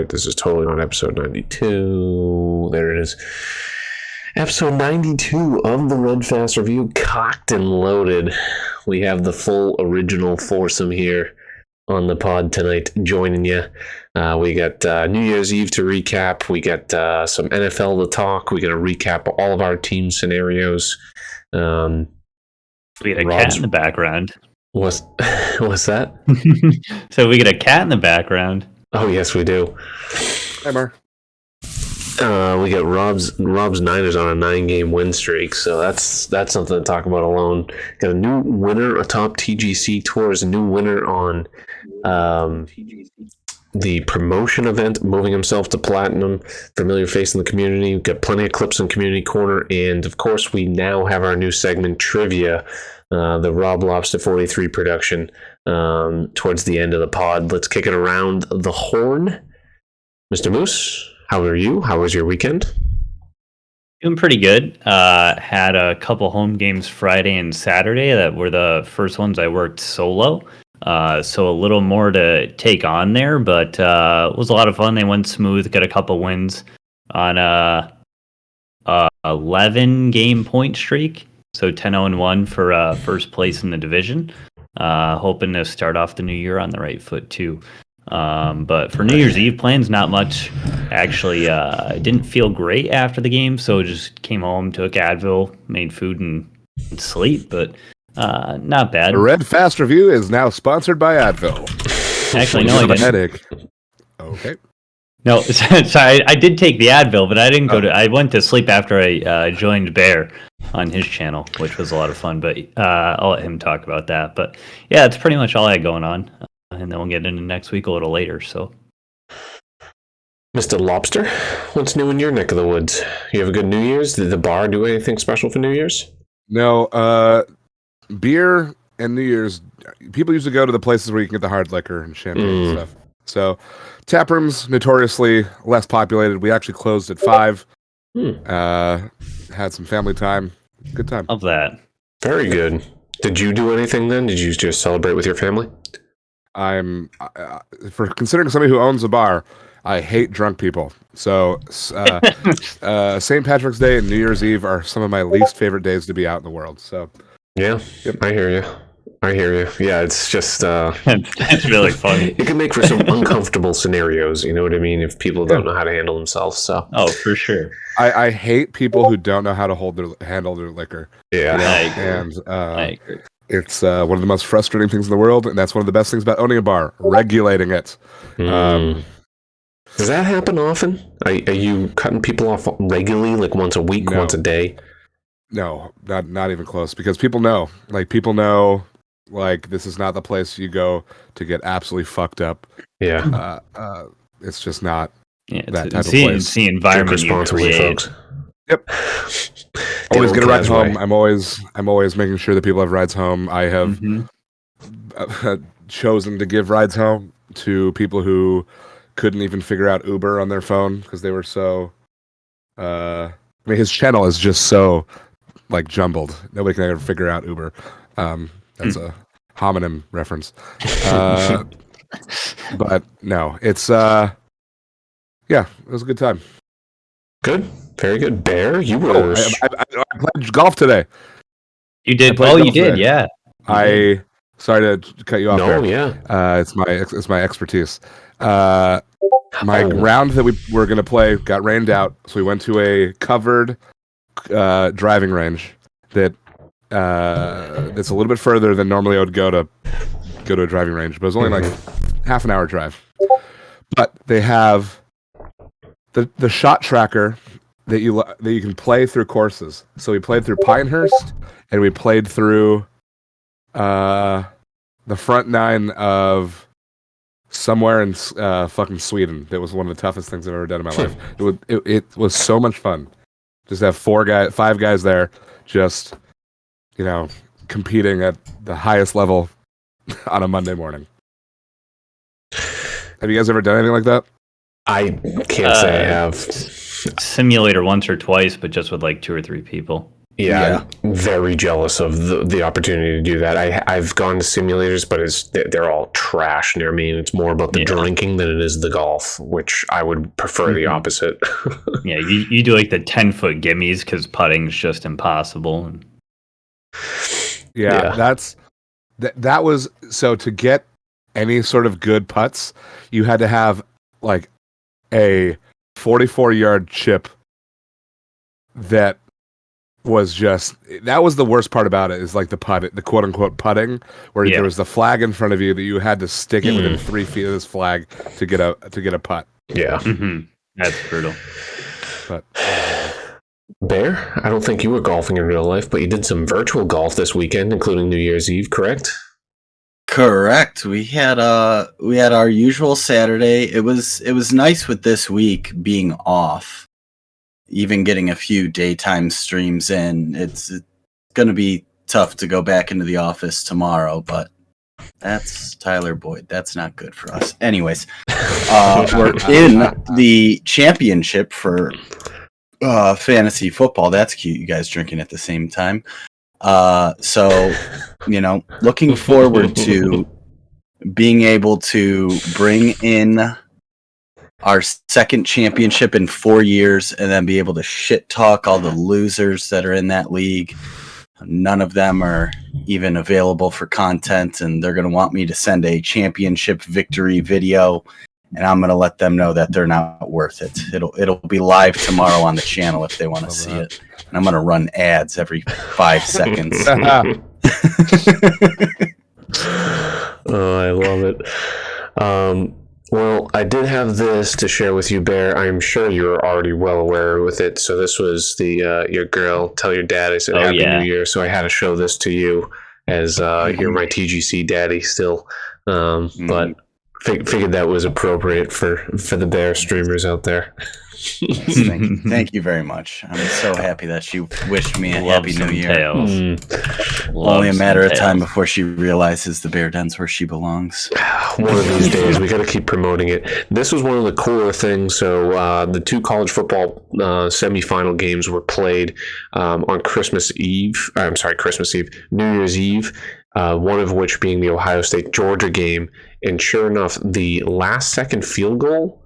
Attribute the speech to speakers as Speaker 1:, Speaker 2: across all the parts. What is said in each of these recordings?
Speaker 1: wait, this is totally not episode 92. There it is. Episode 92 of the Red Fast Review, cocked and loaded. We have the full original foursome here on the pod tonight joining you. We got New Year's Eve to recap. We got some NFL to talk. We're going to recap all of our team scenarios.
Speaker 2: We had a cat in the background.
Speaker 1: What's that?
Speaker 2: So we get a cat in the background.
Speaker 1: Oh, yes, we do.
Speaker 3: Hi, Mar.
Speaker 1: We got Rob's Niners on a 9-game win streak, so that's something to talk about alone. Got a new winner atop TGC Tours, a new winner on the promotion event, moving himself to platinum, familiar face in the community. We've got plenty of clips in Community Corner, and of course we now have our new segment, Trivia, the Rob Lobster 43 production, towards the end of the pod. Let's kick it around the horn. Mr. Moose, how are you? How was your weekend?
Speaker 2: Doing pretty good. Had a couple home games Friday and Saturday that were the first ones I worked solo. So a little more to take on there, but it was a lot of fun. They went smooth, got a couple wins on a 11-game point streak. So 10-0-1 for first place in the division. Hoping to start off the new year on the right foot too. But for New Year's Eve plans, not much. Actually, I didn't feel great after the game, so just came home, took Advil, made food, and sleep. But not bad.
Speaker 3: The Red Fast Review is now sponsored by Advil.
Speaker 2: Actually, no, I didn't.
Speaker 3: Headache. Okay.
Speaker 2: No, so I did take the Advil, but I didn't go to. I went to sleep after I joined Bear on his channel, which was a lot of fun. But I'll let him talk about that. But yeah, that's pretty much all I had going on. And then we'll get into next week a little later. So,
Speaker 1: Mr. Lobster, what's new in your neck of the woods? You have a good New Year's? Did the bar do anything special for New Year's?
Speaker 3: No, beer and New Year's. People used to go to the places where you can get the hard liquor and champagne and stuff. So, tap rooms notoriously less populated. We actually closed at 5. Had some family time. Good time.
Speaker 2: Love that.
Speaker 1: Very good. Did you do anything then? Did you just celebrate with your family?
Speaker 3: I'm for considering somebody who owns a bar, I hate drunk people. So St. Patrick's Day and New Year's Eve are some of my least favorite days to be out in the world. So
Speaker 1: yeah, yep. I hear you. Yeah, it's just
Speaker 2: it's really funny.
Speaker 1: It can make for some uncomfortable scenarios. You know what I mean? If people don't know how to handle themselves. So
Speaker 2: for sure.
Speaker 3: I hate people who don't know how to handle their liquor.
Speaker 1: Yeah,
Speaker 2: I agree.
Speaker 3: It's one of the most frustrating things in the world, and that's one of the best things about owning a bar, regulating it.
Speaker 1: Does that happen often? Are you cutting people off regularly, like once a week, once a day?
Speaker 3: No, not even close, because people know. People know, this is not the place you go to get absolutely fucked up.
Speaker 1: Yeah.
Speaker 3: It's just not that type of place.
Speaker 2: It's the environment you create. Folks.
Speaker 3: Yep. Always get a ride home. I'm always making sure that people have rides home. I have chosen to give rides home to people who couldn't even figure out Uber on their phone because they were so. His channel is just so jumbled. Nobody can ever figure out Uber. That's a homonym reference. But no, it's it was a good time.
Speaker 1: Good. Very good. Bear, you were...
Speaker 3: I played golf today.
Speaker 2: You did? Oh, you did, yeah.
Speaker 3: Sorry to cut you off there.
Speaker 1: No, yeah.
Speaker 3: It's my expertise. My round that we were going to play got rained out, so we went to a covered driving range that it's a little bit further than normally I would go to a driving range, but it was only half an hour drive. But they have the shot tracker that you can play through courses. So we played through Pinehurst, and we played through the front 9 of somewhere in fucking Sweden. That was one of the toughest things I've ever done in my life. It was so much fun. Just have 5 guys there, just competing at the highest level on a Monday morning. Have you guys ever done anything like that?
Speaker 1: I can't say I have.
Speaker 2: Simulator once or twice, but just with 2 or 3 people.
Speaker 1: Yeah, I'm very jealous of the opportunity to do that. I've gone to simulators, but they're all trash near me, and it's more about the drinking than it is the golf, which I would prefer the opposite.
Speaker 2: Yeah, you do like the 10-foot gimmies because putting's just impossible.
Speaker 3: Yeah, that was so to get any sort of good putts, you had to have like a 44-yard chip that was that was the worst part about it, is like the quote unquote putting, where there was the flag in front of you that you had to stick it within 3 feet of this flag to get a putt.
Speaker 1: Yeah.
Speaker 2: That's brutal.
Speaker 3: But
Speaker 1: Bear, I don't think you were golfing in real life, but you did some virtual golf this weekend, including New Year's Eve, correct?
Speaker 4: Correct. We had our usual Saturday. It was nice with this week being off, even getting a few daytime streams in. It's going to be tough to go back into the office tomorrow, but that's Tyler Boyd. That's not good for us. Anyways, we're in the championship for fantasy football. That's cute. You guys drinking at the same time. So, looking forward to being able to bring in our second championship in 4 years and then be able to shit talk all the losers that are in that league. None of them are even available for content, and they're going to want me to send a championship victory video, and I'm going to let them know that they're not worth it. It'll be live tomorrow on the channel if they want to see it. And I'm going to run ads every 5 seconds.
Speaker 1: Oh, I love it. Well, I did have this to share with you, Bear. I'm sure you're already well aware with it. So this was the your girl, tell your dad I said Happy New Year. So I had to show this to you as you're my TGC daddy still. But figured that was appropriate for the Bear streamers out there.
Speaker 4: Yes, thank you very much. I'm so happy that she wished me a Happy New Year. Only a matter of time before she realizes the Bear Den's where she belongs.
Speaker 1: One of these days, we got to keep promoting it. This was one of the cooler things. So the 2 college football semifinal games were played on Christmas Eve. New Year's Eve. One of which being the Ohio State-Georgia game. And sure enough, the last-second field goal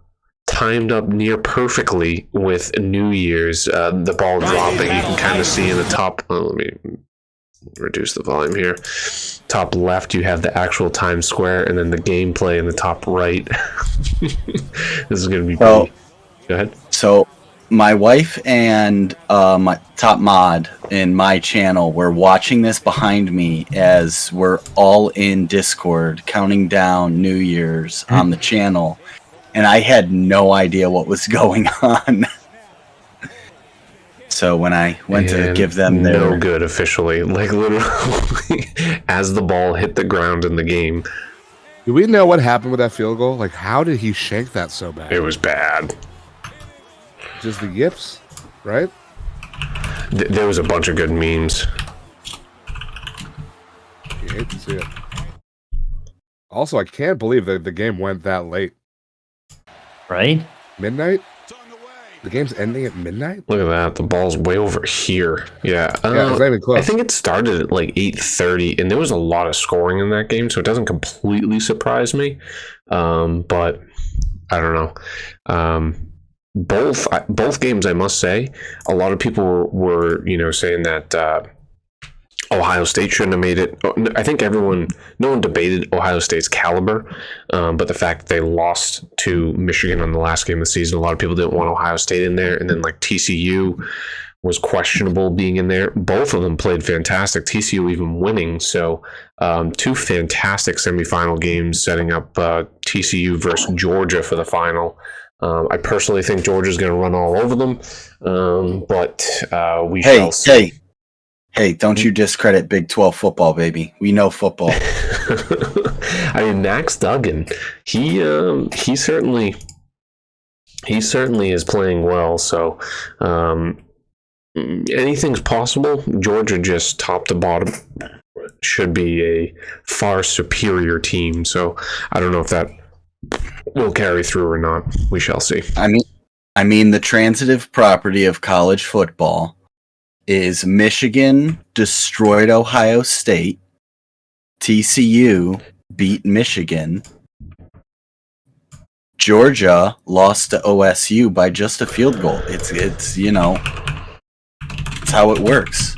Speaker 1: timed up near perfectly with New Year's. The ball dropping, you can kind of see in the top. Let me reduce the volume here. Top left, you have the actual Times Square, and then the gameplay in the top right. This is going to be pretty. Go ahead.
Speaker 4: So, my wife and my top mod in my channel were watching this behind me as we're all in Discord counting down New Year's on the channel. And I had no idea what was going on. So when I went to give them their...
Speaker 1: No good officially. Like literally as the ball hit the ground in the game.
Speaker 3: Do we know what happened with that field goal? Like, how did he shank that so bad?
Speaker 1: It was bad.
Speaker 3: Just the yips, right?
Speaker 1: There was a bunch of good memes.
Speaker 3: You hate to see it. Also, I can't believe that the game went that late.
Speaker 2: Right?
Speaker 3: Midnight? The game's ending at midnight?
Speaker 1: Look at that. The ball's way over here. Yeah.
Speaker 3: It's not even close.
Speaker 1: I think it started at like 8:30, and there was a lot of scoring in that game, so it doesn't completely surprise me. But I don't know. Both games, I must say, a lot of people were saying that Ohio State shouldn't have made it. I think no one debated Ohio State's caliber, but the fact that they lost to Michigan on the last game of the season, a lot of people didn't want Ohio State in there. And then like TCU was questionable being in there. Both of them played fantastic, TCU even winning. So 2 fantastic semifinal games setting up TCU versus Georgia for the final. I personally think Georgia's going to run all over them, but we shall see.
Speaker 4: Hey, don't you discredit Big 12 football, baby. We know football.
Speaker 1: I mean, Max Duggan, he certainly is playing well. So anything's possible. Georgia, just top to bottom, should be a far superior team. So I don't know if that will carry through or not. We shall see.
Speaker 4: I mean, the transitive property of college football is Michigan destroyed Ohio State. TCU beat Michigan. Georgia lost to OSU by just a field goal. It's it's how it works.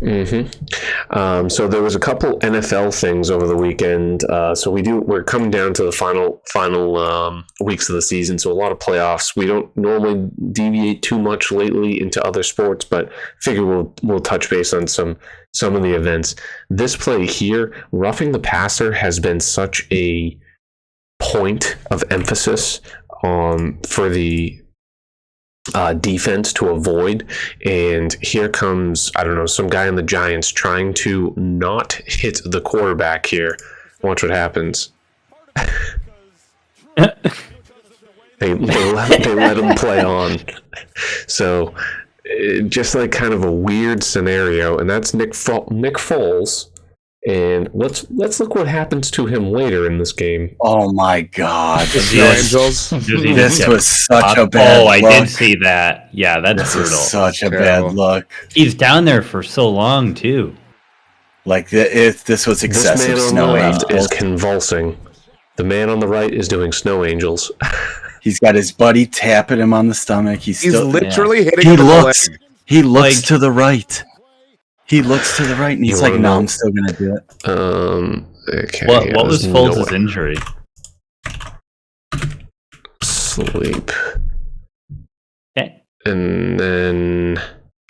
Speaker 1: So there was a couple NFL things over the weekend. We're coming down to the final weeks of the season. So a lot of playoffs. We don't normally deviate too much lately into other sports, but figure we'll touch base on some of the events. This play here, roughing the passer, has been such a point of emphasis for the defense to avoid, and here comes some guy in the Giants trying to not hit the quarterback here. Watch what happens. they let him play on. So just like kind of a weird scenario, and that's Nick Foles. And let's look what happens to him later in this game.
Speaker 4: Oh my God!
Speaker 3: Angels.
Speaker 4: This was such a bad.
Speaker 2: Oh, I did see that. Yeah, that's brutal.
Speaker 4: Such a bad look.
Speaker 2: He's down there for so long too.
Speaker 4: Like if this was excessive
Speaker 1: this man
Speaker 4: snow
Speaker 1: on the left
Speaker 4: angels.
Speaker 1: is convulsing. The man on the right is doing snow angels.
Speaker 4: He's got his buddy tapping him on the stomach. He's
Speaker 3: literally hitting
Speaker 4: He
Speaker 3: him in the
Speaker 4: looks.
Speaker 3: leg.
Speaker 4: He looks to the right. He looks to the right, and he's like, "No, I'm still gonna do it."
Speaker 1: Okay.
Speaker 2: What was Foles' injury?
Speaker 1: Sleep.
Speaker 2: Okay.
Speaker 1: And then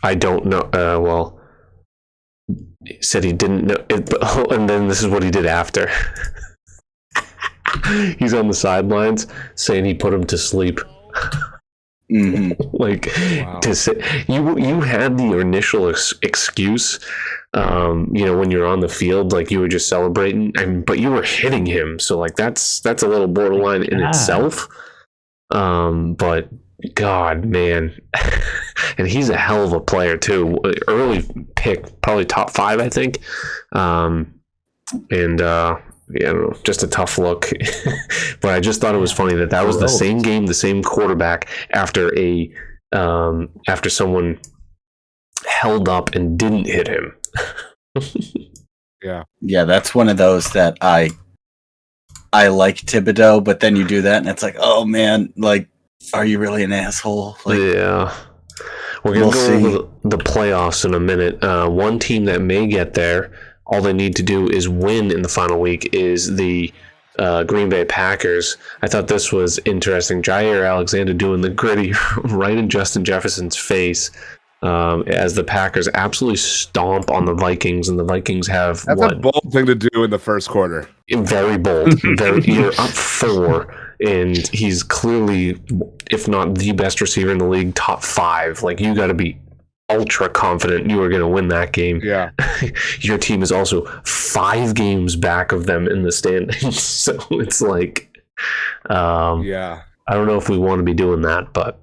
Speaker 1: I don't know. He said he didn't know. And then this is what he did after. He's on the sidelines saying he put him to sleep.
Speaker 4: Mm-hmm.
Speaker 1: To say you had the initial excuse, when you're on the field, like you were just celebrating, but you were hitting him, so like that's a little borderline in itself. But God, man, and he's a hell of a player too. Early pick, probably top 5, I think. I don't know, just a tough look. But I just thought it was funny that was the same game, the same quarterback after someone held up and didn't hit him.
Speaker 4: Yeah, that's one of those that I like Thibodeau, but then you do that and it's like, oh man, like, are you really an asshole? Like,
Speaker 1: yeah. We're going to go over the playoffs in a minute. One team that may get there, all they need to do is win in the final week, is the Green Bay Packers. I thought this was interesting. Jair Alexander doing the gritty right in Justin Jefferson's face as the Packers absolutely stomp on the Vikings, and the Vikings have
Speaker 3: That's a bold thing to do in the first quarter.
Speaker 1: Very bold. You're up 4, and he's clearly, if not the best receiver in the league, top 5. Like, you got to be ultra confident you are going to win that game.
Speaker 3: Yeah.
Speaker 1: Your team is also 5 games back of them in the standings. So it's like, I don't know if we want to be doing that, but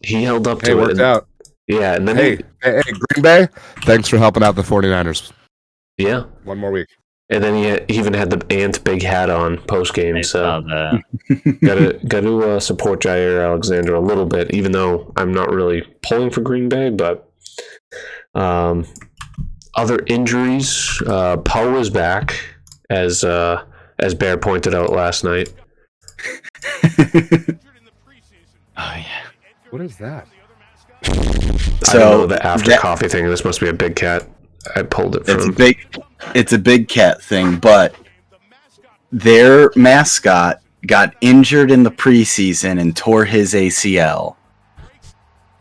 Speaker 1: he held up to it.
Speaker 3: Worked out.
Speaker 1: Yeah. And then
Speaker 3: hey, Green Bay, thanks for helping out the 49ers.
Speaker 1: Yeah.
Speaker 3: One more week.
Speaker 1: And then he even had the Ant big hat on post game. So got to support Jair Alexander a little bit, even though I'm not really pulling for Green Bay. But other injuries, Poe is back, as Bear pointed out last night.
Speaker 2: Oh yeah.
Speaker 3: What is that?
Speaker 1: I don't know the after coffee thing. This must be a big cat. I pulled it from.
Speaker 4: It's a big cat thing, but their mascot got injured in the preseason and tore his ACL.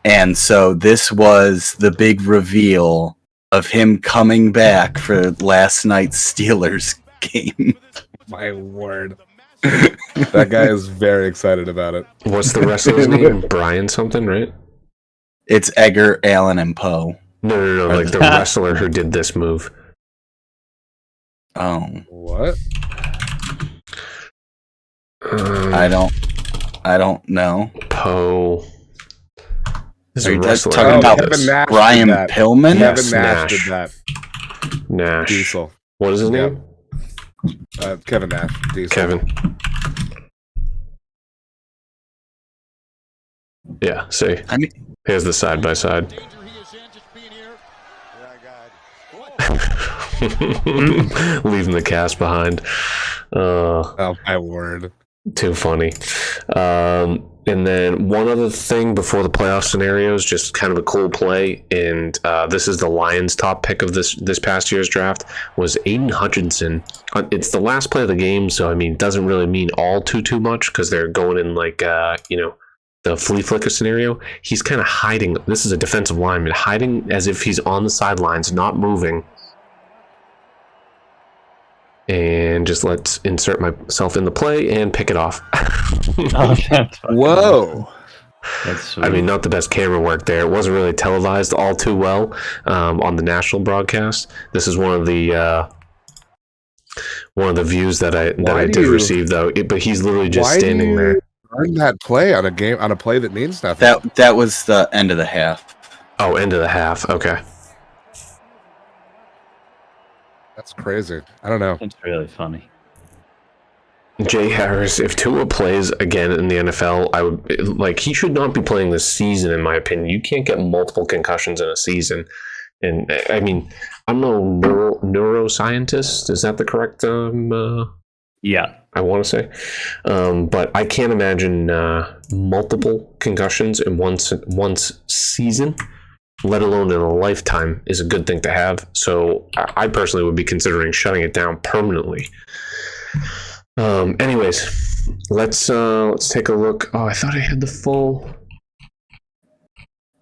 Speaker 4: And so this was the big reveal of him coming back for last night's Steelers game.
Speaker 3: My word. That guy is very excited about it.
Speaker 1: What's the wrestler's name? Brian something, right?
Speaker 4: It's Edgar Allan and Poe.
Speaker 1: No. Like the wrestler who did this move.
Speaker 4: Oh.
Speaker 3: What?
Speaker 4: I don't know.
Speaker 1: Poe.
Speaker 4: Are you talking about Brian Pillman?
Speaker 3: Kevin Nash did that.
Speaker 1: Nash.
Speaker 3: Diesel.
Speaker 1: What is his name?
Speaker 3: Kevin Nash. Diesel.
Speaker 1: Kevin. Yeah, see. Here's the side by side. Leaving the cast behind.
Speaker 3: Oh my word!
Speaker 1: Too funny. And then one other thing before the playoff scenarios, just kind of a cool play, and this is the Lions' top pick of this past year's draft, was Aiden Hutchinson. It's the last play of the game, so I mean, it doesn't really mean all too much because they're going in like the flea flicker scenario. He's kind of hiding. This is a defensive lineman hiding as if he's on the sidelines, not moving. And just let's insert myself in the play and pick it off.
Speaker 3: Whoa.
Speaker 2: That's sweet.
Speaker 1: I mean, not the best camera work there. It wasn't really televised all too well on the national broadcast. This is one of the views that I did receive though. But he's literally just standing there.
Speaker 3: Earn that play on a play that means nothing.
Speaker 4: That was the end of the half.
Speaker 1: Oh, end of the half. Okay.
Speaker 3: That's crazy. I don't know.
Speaker 2: That's really funny.
Speaker 1: Jay Harris, if Tua plays again in the NFL, I would he should not be playing this season, in my opinion. You can't get multiple concussions in a season. And I mean, I'm no neuroscientist. Is that the correct?
Speaker 2: Yeah.
Speaker 1: I want to say, but I can't imagine multiple concussions in one season, let alone in a lifetime, is a good thing to have. So I personally would be considering shutting it down permanently. Anyways, let's take a look. Oh, I thought I had the full.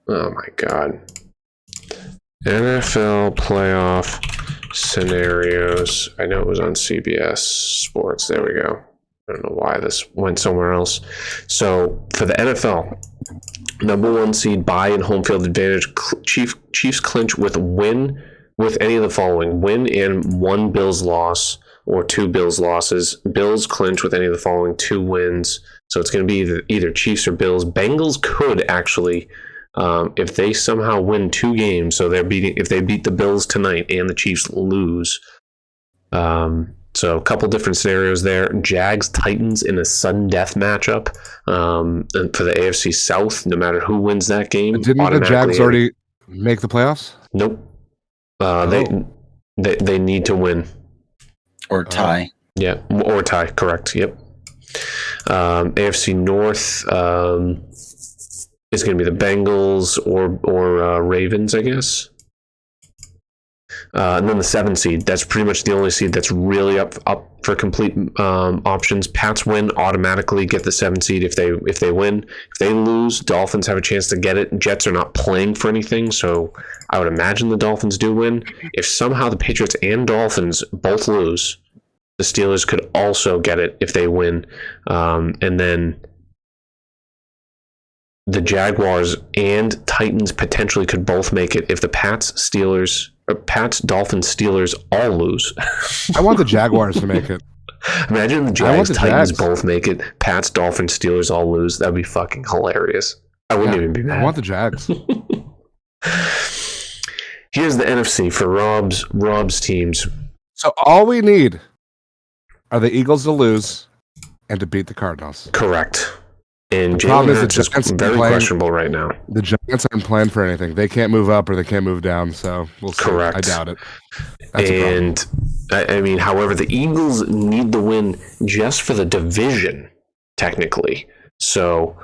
Speaker 1: Oh my God. NFL playoff scenarios. I know it was on CBS Sports. There we go. I don't know why this went somewhere else. So for the NFL, number 1 seed bye and home field advantage. Chiefs clinch with any of the following: win and 1 Bills loss or 2 Bills losses. Bills clinch with any of the following 2 wins. So it's going to be either Chiefs or Bills. Bengals could actually. If they somehow win 2 games, so if they beat the Bills tonight and the Chiefs lose. So a couple different scenarios there. Jags Titans in a sudden death matchup. And for the AFC South, no matter who wins that game,
Speaker 3: didn't the Jags already make the playoffs?
Speaker 1: Nope. They need to win
Speaker 4: or tie.
Speaker 1: Yeah, or tie. Correct. Yep. AFC North. Is going to be the Bengals or Ravens, I guess. And then the 7 seed. That's pretty much the only seed that's really up for complete options. Pats win, automatically get the 7 seed if they win. If they lose, Dolphins have a chance to get it. Jets are not playing for anything, so I would imagine the Dolphins do win. If somehow the Patriots and Dolphins both lose, the Steelers could also get it if they win. And then the Jaguars and Titans potentially could both make it if the Pats, Dolphins, Steelers all lose.
Speaker 3: I want the Jaguars to make it.
Speaker 1: Imagine the Jags, Titans both make it. Pats, Dolphins, Steelers all lose. That'd be fucking hilarious. I wouldn't even be mad.
Speaker 3: I want the Jags.
Speaker 1: Here's the NFC for Rob's teams.
Speaker 3: So all we need are the Eagles to lose and to beat the Cardinals.
Speaker 1: Correct. And
Speaker 3: the problem is the
Speaker 1: Giants is very questionable right now.
Speaker 3: The Giants aren't playing for anything. They can't move up or they can't move down, so we'll see.
Speaker 1: Correct.
Speaker 3: I doubt it. That's
Speaker 1: I mean, however, the Eagles need the win just for the division, technically. So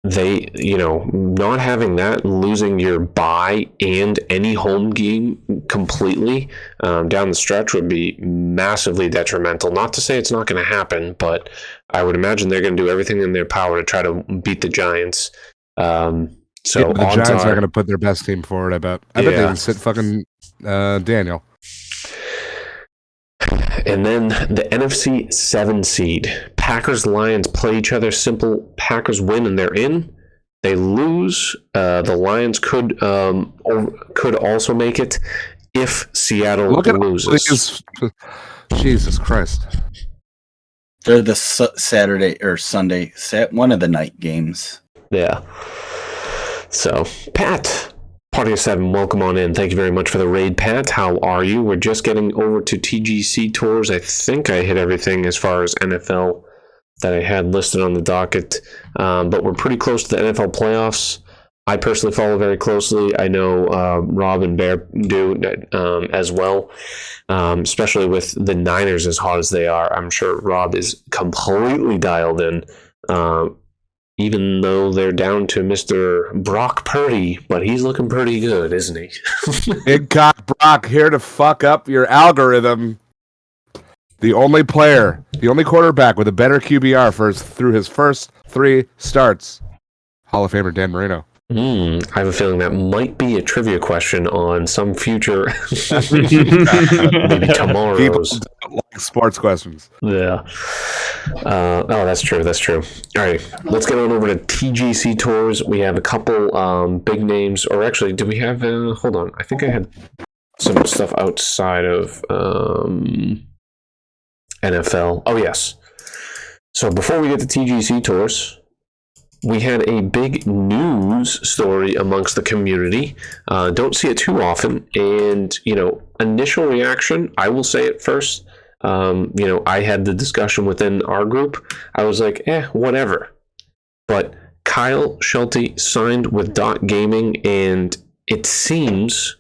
Speaker 1: they, not having that, losing your bye and any home game completely down the stretch would be massively detrimental. Not to say it's not going to happen, but I would imagine they're going to do everything in their power to try to beat the Giants. So
Speaker 3: the Giants are going to put their best team forward, I bet. I bet they can sit fucking Daniel.
Speaker 1: And then the NFC 7 seed. Packers, Lions play each other. Simple. Packers win and they're in. They lose. The Lions could also make it if Seattle loses.
Speaker 3: Jesus Christ.
Speaker 4: They're the Saturday or Sunday, one of the night games.
Speaker 1: Yeah. So, Pat, Party of 7, welcome on in. Thank you very much for the raid, Pat. How are you? We're just getting over to TGC Tours. I think I hit everything as far as NFL that I had listed on the docket. But we're pretty close to the NFL playoffs. I personally follow very closely. I know Rob and Bear do as well, especially with the Niners as hot as they are. I'm sure Rob is completely dialed in, even though they're down to Mr. Brock Purdy, but he's looking pretty good, isn't he?
Speaker 3: Big cock Brock here to fuck up your algorithm. The only quarterback with a better QBR through his first 3 starts. Hall of Famer Dan Marino.
Speaker 1: I have a feeling that might be a trivia question on some future, maybe tomorrow's.
Speaker 3: People don't like sports questions.
Speaker 1: Yeah. Oh, that's true. That's true. All right, let's get on over to TGC Tours. We have a couple big names, or actually, do we have? Hold on, I think I had some stuff outside of NFL. Oh yes. So before we get to TGC Tours, we had a big news story amongst the community. Don't see it too often. And, initial reaction, I will say it first. I had the discussion within our group. I was like, whatever. But Kyle Schulte signed with Dot Gaming, and it seems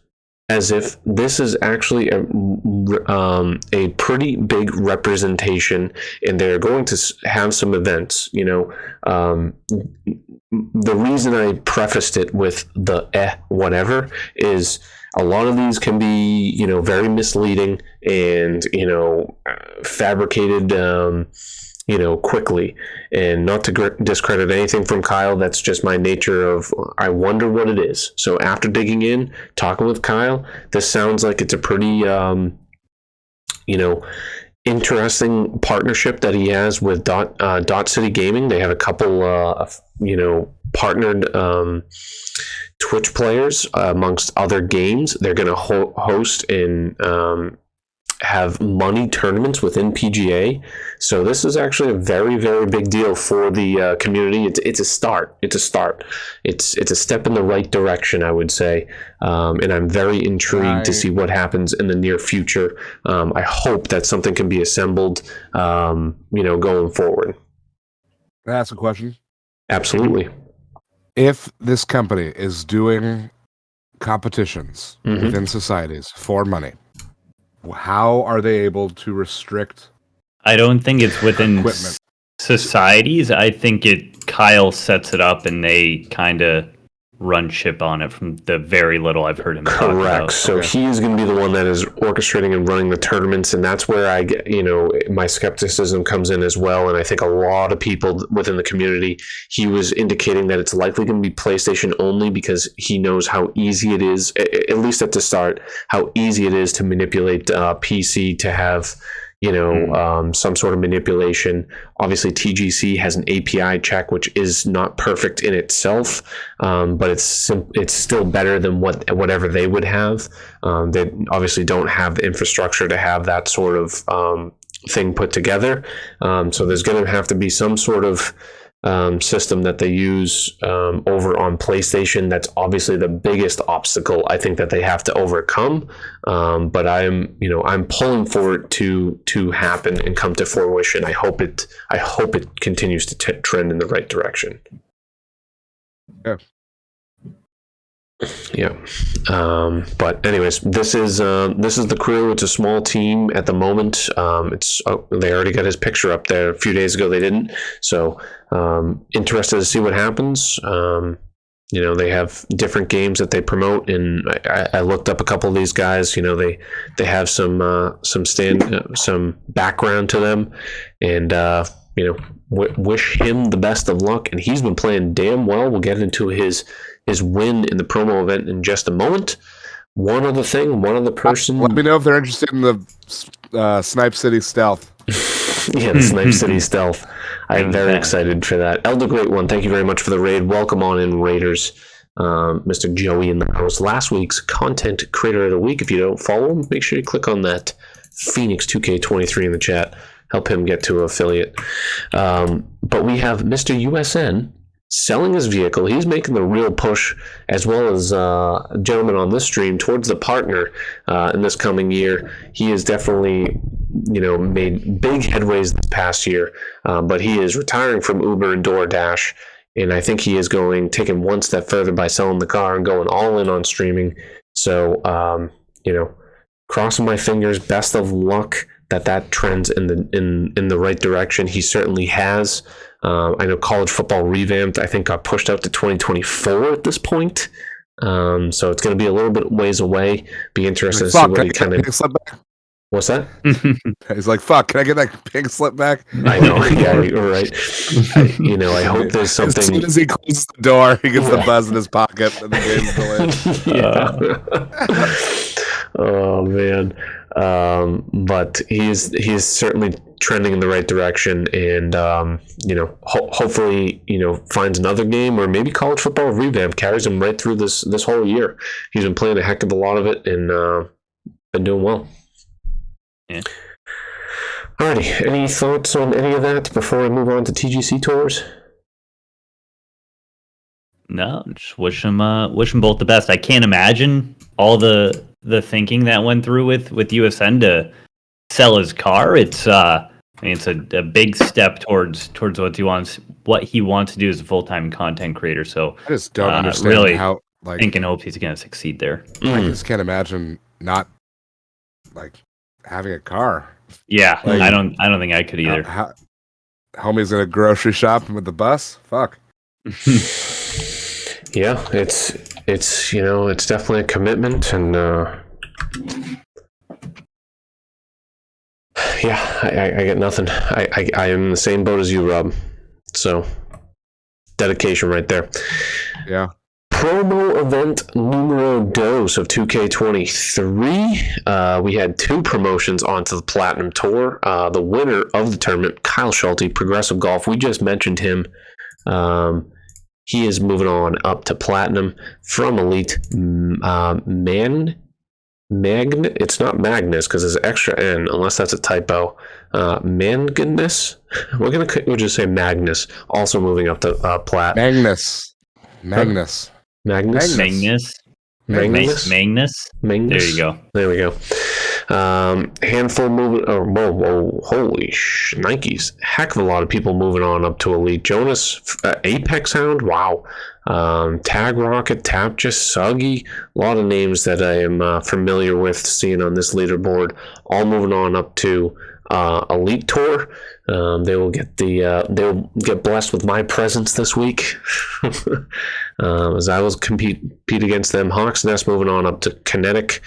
Speaker 1: as if this is actually a pretty big representation, and they're going to have some events. The reason I prefaced it with the whatever is a lot of these can be very misleading and fabricated quickly. And not to discredit anything from Kyle, that's just my nature of I wonder what it is. So after digging in, talking with Kyle, this sounds like it's a pretty interesting partnership that he has with Dot City Gaming. They have a couple partnered Twitch players amongst other games. They're going to host and have money tournaments within PGA. So this is actually a very, very big deal for the community. It's a start. It's a start. It's a step in the right direction, I would say. And I'm very intrigued to see what happens in the near future. I hope that something can be assembled, going forward.
Speaker 3: Can I ask a question?
Speaker 1: Absolutely.
Speaker 3: If this company is doing competitions within societies for money, how are they able to restrict?
Speaker 2: I don't think it's within
Speaker 3: equipment?
Speaker 2: Societies. I think Kyle sets it up and they kind of run ship on it from the very little I've heard him talk about.
Speaker 1: Correct. So he is going to be the one that is orchestrating and running the tournaments, and that's where I get, my skepticism comes in as well. And I think a lot of people within the community, he was indicating that it's likely going to be PlayStation only because he knows how easy it is, at least at the start, how easy it is to manipulate PC to have some sort of manipulation. Obviously, TGC has an API check, which is not perfect in itself, but it's still better than whatever they would have. They obviously don't have the infrastructure to have that sort of thing put together. So there's going to have to be some sort of system that they use over on PlayStation. That's obviously the biggest obstacle I think that they have to overcome. But I'm pulling for it to happen and come to fruition. I hope it continues to trend in the right direction. Yeah. But anyways, this is the crew. It's a small team at the moment. They already got his picture up there a few days ago. They didn't. So interested to see what happens. They have different games that they promote, and I looked up a couple of these guys. They have some background to them, and wish him the best of luck. And he's been playing damn well. We'll get into his win in the promo event in just a moment. One other person.
Speaker 3: Let me know if they're interested in the Snipe City Stealth.
Speaker 1: Yeah, the Snipe City Stealth. I am very excited for that. Elder Great One, thank you very much for the raid. Welcome on in, Raiders. Mr. Joey in the house. Last week's Content Creator of the Week. If you don't follow him, make sure you click on that Phoenix 2K23 in the chat. Help him get to affiliate. But we have Mr. USN selling his vehicle. He's making the real push, as well as a gentleman on this stream, towards the partner in this coming year. He has definitely made big headways this past year, but he is retiring from Uber and DoorDash, And I think he is taking one step further by selling the car and going all in on streaming. So, crossing my fingers, best of luck that trends in the right direction. He certainly has. I know college football revamped, I think, got pushed out to 2024 at this point. So it's going to be a little bit ways away. Be interested to see what he kind of... What's that?
Speaker 3: He's like, fuck, can I get that pink slip back?
Speaker 1: I know. Yeah, you're right. I hope there's something...
Speaker 3: As soon as he closes the door, he gets the buzz in his pocket and the game's delayed.
Speaker 1: Oh, man. But he's certainly trending in the right direction, and hopefully finds another game, or maybe college football revamp carries him right through this whole year. He's been playing a heck of a lot of it and been doing well.
Speaker 2: Yeah.
Speaker 1: Alrighty, any thoughts on any of that before we move on to TGC Tours?
Speaker 2: No, just wish him both the best. I can't imagine all the thinking that went through with USN to sell his car. It's it's a big step towards what he wants to do as a full-time content creator. So
Speaker 3: I just don't understand
Speaker 2: really
Speaker 3: how
Speaker 2: think and hope he's going to succeed there.
Speaker 3: I just can't imagine not having a car.
Speaker 2: Yeah, I don't think I could either.
Speaker 3: Homie's gonna grocery shop with the bus. Fuck.
Speaker 1: Yeah, it's definitely a commitment, and I get nothing. I am in the same boat as you, Rob. So dedication right there.
Speaker 3: Yeah.
Speaker 1: Promo event numero dos of 2K23. We had two promotions onto the Platinum Tour. The winner of the tournament, Kyle Schulte, Progressive Golf. We just mentioned him. He is moving on up to Platinum from Elite. It's not Magnus because there's an extra N, unless that's a typo. Magnus? We'll just say Magnus. Also moving up to Plat.
Speaker 3: Magnus.
Speaker 2: Magnus. There you go.
Speaker 1: There we go. Handful moving. Whoa! Holy Nikes! Heck of a lot of people moving on up to Elite. Jonas, Apex Hound. Wow. Tag Rocket, Tapja, Suggy. A lot of names that I am familiar with seeing on this leaderboard. All moving on up to Elite Tour. They will get they'll get blessed with my presence this week, as I will compete against them. Hawks Nest moving on up to Kinetic,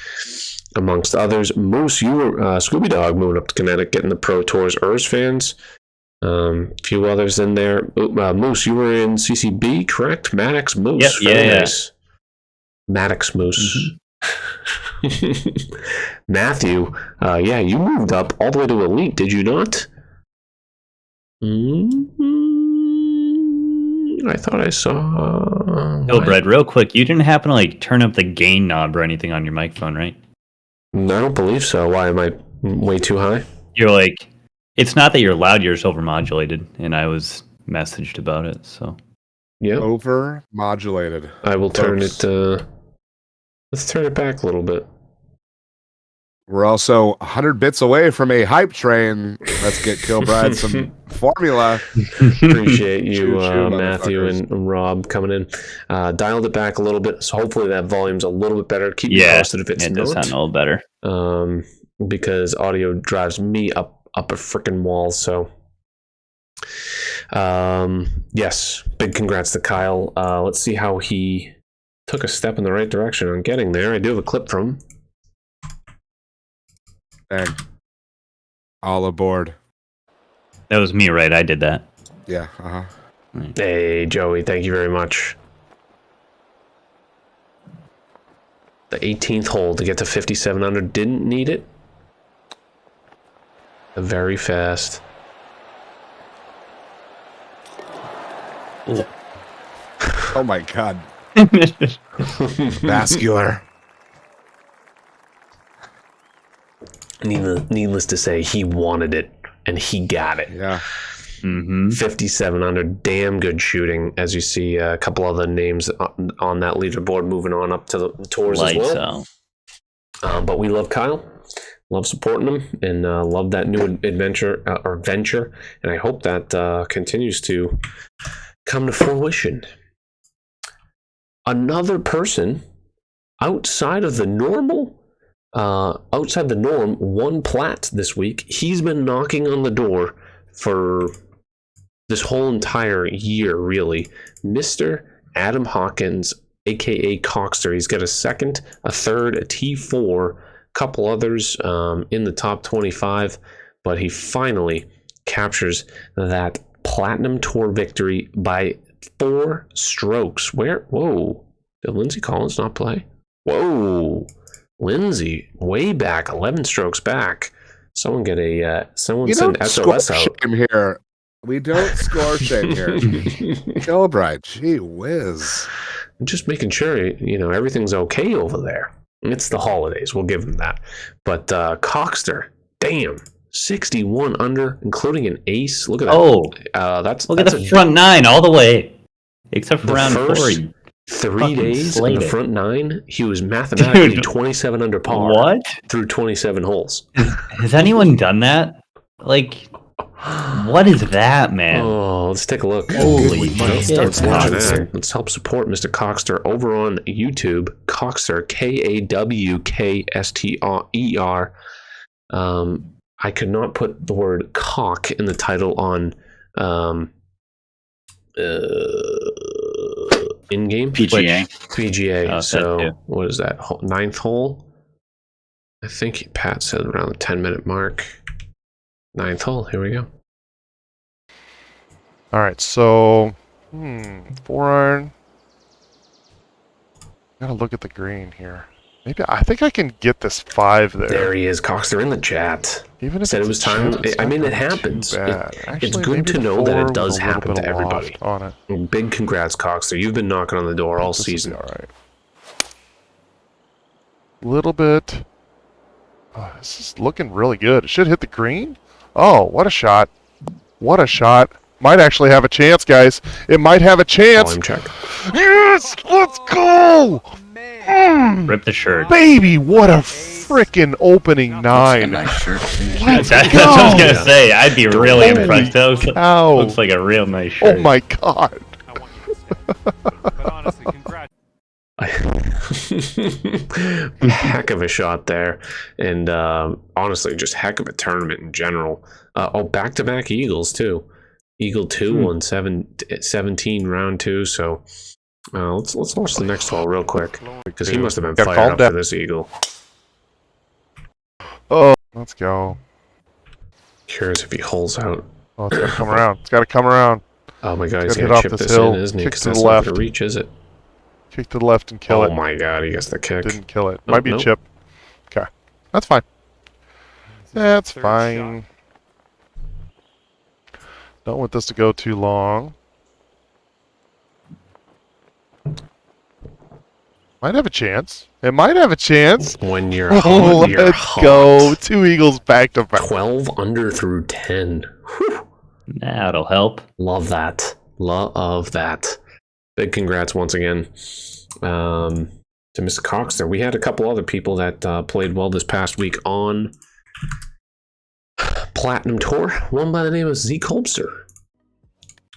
Speaker 1: amongst others. Moose, you were Scooby Dog moving up to Kinetic, getting the Pro Tours Urs fans. A few others in there. Moose, you were in CCB, correct? Maddox Moose.
Speaker 2: Yep, yeah.
Speaker 1: Nice. Maddox Moose. Mm-hmm. Matthew, you moved up all the way to Elite, did you not? I thought I saw...
Speaker 2: Brett, real quick, you didn't happen to turn up the gain knob or anything on your microphone, right?
Speaker 1: I don't believe so. Why, am I way too high?
Speaker 2: You're it's not that you're loud, you're just overmodulated, and I was messaged about it, so...
Speaker 1: Yeah.
Speaker 3: Overmodulated.
Speaker 1: I will turn it... let's turn it back a little bit.
Speaker 3: We're also 100 bits away from a hype train. Let's get Kilbride some formula.
Speaker 1: Appreciate you, Matthew and Rob, coming in. Dialed it back a little bit, so hopefully that volume's a little bit better. Keep me posted if it's not.
Speaker 2: It does sound a little better.
Speaker 1: Because audio drives me up a freaking wall. So, yes, big congrats to Kyle. Let's see how he took a step in the right direction on getting there. I do have a clip from him.
Speaker 3: And all aboard.
Speaker 2: That was me, right? I did that.
Speaker 3: Yeah. Uh-huh.
Speaker 1: Hey, Joey, thank you very much. The 18th hole to get to 57 under. Didn't need it. Very fast.
Speaker 3: Oh my god. Vascular.
Speaker 1: Needless to say, he wanted it, and he got it.
Speaker 3: Yeah.
Speaker 1: 57 under, damn good shooting, as you see a couple other names on that leaderboard moving on up to the tours as well. But we love Kyle, love supporting him, and love that new venture, and I hope that continues to come to fruition. Another person outside the norm, won plat this week. He's been knocking on the door for this whole entire year, really. Mr. Adam Hawkins, aka Kwked. He's got a second, a third, a T4, a couple others in the top 25, but he finally captures that Platinum Tour victory by 4 strokes. Whoa, did Lindsey Collins not play? Whoa, Lindsey way back, 11 strokes back. Someone get a send SOS out.
Speaker 3: Shame here. We don't score shame here. Kilbride, gee whiz.
Speaker 1: Just making sure everything's okay over there. It's the holidays, we'll give him that. But Kwked, damn, 61 under, including an ace. Look at that.
Speaker 2: Oh,
Speaker 1: that's
Speaker 2: the front 9 all the way, except for round 4.
Speaker 1: 3 days in the front 9, he was mathematically 27 under par.
Speaker 2: What?
Speaker 1: Through 27 holes.
Speaker 2: Has anyone done that? Like, what is that, man?
Speaker 1: Oh, let's take a look.
Speaker 2: Holy shit.
Speaker 1: Let's watch that. Let's help support Mr. Kwked over on YouTube. Kwked, Kwkster. I could not put the word cock in the title on in-game PGA. So what is that? 9th hole? I think Pat said around the 10-minute mark. 9th hole. Here we go.
Speaker 5: All right, so 4-iron. Gotta look at the green here. Maybe I think I can get this 5 there.
Speaker 1: There he is, Kwked in the chat.
Speaker 5: Even if
Speaker 1: said it was time. I mean, it happens. It's good to know that it does happen to everybody. On it. Big congrats, Kwked. You've been knocking on the door all season.
Speaker 5: All right. Little bit. Oh, this is looking really good. It should hit the green. Oh, what a shot! What a shot! Might actually have a chance, guys. It might have a chance.
Speaker 1: Volume check.
Speaker 5: Yes, let's go!
Speaker 2: Rip the shirt.
Speaker 5: Baby, what a freaking opening 9.
Speaker 4: Nice shirt.
Speaker 2: That's what I was going to say. I'd be really impressed. That looks like a real nice shirt.
Speaker 5: Oh my god.
Speaker 1: Heck of a shot there. And honestly, just heck of a tournament in general. Back-to-back Eagles, too. Eagle 2 on 17 round 2, so let's watch the next hole real quick, because he must have been fired up for this eagle.
Speaker 5: Oh, let's go.
Speaker 1: Curious if he holes out.
Speaker 5: Oh, it's gotta come around. It's gotta come around.
Speaker 1: Oh my god, he's
Speaker 5: gotta
Speaker 1: gonna chip this in, isn't he?
Speaker 5: Kick
Speaker 1: Because
Speaker 5: to the
Speaker 1: that's
Speaker 5: left.
Speaker 1: not gonna reach, is it?
Speaker 5: Kick to the left and kill it.
Speaker 1: Oh my god, he gets the kick.
Speaker 5: Didn't kill it. Might be a chip. Okay, that's fine. That's fine. Don't want this to go too long. Might have a chance. It might have a chance.
Speaker 1: When you're hot, you're
Speaker 5: let's
Speaker 1: hot.
Speaker 5: go. 2 eagles back to back.
Speaker 1: 12 under through 10. Whew.
Speaker 2: That'll help.
Speaker 1: Love that. Love that. Big congrats once again to Mr. Kwked. We had a couple other people that played well this past week on Platinum Tour. One by the name of Z Kolbster.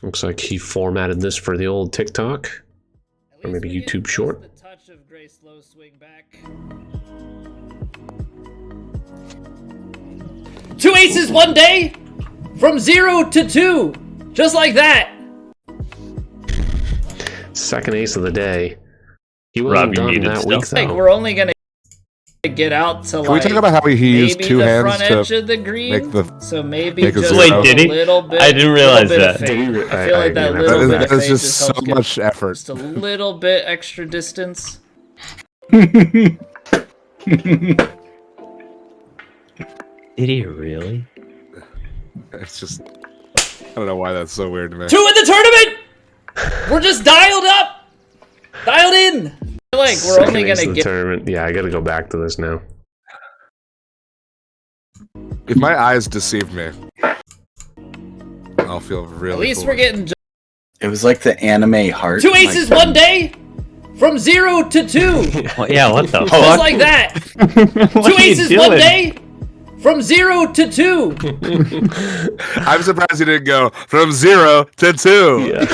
Speaker 1: Looks like he formatted this for the old TikTok. Or maybe YouTube short.
Speaker 6: The touch of Grace Low swing back. 2 aces one day, from 0 to 2, just like that.
Speaker 1: Second ace of the day. He wasn't done that week
Speaker 6: Like
Speaker 1: though.
Speaker 6: we're only gonna get out to
Speaker 3: Can we talk about how he used
Speaker 6: maybe
Speaker 3: 2
Speaker 6: the
Speaker 3: hands
Speaker 6: front edge
Speaker 3: to
Speaker 6: of the green?
Speaker 3: make the
Speaker 6: So maybe
Speaker 3: make a
Speaker 6: just
Speaker 3: zero?
Speaker 6: a
Speaker 2: Wait, did he?
Speaker 6: little bit.
Speaker 2: I didn't realize
Speaker 6: little bit
Speaker 2: that.
Speaker 6: of fade.
Speaker 1: Did he?
Speaker 6: I feel like that
Speaker 1: I-
Speaker 6: little bit
Speaker 3: that
Speaker 6: of
Speaker 3: is
Speaker 6: fade
Speaker 3: just so
Speaker 6: helps get
Speaker 3: much effort.
Speaker 6: just a little bit extra distance.
Speaker 2: Did he really?
Speaker 3: It's just, I don't know why that's so weird to me.
Speaker 6: 2 in the tournament. We're just dialed up, dialed in. I feel like we're
Speaker 1: Second
Speaker 6: only
Speaker 1: ace of
Speaker 6: gonna
Speaker 1: the
Speaker 6: get.
Speaker 1: tournament. Yeah, I gotta go back to this now.
Speaker 3: If my eyes deceive me, I'll feel really
Speaker 6: At least
Speaker 3: cool.
Speaker 6: we're getting
Speaker 4: It was like the anime heart.
Speaker 6: 2 aces one day, from 0 to 2,
Speaker 2: Well, yeah, what the
Speaker 6: just
Speaker 2: fuck?
Speaker 6: like that.
Speaker 2: What
Speaker 6: 2
Speaker 2: are you
Speaker 6: aces
Speaker 2: doing?
Speaker 6: one day, From 0 to 2.
Speaker 3: I'm surprised he didn't go from 0 to 2.
Speaker 1: Yeah.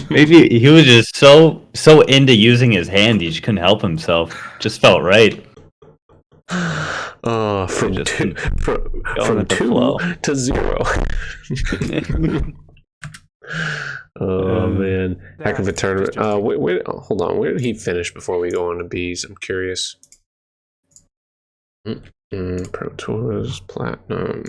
Speaker 2: Maybe he was just so into using his hand, he just couldn't help himself. Just felt right.
Speaker 1: From
Speaker 2: Just
Speaker 1: two,
Speaker 2: going with the flow.
Speaker 1: to 0. Oh man, heck of a tournament. Wait, hold on. Where did he finish before we go on to B's? I'm curious. Pro Tours Platinum.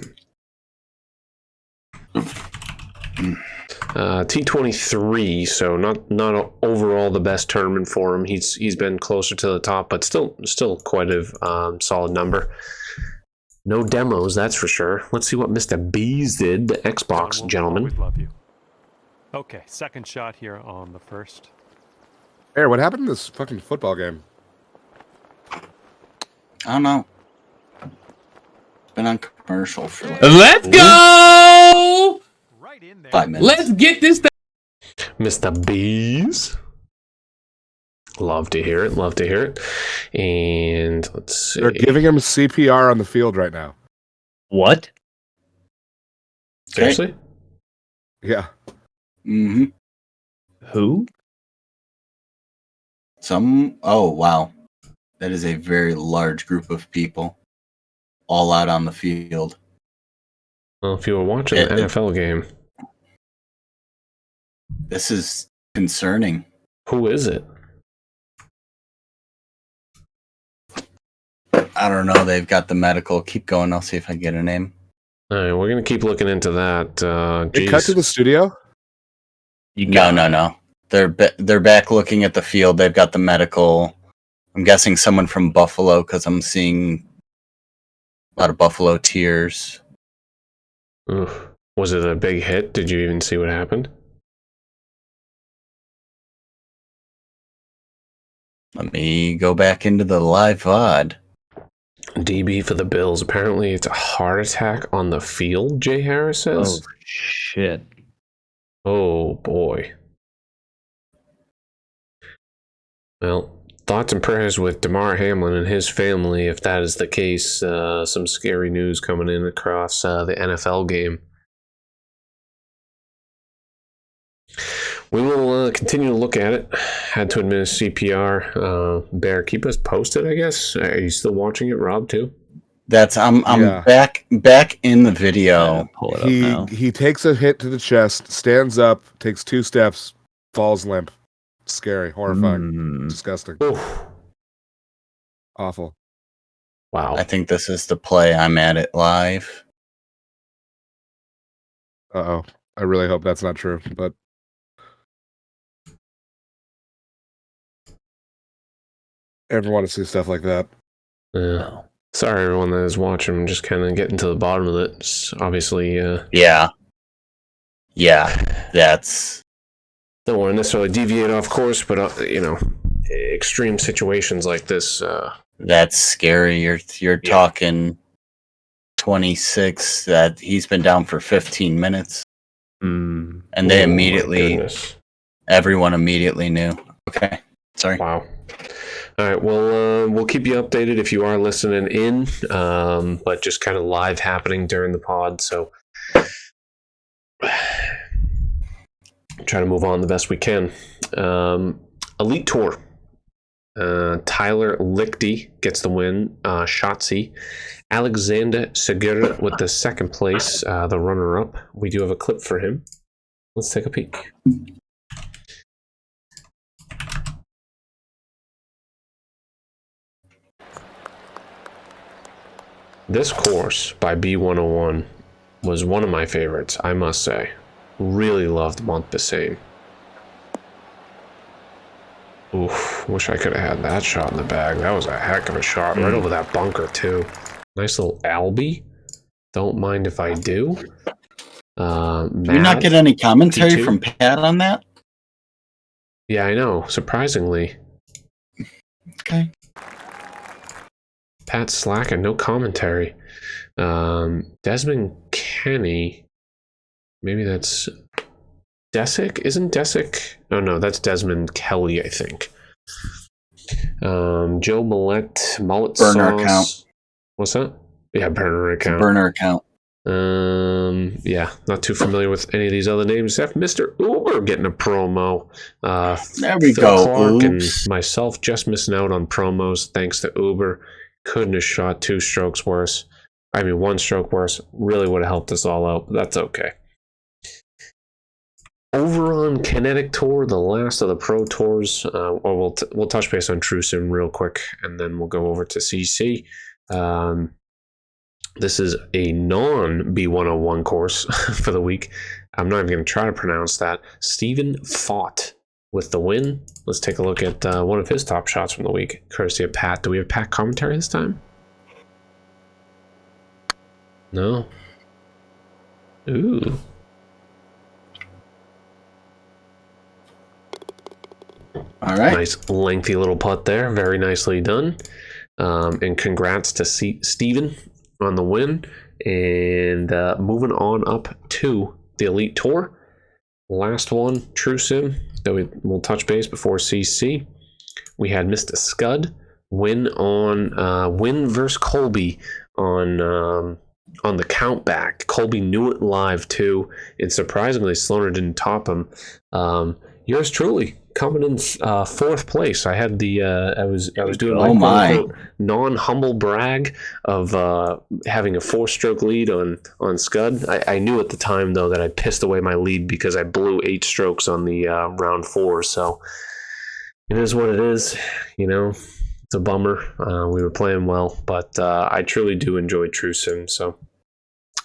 Speaker 1: T23, so not overall the best tournament for him. He's been closer to the top, but still quite a solid number. No demos, that's for sure. Let's see what Mr. B's did, the Xbox gentleman.
Speaker 7: Love you. Okay, second shot here on the first.
Speaker 3: Aaron, what happened to this fucking football game?
Speaker 4: I don't know. Been on commercial for like
Speaker 6: Let's go!
Speaker 7: Right in there.
Speaker 4: 5 minutes.
Speaker 6: Let's get this thing.
Speaker 1: Mr. B's. Love to hear it. And let's see.
Speaker 3: They're giving him CPR on the field right now.
Speaker 2: What?
Speaker 1: Seriously?
Speaker 3: Yeah.
Speaker 4: Mm-hmm.
Speaker 2: Who?
Speaker 4: Oh, wow. That is a very large group of people all out on the field.
Speaker 1: Well, if you were watching the NFL game,
Speaker 4: This is concerning.
Speaker 1: who is it?
Speaker 4: I don't know. They've got the medical. Keep going. I'll see if I can get a name.
Speaker 1: All right, we're gonna keep looking into that.
Speaker 3: They cut to the studio?
Speaker 4: No. They're back looking at the field. They've got the medical. I'm guessing someone from Buffalo because I'm seeing a lot of Buffalo tears.
Speaker 1: Oof. Was it a big hit? Did you even see what happened?
Speaker 4: Let me go back into the live VOD.
Speaker 1: DB for the Bills. Apparently, it's a heart attack on the field. Jay Harris says.
Speaker 2: Oh shit!
Speaker 1: Oh boy. Well, thoughts and prayers with Damar Hamlin and his family. If that is the case, some scary news coming in across the NFL game. We will continue to look at it. Had to administer CPR. Bear, keep us posted, I guess. Are you still watching it, Rob, too?
Speaker 4: I'm
Speaker 3: Yeah.
Speaker 4: back in the video.
Speaker 2: Pull it up now.
Speaker 3: He takes a hit to the chest, stands up, takes 2 steps, falls limp. Scary, horrifying, disgusting,
Speaker 1: Oof.
Speaker 3: awful.
Speaker 1: Wow.
Speaker 4: I think this is the play. I'm at it live.
Speaker 3: Uh-oh. I really hope that's not true, but ever want to see stuff like that.
Speaker 1: Yeah. Sorry, everyone that is watching. I'm just kind of getting to the bottom of it. It's obviously,
Speaker 4: Yeah, that's
Speaker 1: don't want to necessarily deviate off course, but extreme situations like this.
Speaker 4: that's scary. You're talking 26. That he's been down for 15 minutes, and they
Speaker 1: Oh, my
Speaker 4: immediately,
Speaker 1: goodness.
Speaker 4: everyone immediately knew. Okay, sorry.
Speaker 1: Wow. All right. Well, we'll keep you updated if you are listening in, but just kind of live happening during the pod. So try to move on the best we can. Elite Tour. Tyler Lichty gets the win. Shotzi. Alexander Segura with the second place, the runner-up. We do have a clip for him. Let's take a peek. This course by B101 was one of my favorites, I must say. Really loved Montbassin. Oof, wish I could have had that shot in the bag. That was a heck of a shot, right over that bunker too. Nice little Albie. Don't mind if I do.
Speaker 4: Did you not get any commentary
Speaker 1: P2?
Speaker 4: from Pat on that?
Speaker 1: Yeah, I know. Surprisingly,
Speaker 4: Okay.
Speaker 1: Pat slacking, no commentary. Desmond Kenny. Maybe that's Desick? Isn't Desick? Oh no, that's Desmond Kelly, I think. Joe Mullet
Speaker 4: Burner
Speaker 1: sauce.
Speaker 4: account.
Speaker 1: What's that? Yeah, burner
Speaker 4: It's a
Speaker 1: account.
Speaker 4: burner account.
Speaker 1: Yeah, not too familiar with any of these other names except Mr. Uber getting a promo.
Speaker 4: There we
Speaker 1: Phil
Speaker 4: go.
Speaker 1: Clark
Speaker 4: Oops.
Speaker 1: and myself just missing out on promos thanks to Uber. Couldn't have shot 2 strokes worse. I mean, 1 stroke worse. Really would have helped us all out, but that's okay. Over on Kinetic Tour, the last of the Pro Tours, or we'll touch base on True Sim real quick, and then we'll go over to CC. This is a non-B101 course for the week. I'm not even going to try to pronounce that. Stephen Fott with the win. Let's take a look at one of his top shots from the week, courtesy of Pat. Do we have Pat commentary this time? No. Ooh.
Speaker 4: All right.
Speaker 1: Nice lengthy little putt there. Very nicely done. And congrats to Steven on the win. And moving on up to the Elite Tour. Last one, True Sim, that we'll touch base before CC. We had Mr. Scud win versus Colby on the count back. Colby knew it live too, and surprisingly Sloaner didn't top him. Yours truly coming in 4th place. I had I was doing my non-humble brag of having a 4-stroke lead on Scud. I knew at the time though that I pissed away my lead because I blew 8 strokes on the round 4. So it is what it is, you know. It's a bummer. We were playing well, but I truly do enjoy True Sim. So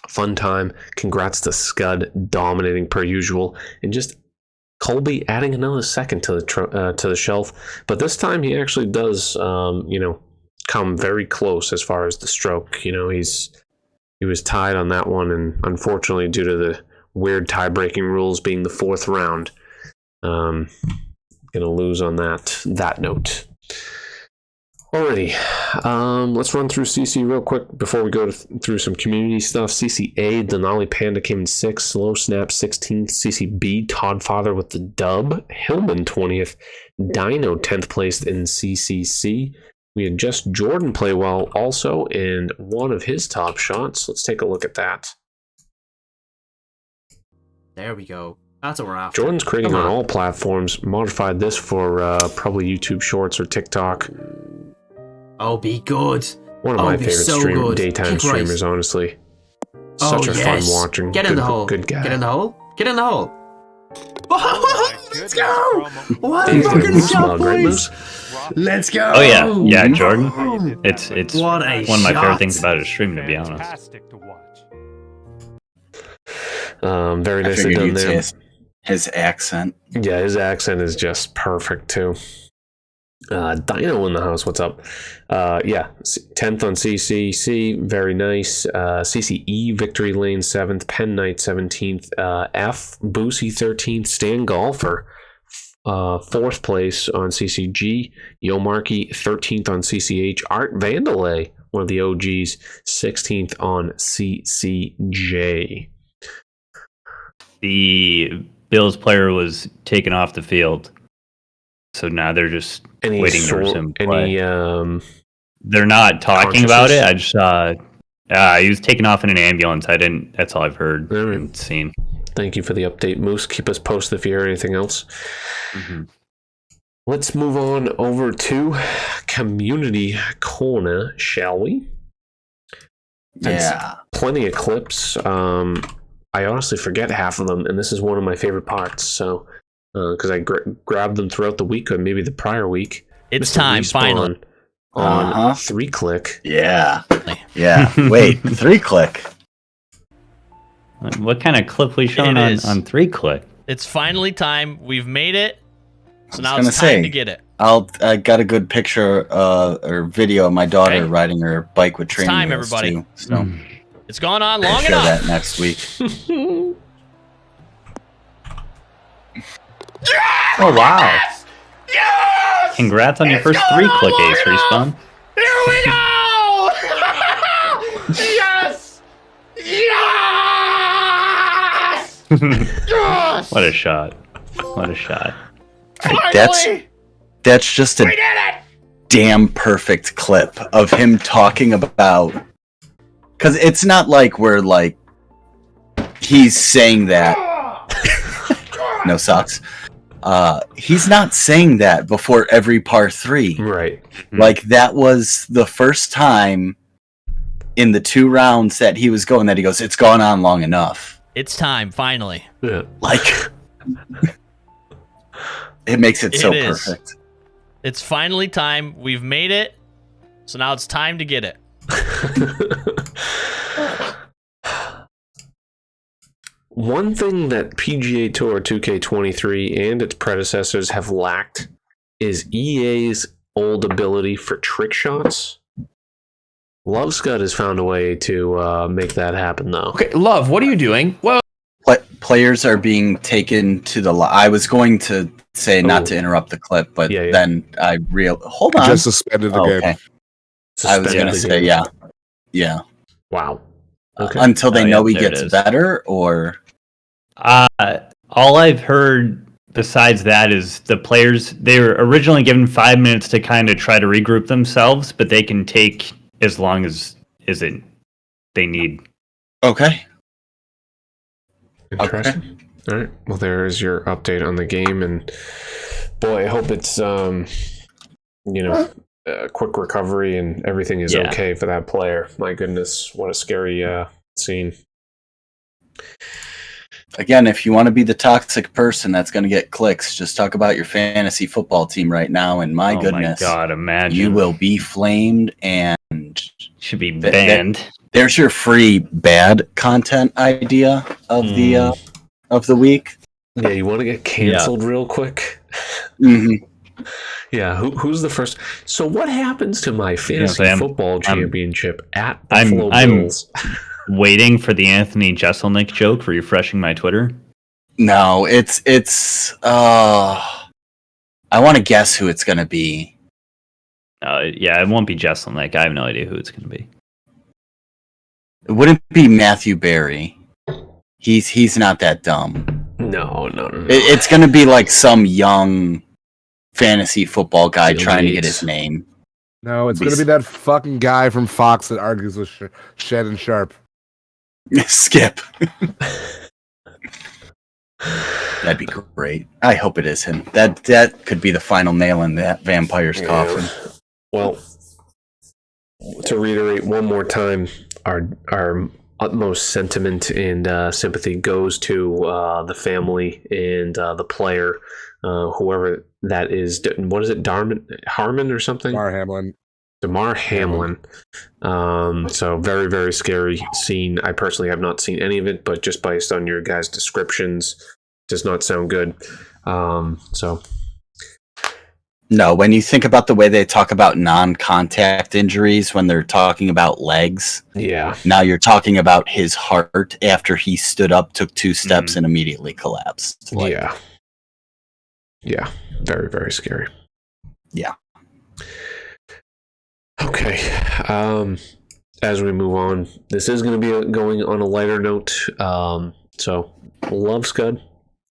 Speaker 1: fun time. Congrats to Scud dominating per usual, and just Colby adding another second to the shelf. But this time he actually does, come very close as far as the stroke. You know, he was tied on that one, and unfortunately, due to the weird tie-breaking rules being the 4th round, gonna lose on that note. Alrighty, let's run through CC real quick before we go through some community stuff. CCA, Denali Panda came in 6th, Slow Snap 16th, CCB, Todd Father with the dub, Hillman 20th, Dino 10th placed in CCC. We had just Jordan play well also, and one of his top shots. Let's take a look at that.
Speaker 8: There we go. That's what we're after.
Speaker 1: Jordan's creating on all platforms. Modified this for probably YouTube Shorts or TikTok.
Speaker 8: Oh, be good.
Speaker 1: One of my favorite daytime streamers, honestly. Such a fun watching.
Speaker 8: Get in the hole.
Speaker 1: Good guy.
Speaker 8: Get in the hole. Get in the hole. Let's go.
Speaker 5: What
Speaker 8: a fucking shot,
Speaker 1: boys.
Speaker 8: Let's go.
Speaker 2: Oh yeah, Jordan. It's
Speaker 8: what a
Speaker 2: one of my
Speaker 8: shot.
Speaker 2: favorite things about his stream, to be honest.
Speaker 7: Fantastic to watch.
Speaker 1: Very
Speaker 4: I
Speaker 1: nicely
Speaker 4: figured
Speaker 1: done
Speaker 4: you'd
Speaker 1: there.
Speaker 4: say his accent.
Speaker 1: Yeah, his accent is just perfect too. Dino in the house, what's up? 10th on CCC, very nice. CCE, Victory Lane 7th, Penn Knight 17th, F, Boosie 13th, Stan Golfer 4th place on CCG, Yo Markey 13th on CCH, Art Vandalay, one of the OGs, 16th on CCJ.
Speaker 2: The Bills player was taken off the field, so now they're just waiting for him to play. They're not talking about it. I just saw he was taken off in an ambulance. That's all I've heard and seen.
Speaker 1: Thank you for the update, Moose. Keep us posted if you hear anything else.
Speaker 2: Mm-hmm.
Speaker 1: Let's move on over to Community Corner, shall we?
Speaker 4: Yeah.
Speaker 1: Plenty of clips. I honestly forget half of them, and this is one of my favorite parts. So, because I grabbed them throughout the week or maybe the prior week.
Speaker 6: It's
Speaker 1: Mr.
Speaker 6: time,
Speaker 1: Respawn
Speaker 6: finally.
Speaker 1: On 3-click.
Speaker 4: Yeah. Yeah. Wait, 3-click.
Speaker 2: What kind of clip we showing on 3-click?
Speaker 6: It's finally time. We've made it. So now
Speaker 4: gonna
Speaker 6: it's time
Speaker 4: say,
Speaker 6: to get it.
Speaker 4: I got a good picture or video of my daughter riding her bike with training
Speaker 6: time,
Speaker 4: wheels,
Speaker 6: everybody.
Speaker 4: too, so
Speaker 6: It's gone on long
Speaker 4: share
Speaker 6: enough.
Speaker 4: that next week. Oh wow!
Speaker 6: Yes!
Speaker 2: Congrats on your first 3-click ace, Respawn.
Speaker 6: Here we go! Yes! Yes! Yes!
Speaker 2: What a shot. What a shot.
Speaker 6: Finally!
Speaker 4: That's just a
Speaker 6: We did it!
Speaker 4: damn perfect clip of him talking about Because it's not like we're like he's saying that. No socks. He's not saying that before every par 3.
Speaker 1: Right.
Speaker 4: Like that was the first time in the 2 rounds that he was going that he goes, it's gone on long enough.
Speaker 9: It's time, finally.
Speaker 1: Yeah.
Speaker 4: Like it makes it so
Speaker 9: is.
Speaker 4: perfect.
Speaker 9: It's finally time. We've made it. So now it's time to get it.
Speaker 1: One thing that PGA Tour 2K23 and its predecessors have lacked is EA's old ability for trick shots. Love Scud has found a way to make that happen, though.
Speaker 6: Okay, Love, what are you doing? Well,
Speaker 4: Players are being taken to the. I was going to say not to interrupt the clip, but then I hold on.
Speaker 3: Just suspended the game.
Speaker 4: Okay. I was going to say, yeah.
Speaker 1: Wow. Okay.
Speaker 4: Until they know he gets better, or
Speaker 2: all I've heard besides that is the players, they were originally given 5 minutes to kind of try to regroup themselves, but they can take as long as they need.
Speaker 4: Okay.
Speaker 1: Interesting. Okay. All right. Well, there is your update on the game, and boy, I hope it's a quick recovery and everything is okay for that player. My goodness, what a scary scene.
Speaker 4: Again, if you want to be the toxic person that's going to get clicks, just talk about your fantasy football team right now, and my goodness,
Speaker 2: my God, imagine
Speaker 4: you will be flamed and
Speaker 2: should be banned.
Speaker 4: There's your free bad content idea of the week.
Speaker 1: Yeah, you want to get canceled real quick?
Speaker 4: Mm-hmm.
Speaker 1: Yeah, who's the first? So what happens to my fantasy football championship at Buffalo Bills?
Speaker 2: I'm waiting for the Anthony Jeselnik joke, refreshing my Twitter.
Speaker 4: No, it's I want to guess who it's going to be.
Speaker 2: It won't be Jeselnik. I have no idea who it's going to be.
Speaker 4: It wouldn't be Matthew Berry. He's not that dumb.
Speaker 1: No.
Speaker 4: It's going to be like some young fantasy football guy trying to get his name.
Speaker 3: No, it's going to be that fucking guy from Fox that argues with Shannon Sharp.
Speaker 4: Skip. That'd be great. I hope it is him. That could be the final nail in that vampire's coffin.
Speaker 1: Well, to reiterate one more time, our utmost sentiment and sympathy goes to the family and the player, whoever that is. What is it, Harmon or something? Damar Hamlin. So very, very scary scene. I personally have not seen any of it, but just based on your guys' descriptions, does not sound good.
Speaker 4: No, when you think about the way they talk about non-contact injuries when they're talking about legs, now you're talking about his heart after he stood up, took 2 steps, and immediately collapsed.
Speaker 1: Yeah, very, very scary.
Speaker 4: Yeah.
Speaker 1: Okay. As we move on, this is going to be going on a lighter note. So, Love Scud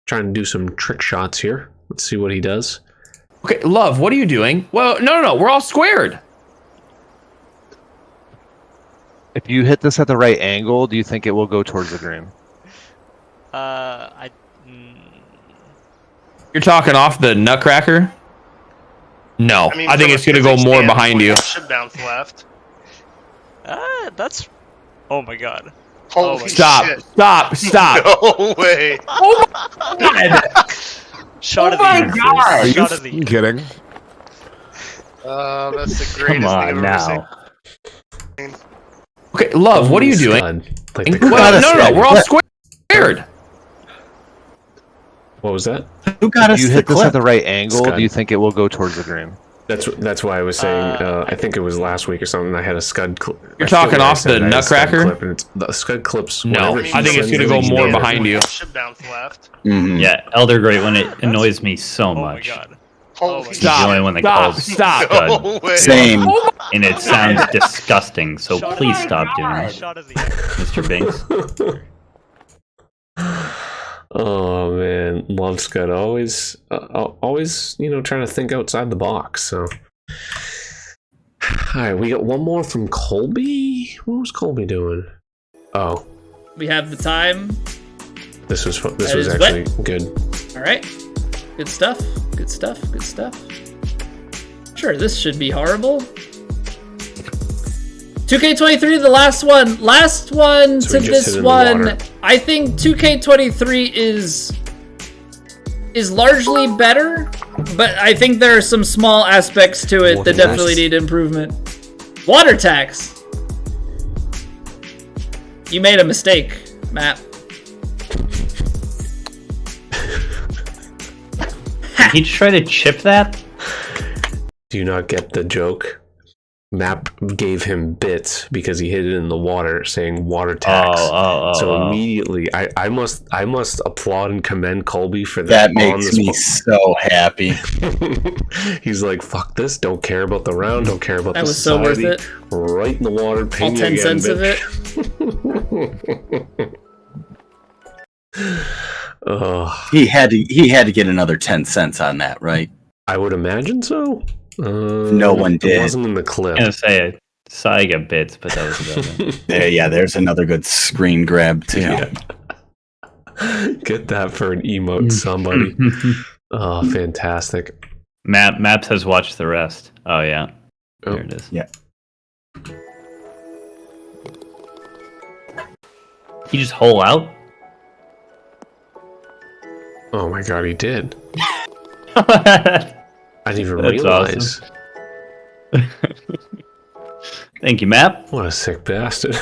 Speaker 1: trying to do some trick shots here. Let's see what he does.
Speaker 6: Okay, Love, what are you doing? Well, no, we're all squared.
Speaker 10: If you hit this at the right angle, do you think it will go towards the green?
Speaker 6: You're talking off the nutcracker? No, I think it's going to go more behind you.
Speaker 11: Should bounce left.
Speaker 12: That's... Oh my god.
Speaker 11: Holy
Speaker 6: Stop,
Speaker 11: shit.
Speaker 6: Stop.
Speaker 11: No way.
Speaker 6: Oh my god.
Speaker 12: Shot of the year.
Speaker 3: Are you
Speaker 12: Shot of the year.
Speaker 3: kidding?
Speaker 11: That's the greatest
Speaker 2: Come
Speaker 11: thing
Speaker 2: on
Speaker 11: I've ever
Speaker 2: now.
Speaker 11: seen.
Speaker 6: Okay, Love, what are you doing? No, we're all squared.
Speaker 1: What was that?
Speaker 4: Who got
Speaker 10: if
Speaker 4: us
Speaker 10: you
Speaker 4: the
Speaker 10: hit this
Speaker 4: clip?
Speaker 10: at the right angle,
Speaker 1: Scud.
Speaker 10: do you think it will go towards the green?
Speaker 1: That's why I was saying. I think it was last week or something. I had a Scud clip.
Speaker 6: You're talking off the nutcracker?
Speaker 1: The Scud clips.
Speaker 6: No,
Speaker 1: whenever he
Speaker 6: I think it's
Speaker 1: sends
Speaker 6: going to
Speaker 1: them,
Speaker 6: go more
Speaker 1: nails it.
Speaker 6: behind you.
Speaker 11: Should bounce left.
Speaker 4: Mhm.
Speaker 2: Yeah, Elder Great when it annoys me so
Speaker 12: Oh my
Speaker 2: much.
Speaker 12: god.
Speaker 11: Holy
Speaker 2: He's the only one that calls
Speaker 6: Stop.
Speaker 11: No way.
Speaker 4: Same.
Speaker 2: and it sounds disgusting. So please stop doing it,
Speaker 12: Shot of the year.
Speaker 2: Mr. Binks.
Speaker 1: Oh man, Love Scud always, trying to think outside the box. So, all right, we got one more from Colby. Colby? What was Colby doing? Oh,
Speaker 6: We have the time.
Speaker 1: this was
Speaker 6: That is
Speaker 1: actually
Speaker 6: wet.
Speaker 1: good.
Speaker 6: All right. Good stuff. Good stuff. Good stuff. Sure, this should be horrible. 2K23, the last one. Last one
Speaker 1: So
Speaker 6: to
Speaker 1: we just hit
Speaker 6: this
Speaker 1: in the
Speaker 6: one.
Speaker 1: water.
Speaker 6: I think 2K23 is largely better, but I think there are some small aspects to it that definitely need improvement. Water tax. You made a mistake, Matt.
Speaker 2: Did he try to chip that?
Speaker 1: Do you not get the joke? Map gave him bits because he hit it in the water, saying water tax. So immediately, I must applaud and commend Colby for that.
Speaker 4: That makes me so happy.
Speaker 1: He's like, "Fuck this! Don't care about the round. Don't care about
Speaker 6: That
Speaker 1: the
Speaker 6: was so worth
Speaker 1: society.
Speaker 6: it.
Speaker 1: Right in the water, pay
Speaker 6: All
Speaker 1: me
Speaker 6: 10
Speaker 1: again,
Speaker 6: cents of it.
Speaker 1: Ugh.
Speaker 4: He had to get another 10 cents on that, right?
Speaker 1: I would imagine so.
Speaker 4: No one
Speaker 1: It
Speaker 4: did.
Speaker 1: wasn't in the clip.
Speaker 2: I was gonna say, saw you get bits, but that was about it.
Speaker 4: Yeah, there's another good screen grab too.
Speaker 1: Yeah. Get that for an emote, somebody. Oh, fantastic.
Speaker 2: Map says watch the rest. Oh, yeah.
Speaker 1: Oh.
Speaker 2: There it is.
Speaker 4: Yeah.
Speaker 2: He just hole out?
Speaker 1: Oh my god, he did. I didn't even
Speaker 2: That's
Speaker 1: realize.
Speaker 2: awesome. Thank you, Map.
Speaker 1: What a sick bastard.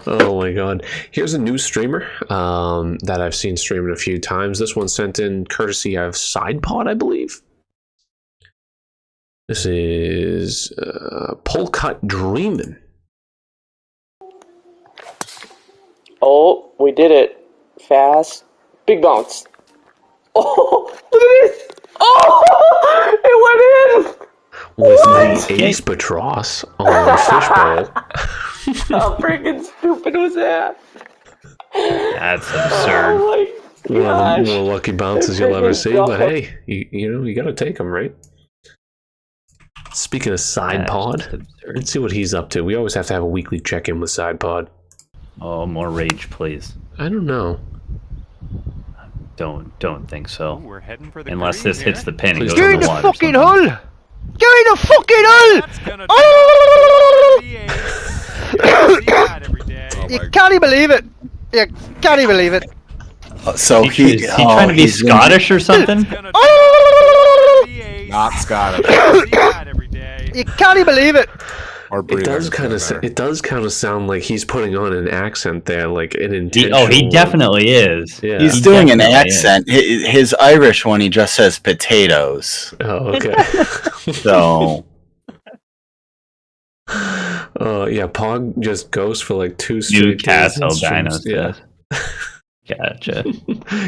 Speaker 1: Oh my god. Here's a new streamer that I've seen streaming a few times. This one sent in courtesy of SidePod, I believe. This is Polcut Dreamin'.
Speaker 13: Oh, we did it. Fast. Big bounce. Oh, look at this. Oh, it went in.
Speaker 1: With the Ace Patros on Fishbowl.
Speaker 13: How freaking stupid was that?
Speaker 2: That's absurd.
Speaker 13: Oh my
Speaker 1: One of
Speaker 13: gosh.
Speaker 1: the more lucky bounces you'll ever see, but hey, you gotta take them, right? Speaking of SidePod, let's see what he's up to. We always have to have a weekly check-in with SidePod.
Speaker 2: Oh, more rage, please.
Speaker 1: I don't know.
Speaker 2: Don't think so.
Speaker 7: We're heading for the
Speaker 2: Unless
Speaker 7: green
Speaker 2: this hits
Speaker 7: here.
Speaker 2: the pin and
Speaker 1: Please
Speaker 2: goes
Speaker 1: don't.
Speaker 2: in the water.
Speaker 10: Fucking hole! Get in the fucking hole!
Speaker 7: That's gonna
Speaker 10: Oh!
Speaker 7: be a- see that every day.
Speaker 10: You can't even believe it. You can't even believe it.
Speaker 4: So
Speaker 2: Is he trying to be
Speaker 4: he's in-
Speaker 2: Scottish or something?
Speaker 7: It's gonna
Speaker 10: Oh!
Speaker 7: be a-
Speaker 3: Not Scottish.
Speaker 7: see that every day.
Speaker 10: You can't even believe it.
Speaker 3: Or
Speaker 1: It does kind of sound like he's putting on an accent there, like an intentional.
Speaker 2: He definitely is.
Speaker 1: Yeah.
Speaker 4: He's
Speaker 2: He
Speaker 4: doing an
Speaker 2: definitely is.
Speaker 4: accent. His Irish one, he just says potatoes.
Speaker 1: Oh, okay.
Speaker 4: So
Speaker 1: Yeah, Pog just goes for like two straight
Speaker 2: Newcastle
Speaker 1: days and
Speaker 2: Dinos.
Speaker 1: streams.
Speaker 2: Gotcha.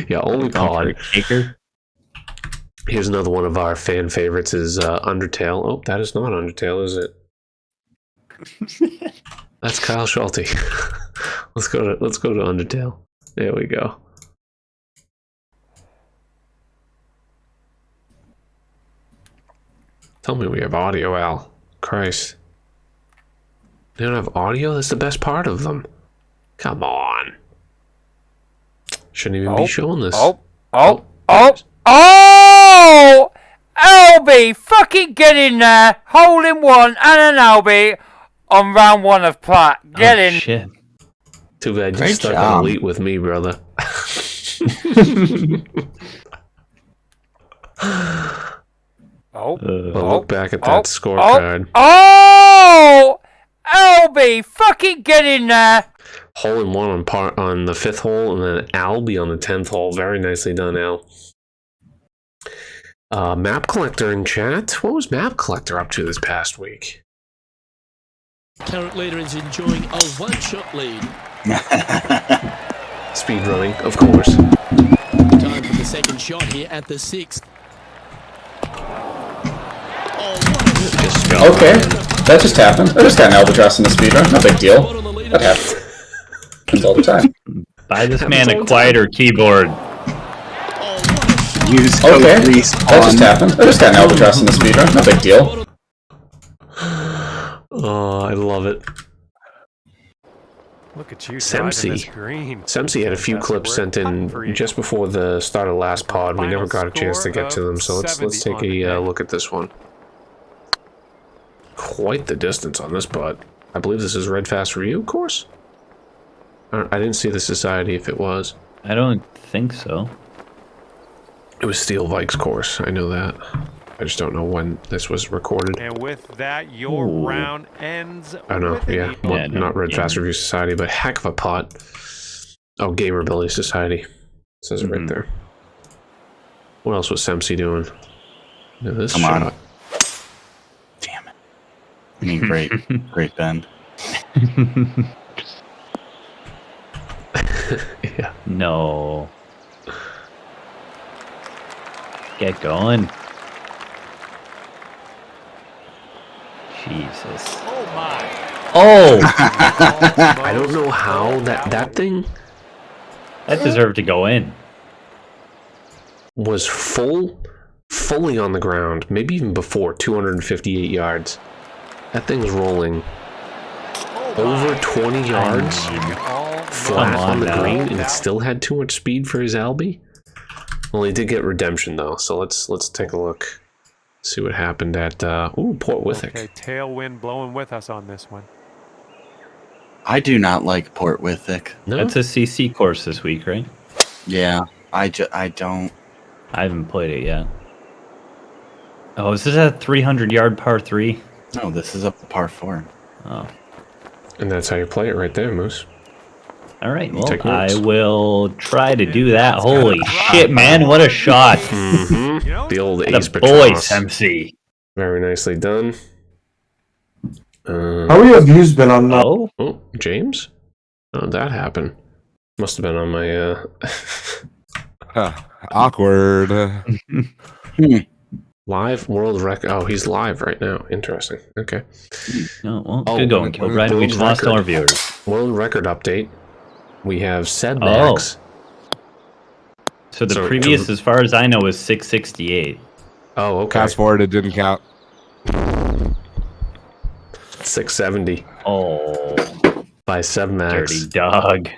Speaker 1: Yeah, only Pod.
Speaker 2: Kicker.
Speaker 1: Here's another one of our fan favorites is Undertale. Oh, that is not Undertale, is it? That's Kyle Schulte. Let's go to Undertale. There we go. Tell me we have audio, Al. Christ. They don't have audio? That's the best part of them. Come on. Shouldn't even be showing this.
Speaker 14: Albie, fucking get in there. Hole in one and an Albie on round one of Platt. Get in.
Speaker 2: Shit.
Speaker 1: Too bad you
Speaker 4: Great
Speaker 1: stuck
Speaker 4: job.
Speaker 1: on elite with me, brother. But look back at that scorecard.
Speaker 14: Oh, Albie, fucking get in there.
Speaker 1: Hole in one on the 5th hole, and then Albie on the 10th hole. Very nicely done, Al. Map Collector in chat. What was Map Collector up to this past week?
Speaker 15: Current leader is enjoying a one-shot lead.
Speaker 1: Speed running, of course.
Speaker 15: Time for the second shot here at the 6th.
Speaker 16: Okay, that just happened. I just got an albatross in the speedrun. No big deal. That happens all the time.
Speaker 2: Buy this man a quieter keyboard.
Speaker 4: use
Speaker 16: Okay, that just happened. I just got an albatross in the speedrun. No big deal.
Speaker 1: Oh, I love it.
Speaker 7: Look at you driving this green.
Speaker 1: Semsi had a few clips sent in just before the start of last pod. We never got a chance to get to them, so let's take a look at this one. Quite the distance on this putt. I believe this is Red Fast Review course? I didn't see the society if it was.
Speaker 2: I don't think so.
Speaker 1: It was Steel Vikes course, I know that. I just don't know when this was recorded.
Speaker 7: And with that, your round ends.
Speaker 1: I know, yeah. Well, not Red Fast Review Society, but heck of a putt. Oh, Gamerbility Society. It says it right there. What else was Semsi doing? Yeah, this
Speaker 4: Come
Speaker 1: shot.
Speaker 4: on. Damn it. I mean, great bend.
Speaker 1: Yeah.
Speaker 2: No. Get going. Jesus.
Speaker 7: Oh my.
Speaker 2: Oh!
Speaker 1: I don't know how that thing
Speaker 2: That deserved to go in.
Speaker 1: was fully on the ground, maybe even before 258 yards. That thing was rolling over 20 yards flat on the green, and it still had too much speed for his LB. Well, he did get redemption though, so let's take a look. See what happened at Port Withick.
Speaker 7: Okay, tailwind blowing with us on this one.
Speaker 4: I do not like Port Withick.
Speaker 1: No?
Speaker 2: That's a CC course this week, right?
Speaker 4: Yeah, I don't.
Speaker 2: I haven't played it yet. Oh, is this a 300-yard par 3?
Speaker 4: No, this is a par 4.
Speaker 2: Oh.
Speaker 1: And that's how you play it right there, Moose.
Speaker 2: All right, well,
Speaker 1: Take notes.
Speaker 2: I will try to do that. Holy shit, man, what a shot.
Speaker 1: Mm-hmm. The old Ace
Speaker 2: The boys,
Speaker 1: Patros.
Speaker 2: MC.
Speaker 1: Very nicely done.
Speaker 17: How many of you's been on
Speaker 2: Oh,
Speaker 1: James? How did that happen? Must have been on my
Speaker 3: Awkward.
Speaker 1: live world record. Oh, he's live right now. Interesting. Okay.
Speaker 2: no, well, good going, Kilbride. We just lost all our viewers.
Speaker 1: World record update. We have said Max.
Speaker 2: So the previous, as far as I know, was 668.
Speaker 1: Oh, okay.
Speaker 3: Fast forward, it didn't count.
Speaker 1: 670
Speaker 2: Oh,
Speaker 1: by Seb Max.
Speaker 2: dirty dog.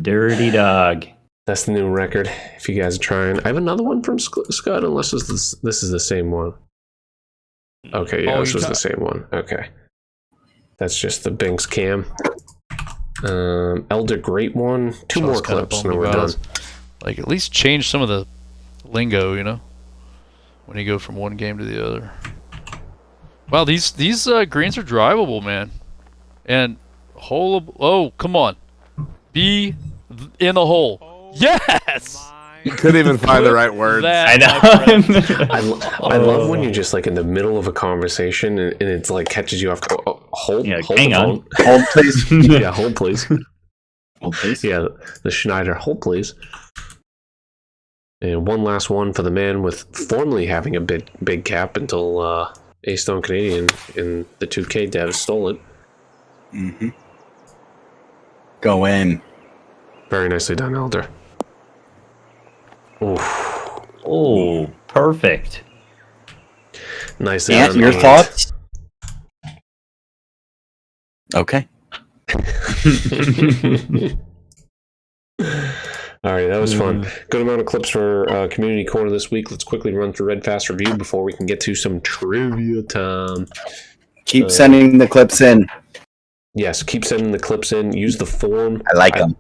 Speaker 2: Dirty dog.
Speaker 1: That's the new record. If you guys are trying, I have another one from Scott. Unless this is the same one. Okay, yeah, this was the same one. Okay, that's just the Binks cam. Elder Great one. Two more clips, and then we're done.
Speaker 18: Like, at least change some of the lingo, you know, when you go from one game to the other. Wow, these greens are drivable, man. And oh, come on, be in the hole. Yes.
Speaker 3: Couldn't even find the right words.
Speaker 2: I know.
Speaker 1: I love when you're just like in the middle of a conversation and it's like catches you off. Hold,
Speaker 2: Yeah,
Speaker 1: hold
Speaker 2: hang
Speaker 1: the
Speaker 2: on.
Speaker 1: phone.
Speaker 4: Hold, please.
Speaker 1: Yeah, hold please.
Speaker 4: Hold, please.
Speaker 1: Yeah, the Schneider, hold please. And one last one for the man with formerly having a big cap until A-Stone Canadian in the 2K devs stole it.
Speaker 4: Mm-hmm. Go in.
Speaker 1: Very nicely done, Elder. Oof.
Speaker 2: Oh, perfect.
Speaker 1: Nicely
Speaker 4: Ant,
Speaker 1: done.
Speaker 4: your
Speaker 1: Ant.
Speaker 4: thoughts? Okay.
Speaker 1: All right, that was fun. Good amount of clips for Community Corner this week. Let's quickly run through Red Fast Review before we can get to some trivia time.
Speaker 4: Keep sending the clips in.
Speaker 1: Yes, keep sending the clips in. Use the form.
Speaker 4: I like them.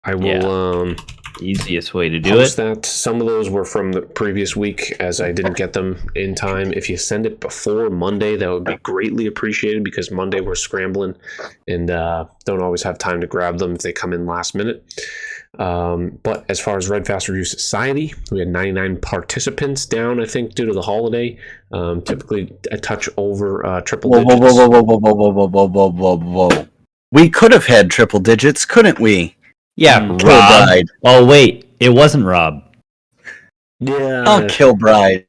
Speaker 1: I will
Speaker 2: easiest way to do
Speaker 1: post
Speaker 2: it.
Speaker 1: that. Some of those were from the previous week as I didn't get them in time. If you send it before Monday, that would be greatly appreciated because Monday we're scrambling and don't always have time to grab them if they come in last minute. But as far as Red Fast Review Society, we had 99 participants down, I think, due to the holiday. Typically a touch over triple digits.
Speaker 4: Whoa. We could have had triple digits, couldn't we?
Speaker 2: Yeah, Rob. Oh, wait. It wasn't Rob.
Speaker 1: Yeah.
Speaker 4: Oh, Kilbride.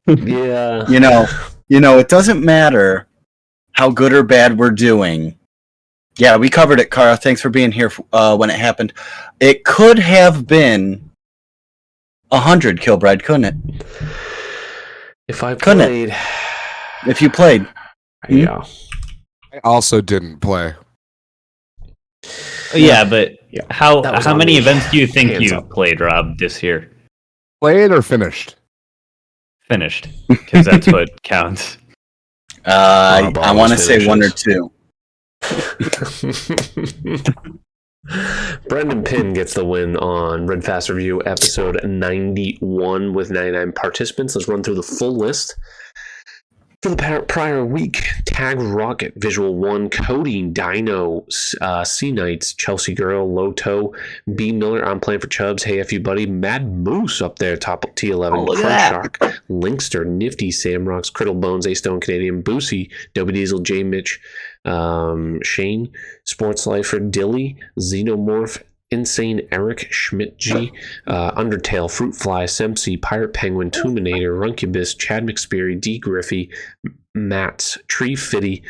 Speaker 1: Yeah.
Speaker 4: You know, it doesn't matter how good or bad we're doing. Yeah, we covered it, Cara. Thanks for being here when it happened. It could have been 100, Kilbride, couldn't it?
Speaker 1: If I played
Speaker 4: If you played.
Speaker 1: Yeah.
Speaker 3: I also didn't play.
Speaker 2: Yeah, but how
Speaker 1: That was
Speaker 2: how
Speaker 1: on
Speaker 2: many
Speaker 1: me.
Speaker 2: events do you think
Speaker 1: Hands
Speaker 2: you
Speaker 1: up.
Speaker 2: played, Rob, this year?
Speaker 3: Played or finished?
Speaker 2: Finished, because that's what counts.
Speaker 4: I
Speaker 1: always
Speaker 4: want to say 1 or
Speaker 1: finishes.
Speaker 4: 2.
Speaker 1: Brendan Pinn gets the win on Red Fast Review episode 91 with 99 participants. Let's run through the full list. For the prior week, Tag Rocket, Visual 1, Cody, Dino, C Knights, Chelsea Girl, Loto, B Miller, I'm Playing for Chubbs, Hey F You Buddy, Mad Moose up there, top T11,
Speaker 4: look at
Speaker 1: Crush
Speaker 4: that.
Speaker 1: Shark, Linkster, Nifty, Samrocks, Criddle Bones, A Stone Canadian, Boosie, Dobie Diesel, J Mitch, Shane, Sports Lifer, Dilly, Xenomorph, Insane Eric, Schmidt G, Undertale, Fruitfly, Sempsey, Pirate Penguin, Tuminator, Runcubus, Chad McSpeary, D Griffey, Mats, Tree Fitty,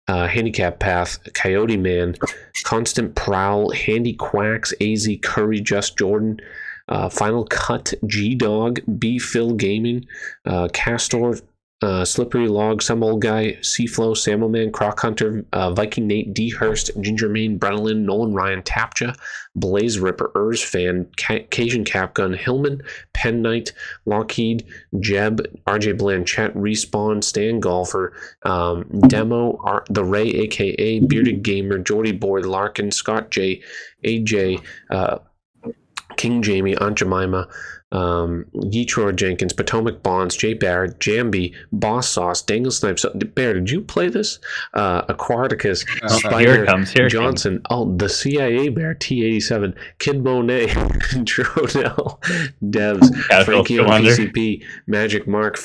Speaker 1: Handicap Path, Coyote Man, Constant Prowl, Handy Quacks, AZ Curry, Just Jordan, Final Cut, G Dog, B Phil Gaming, Castor, Slippery Log, Some Old Guy, Seaflow, Samuelman, Croc Hunter, Viking Nate, D Hurst, Ginger Mane, Brennan, Nolan Ryan, Tapja, Blaze Ripper, Urs Fan, Cajun Capgun, Hillman, Pen Knight, Lockheed, Jeb, RJ Blanchett, Respawn, Stan Golfer, Demo, The Ray, aka Bearded Gamer, Jordy Boy, Larkin, Scott J, AJ, King Jamie, Aunt Jemima, Yeetroy Jenkins, Potomac Bonds, Jay Barrett, Jambi, Boss Sauce, Dangle Snipes. Bear, did you play this? Aquaticus, Spider,
Speaker 2: Here it comes.
Speaker 1: Johnson. Oh, the CIA Bear, T87, Kid Monet, Tronell, Devs, Frankie on PCP, Magic Mark,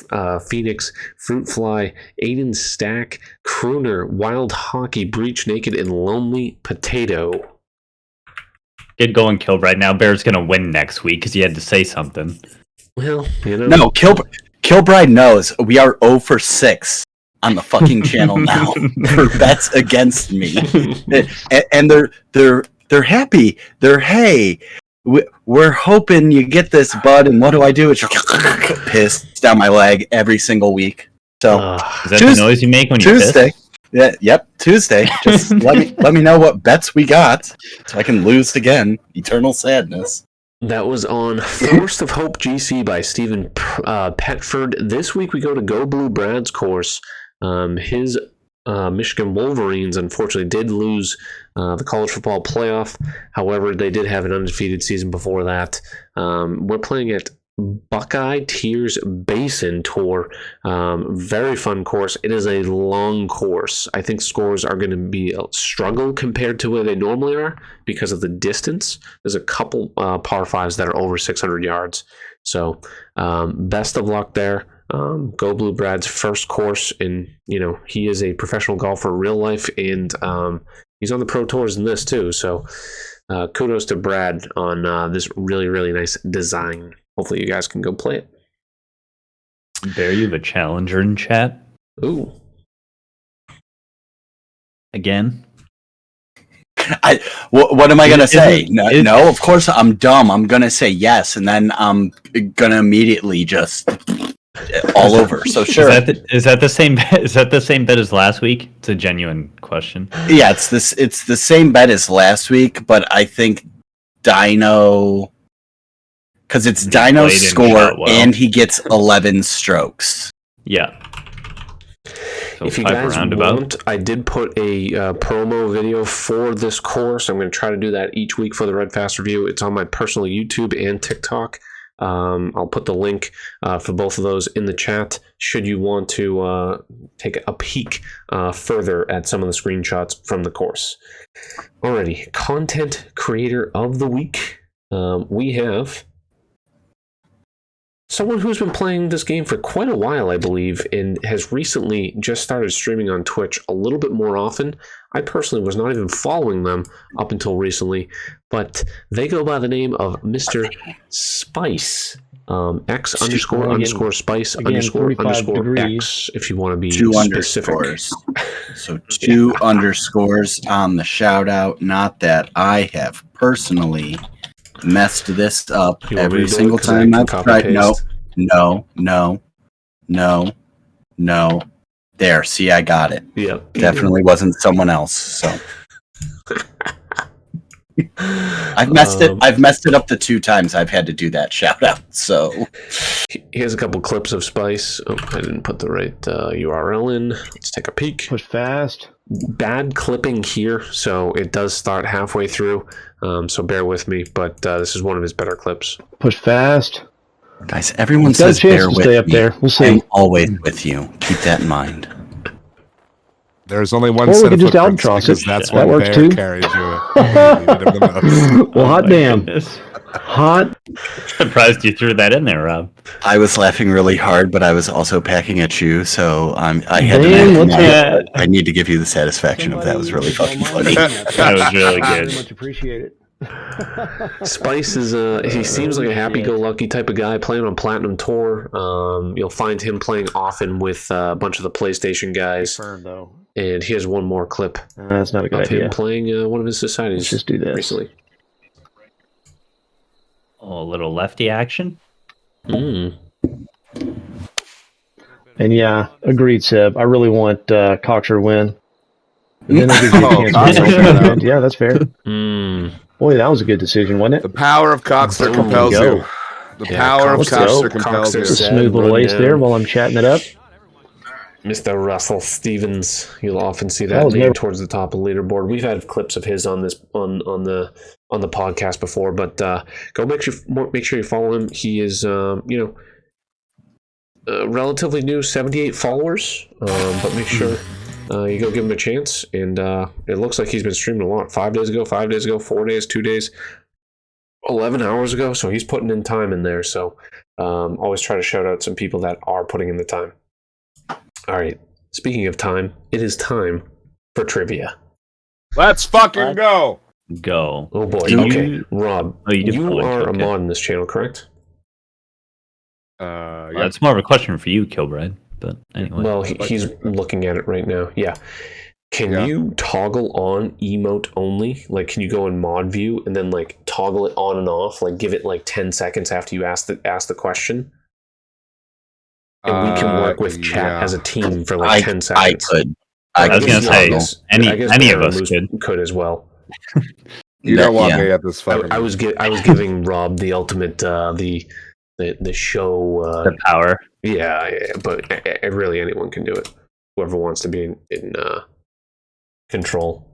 Speaker 1: Phoenix, Fruitfly, Aiden Stack, Crooner, Wild Hockey, Breach Naked, and Lonely Potato.
Speaker 2: Get going, Kilbride. Now Bear's gonna win next week because he had to say something.
Speaker 1: Well, you know.
Speaker 4: No, Kilbride knows we are 0 for 6 on the fucking channel now for bets against me, and they're happy. They're hey, we're hoping you get this, bud. And what do? It's piss down my leg every single week. So
Speaker 2: is that the noise you make when you
Speaker 4: Tuesday?
Speaker 2: piss?
Speaker 4: Yeah, yep, Tuesday. Just let me know what bets we got so I can lose again. Eternal sadness.
Speaker 1: That was on Forest of Hope GC by Stephen Petford. This week we go to Go Blue Brad's course. His Michigan Wolverines unfortunately did lose the college football playoff. However, they did have an undefeated season before that. We're playing at Buckeye Tears Basin Tour. Very fun course. It is a long course. I think scores are going to be a struggle compared to where they normally are because of the distance. There's a couple par fives that are over 600 yards. So best of luck there. Go Blue Brad's first course, and he is a professional golfer in real life, and he's on the pro tours in this too. So kudos to Brad on this really, really nice design. Hopefully you guys can go play it.
Speaker 2: Bear, you have a challenger in chat.
Speaker 1: Ooh.
Speaker 2: Again?
Speaker 4: What am I going to say? No, of course I'm dumb. I'm going to say yes, and then I'm going to immediately just all over. So sure.
Speaker 2: Is that the same bet? Is that the same bet as last week? It's a genuine question.
Speaker 4: Yeah, it's the same bet as last week, but I think Dino, because it's Dino's score and he gets 11 strokes.
Speaker 2: Yeah. So
Speaker 1: if you guys want, I did put a promo video for this course. I'm going to try to do that each week for the Red Fast Review. It's on my personal YouTube and TikTok. I'll put the link for both of those in the chat should you want to take a peek further at some of the screenshots from the course. Alrighty, content creator of the week. We have someone who's been playing this game for quite a while, I believe, and has recently just started streaming on Twitch a little bit more often. I personally was not even following them up until recently, but they go by the name of Mr. Spice. X _ Spice _ X, if you want to be specific.
Speaker 4: Underscores. So 2 underscores on the shout out. Not that I have personally messed this up every single time I've tried. No. There, see, I got it.
Speaker 1: Yep.
Speaker 4: Definitely wasn't someone else. So I've messed it up the 2 times I've had to do that shout out. So
Speaker 1: here's a couple clips of Spice. Oh, I didn't put the right URL in. Let's take a peek.
Speaker 17: Push fast.
Speaker 1: Bad clipping here, so it does start halfway through. So bear with me, but this is one of his better clips.
Speaker 17: Push fast.
Speaker 4: Guys, everyone
Speaker 17: He's got a
Speaker 4: says
Speaker 17: chance
Speaker 4: bear
Speaker 17: to
Speaker 4: with
Speaker 17: stay up
Speaker 4: me.
Speaker 17: there. We'll see.
Speaker 4: I'm always with you. Keep that in mind.
Speaker 3: There's only one
Speaker 17: Or we
Speaker 3: set
Speaker 17: could
Speaker 3: of
Speaker 17: just
Speaker 3: footprints
Speaker 17: albatross
Speaker 3: because
Speaker 17: it.
Speaker 3: that's
Speaker 17: That
Speaker 3: what
Speaker 17: works
Speaker 3: Bear
Speaker 17: too.
Speaker 3: carries you.
Speaker 17: Well, hot damn. Hot.
Speaker 2: Surprised you threw that in there, Rob.
Speaker 4: I was laughing really hard, but I was also packing a chew, so I had
Speaker 17: Damn,
Speaker 4: to.
Speaker 17: what's
Speaker 4: I need to give you the satisfaction of that was really fucking funny.
Speaker 2: That was really good.
Speaker 17: Very much appreciate it.
Speaker 1: Spice is he seems like a happy-go-lucky type of guy playing on Platinum Tour. You'll find him playing often with a bunch of the PlayStation guys.
Speaker 17: Though.
Speaker 1: And here's one more clip
Speaker 17: That's not a good
Speaker 1: of
Speaker 17: idea.
Speaker 1: him playing one of his societies.
Speaker 17: Let's just do this.
Speaker 1: Recently.
Speaker 2: Oh, a little lefty action.
Speaker 1: Mm.
Speaker 17: And yeah, agreed, Seb. I really want Cox to win. And then it gives you a chance to win the round. Yeah, that's fair.
Speaker 1: Mm.
Speaker 17: Boy, that was a good decision, wasn't it?
Speaker 3: The power of Coxter compels you. The power of Coxter compels you.
Speaker 17: Smooth little ace there while I'm chatting it up.
Speaker 1: Mr. Russell Stevens, you'll often see
Speaker 17: That
Speaker 1: that
Speaker 17: was
Speaker 1: name
Speaker 17: never-
Speaker 1: towards the top of the leaderboard. We've had clips of his on this on the podcast before, but go make sure you follow him. He is relatively new, 78 followers, but make sure you go give him a chance. And it looks like he's been streaming a lot. 5 days ago, 4 days, 2 days, 11 hours ago. So he's putting in time in there. So always try to shout out some people that are putting in the time. All right. Speaking of time, it is time for trivia.
Speaker 3: Let's fucking go.
Speaker 2: Go.
Speaker 1: Oh boy.
Speaker 2: Do
Speaker 1: Okay,
Speaker 2: you-
Speaker 1: Rob,
Speaker 2: Oh, you did
Speaker 1: you
Speaker 2: publish,
Speaker 1: are a
Speaker 2: okay.
Speaker 1: mod in this channel, correct?
Speaker 3: Yeah.
Speaker 2: That's more of a question for you, Kilbride. But anyway.
Speaker 1: Well, he's looking at it right now. Yeah. Can you toggle on emote only? Like, can you go in mod view and then like toggle it on and off? Like, give it like 10 seconds after you ask the question. And we can work with chat as a team for like 10 seconds.
Speaker 2: I was gonna say any of us
Speaker 1: could as well.
Speaker 3: You don't want me at this fucking.
Speaker 1: I was giving Rob the ultimate the show
Speaker 2: the power.
Speaker 1: Yeah, but really anyone can do it. Whoever wants to be in control.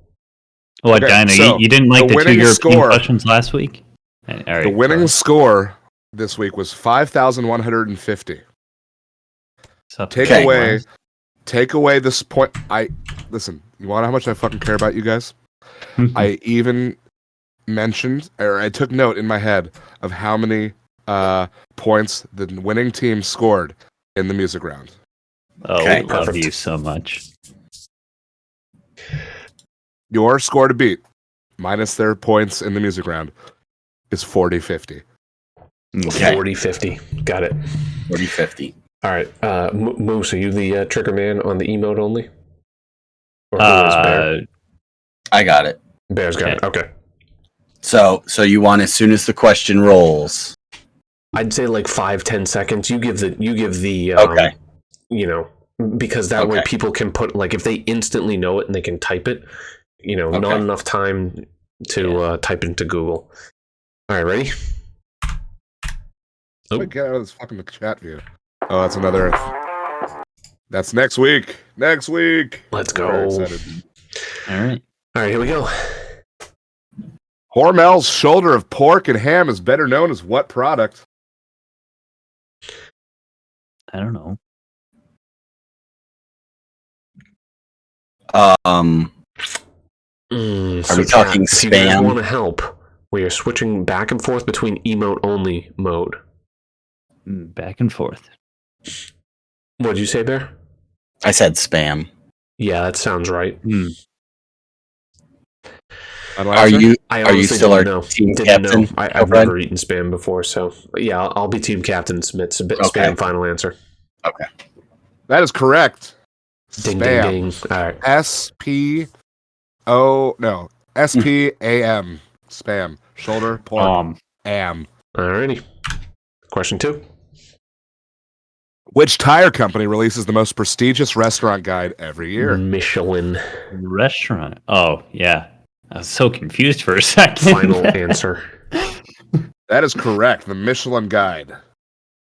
Speaker 2: What,
Speaker 3: Okay,
Speaker 2: Dino?
Speaker 3: so
Speaker 2: you didn't like the 2
Speaker 3: winning
Speaker 2: European
Speaker 3: score-
Speaker 2: questions last week? All right,
Speaker 3: The winning score this week was 5,150. Take away this point. Listen. You want to know how much I fucking care about you guys? I even mentioned, or I took note in my head of how many points the winning team scored in the music round.
Speaker 2: Oh, we love you so much.
Speaker 3: Your score to beat, minus their points in the music round, is 40-50.
Speaker 1: Okay. 40-50. Got it.
Speaker 4: 40-50.
Speaker 1: All right. Moose, are you the trigger man on the emote only? Or who is Bear?
Speaker 4: I got it.
Speaker 1: Bear's got it. Okay.
Speaker 4: So you want as soon as the question rolls.
Speaker 1: I'd say like 5-10 seconds. You give the
Speaker 4: okay.
Speaker 1: Because that way people can put, like, if they instantly know it and they can type it, not enough time to type into Google. All right, ready?
Speaker 3: Oh. Get out of this fucking chat view. Oh, that's another. That's next week. Next week.
Speaker 1: Let's go.
Speaker 3: Very excited.
Speaker 2: All right.
Speaker 1: All right, here we go.
Speaker 3: Hormel's shoulder of pork and ham is better known as what product?
Speaker 2: I don't know.
Speaker 4: Are
Speaker 1: So
Speaker 4: we talking
Speaker 1: if you guys
Speaker 4: spam?
Speaker 1: want to help, we are switching back and forth between emote only mode.
Speaker 2: Back and forth.
Speaker 1: What did you say, Bear?
Speaker 4: I said spam.
Speaker 1: Yeah, that sounds right.
Speaker 4: Are you still our
Speaker 1: didn't know.
Speaker 4: team
Speaker 1: Didn't
Speaker 4: captain?
Speaker 1: know. I've never eaten spam before, so yeah, I'll be team captain. Submit spam final answer.
Speaker 4: Okay,
Speaker 3: that is correct.
Speaker 1: Ding
Speaker 3: Spam.
Speaker 1: ding ding. All right.
Speaker 3: SPAM. Spam. Shoulder pork. Am.
Speaker 1: Alrighty. Question 2.
Speaker 3: Which tire company releases the most prestigious restaurant guide every year?
Speaker 1: Michelin.
Speaker 2: Restaurant. Oh, yeah. I was so confused for a second.
Speaker 1: Final answer.
Speaker 3: That is correct. The Michelin Guide.